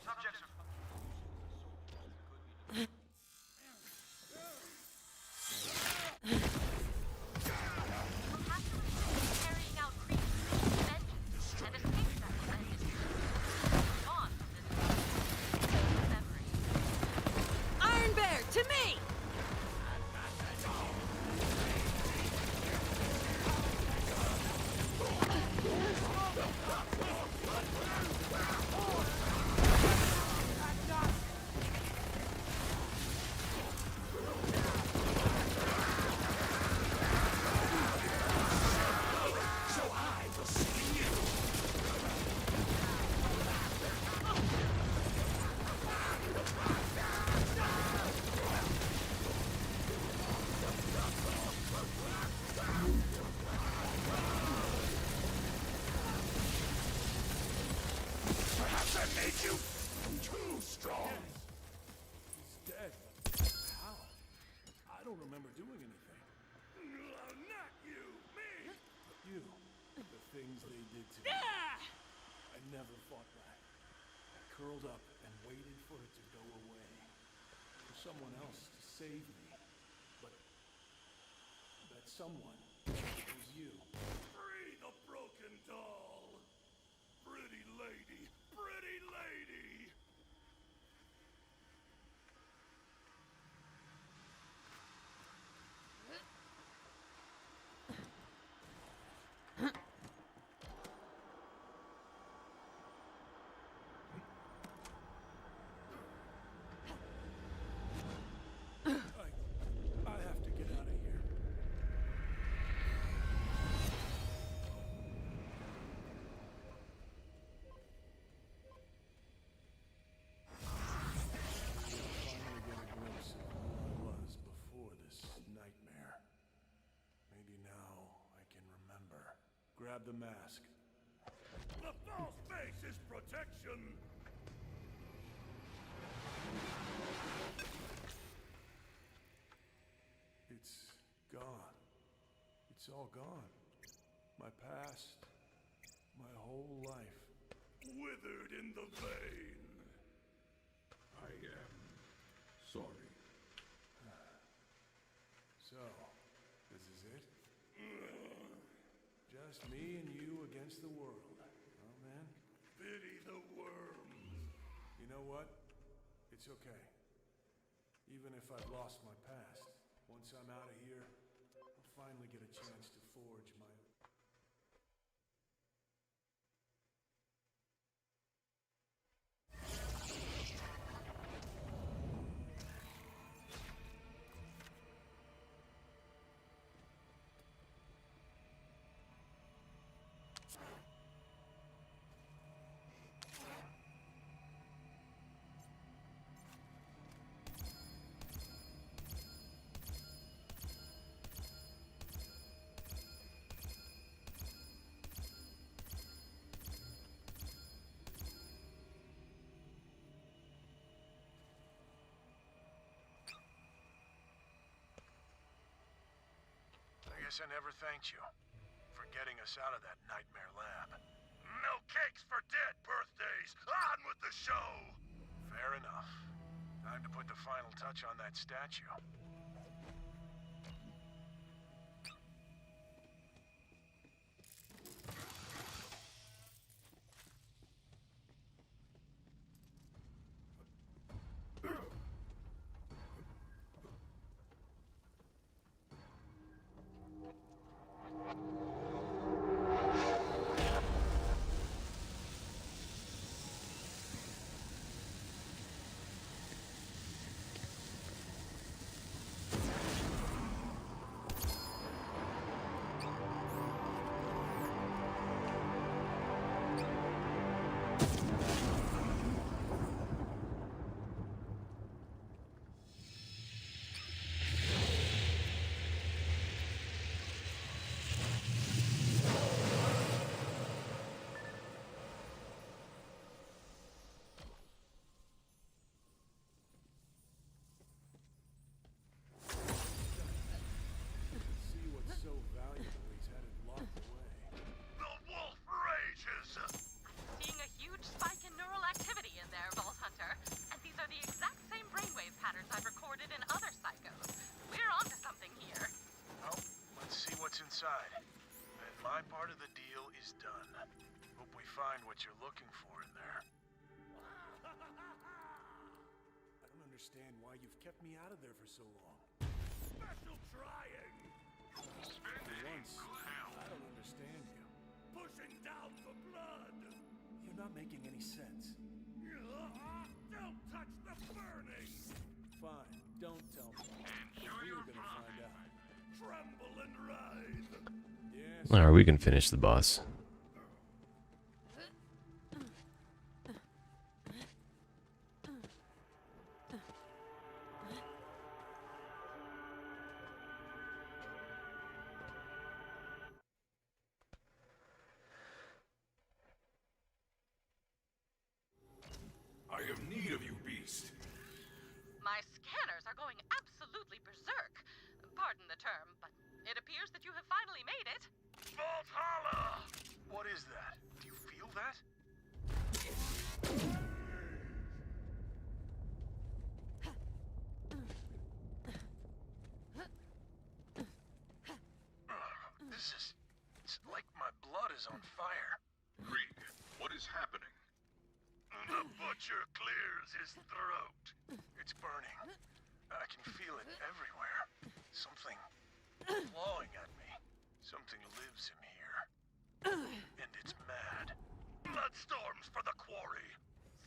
Subjects are We'll have to assume carrying out Krieg's vengeance and escape that will end his move on from this memory. Iron Bear, don't remember doing anything. Not you, me! You. The things they did to me. I never fought back. I curled up and waited for it to go away. For someone else to save me. But that someone was you. Free the broken doll! Pretty lady! Pretty lady! I have to get out of here. Finally get a glimpse of who I was before this nightmare. Maybe now I can remember. Grab the mask. The false face is protection! It's gone. It's all gone. My past. My whole life. Withered in the vein! I am sorry. So, this is it? Just me and you against the world. Oh, man. Pity the worms. You know what? It's okay. Even if I've lost my past, once I'm out of here, I'll finally get a chance to forge my... I guess I never thanked you for getting us out of that nightmare lab. No cakes for dead birthdays! On with the show! Fair enough. Time to put the final touch on that statue. See what's so valuable he's had it locked away. The wolf rages! Seeing a huge spike in neural activity in there, Vault Hunter. And these are the exact same brainwave patterns I've recorded in other psychos. We're onto something here. Well, let's see what's inside. And my part of the deal is done. Hope we find what you're looking for in there. I don't understand why you've kept me out of there for so long. Special trying! For once, I don't understand you. Pushing down the blood! You're not making any sense. Don't touch the burning! Fine, don't tell me. We're gonna find out. Tremble and writhe! Yes. Alright, we can finish the boss. I have need of you, beast. My scanners are going absolutely berserk. is on fire. Krieg, what is happening? The butcher clears his throat. It's burning. I can feel it everywhere. Something clawing at me. Something lives in here. And it's mad. Bloodstorms for the quarry.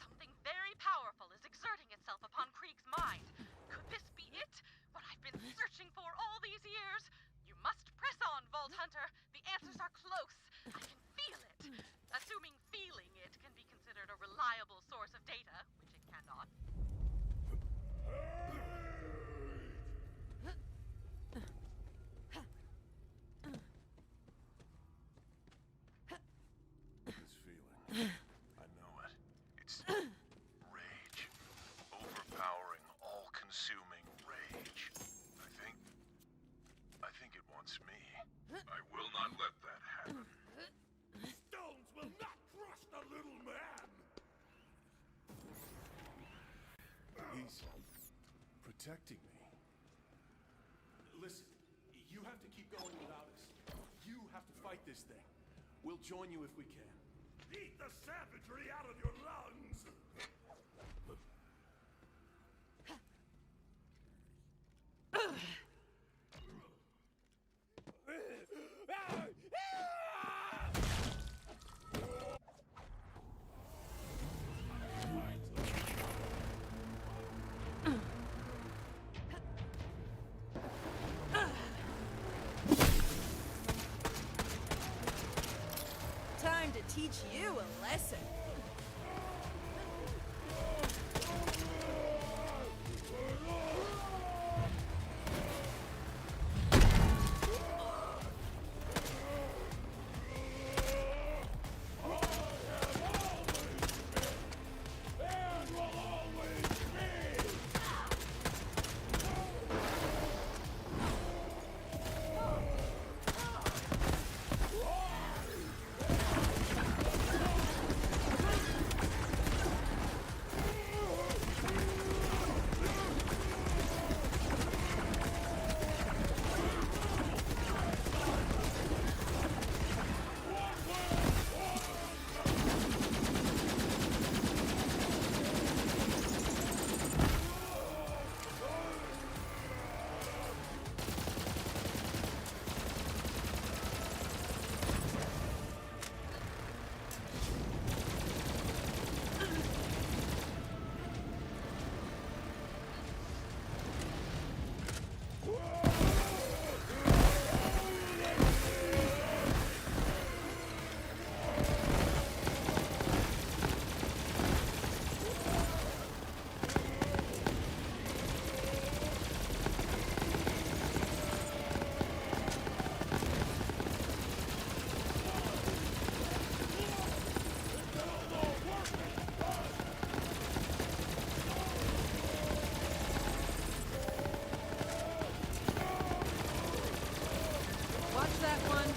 Something very powerful is exerting itself upon Krieg's mind. Could this be it? What I've been searching for all these years? You must press on, Vault Hunter. The answers are close. I can feel it. Assuming feeling it can be considered a reliable source of data, which it cannot. This feeling. I know it. It's rage. Overpowering, all-consuming rage. I think it wants me. I will not let that happen. Stones will not crush the little man! He's protecting me. Listen, you have to keep going without us. You have to fight this thing. We'll join you if we can. Eat the savagery out of your lungs! Time to teach you a lesson. Watch that one.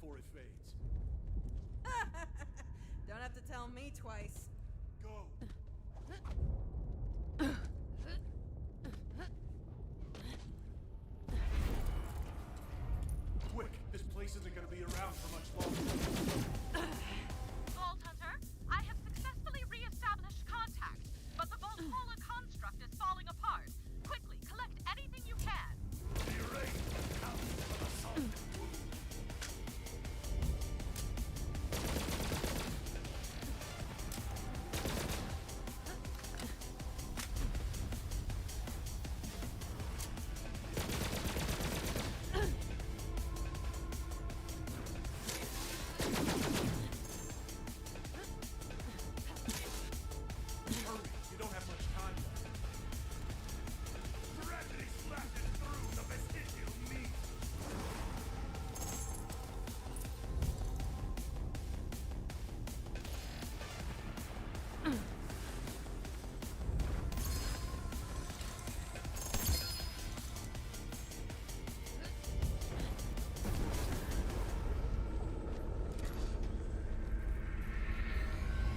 before it fades. Don't have to tell me twice. Go. Quick, this place isn't gonna be around for much longer. Vault Hunter, I have successfully re-established contact, but the Valhalla construct is falling apart. Quickly, collect anything you can. Hurry, you don't have much time left. Gravity slashes through the vestigial meat.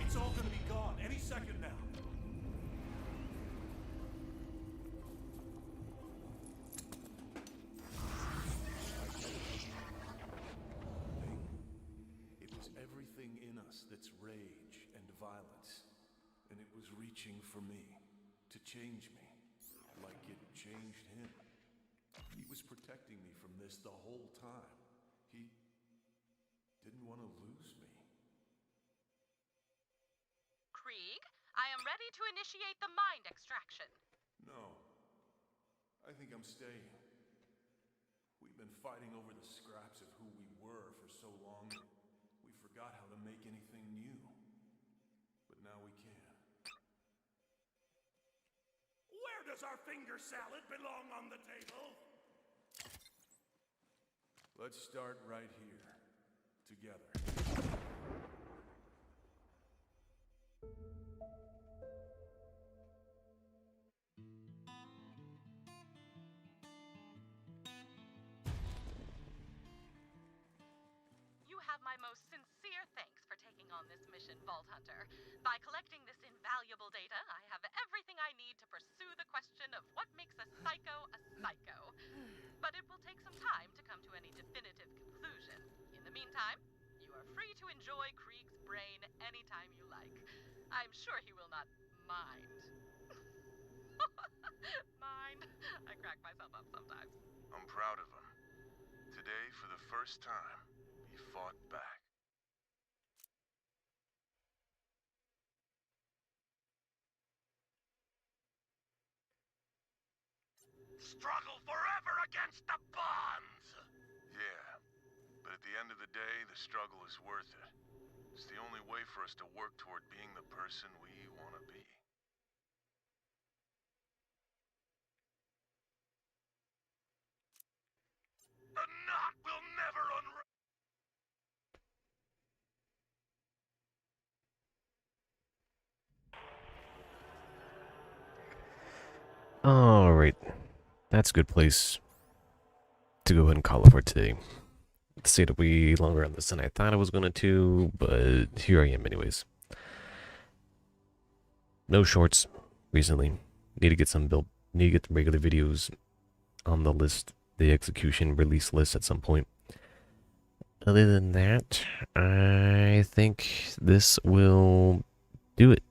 It's all gonna be gone any second now. It was everything in us that's rage and violence. And it was reaching for me, to change me, like it changed him. He was protecting me from this the whole time. He didn't want to lose me. Krieg, I am ready to initiate the mind extraction. No. I think I'm staying. We've been fighting over the scraps of who we were for so long, we forgot how to make anything new. But now we can. Where does our finger salad belong on the table? Let's start right here. Together. You have my most sincere thanks for taking on this mission, Vault Hunter. By collecting this invaluable data, I have everything I need to pursue the question of what makes a psycho a psycho. But it will take some time to come to any definitive conclusion. In the meantime, you are free to enjoy Krieg's brain anytime you like. I'm sure he will not mind. Mind? I crack myself up sometimes. I'm proud of him. Today, for the first time, he fought back. Struggle forever against the bonds! Yeah, but at the end of the day, the struggle is worth it. It's the only way for us to work toward being the person we want to be. The knot will never unravel! Alright. That's a good place to go ahead and call it for today. It stayed way longer on this than I thought I was going to, but here I am anyways. No shorts recently. Need to get some built. Need to get the regular videos on the list, the execution release list at some point. Other than that, I think this will do it.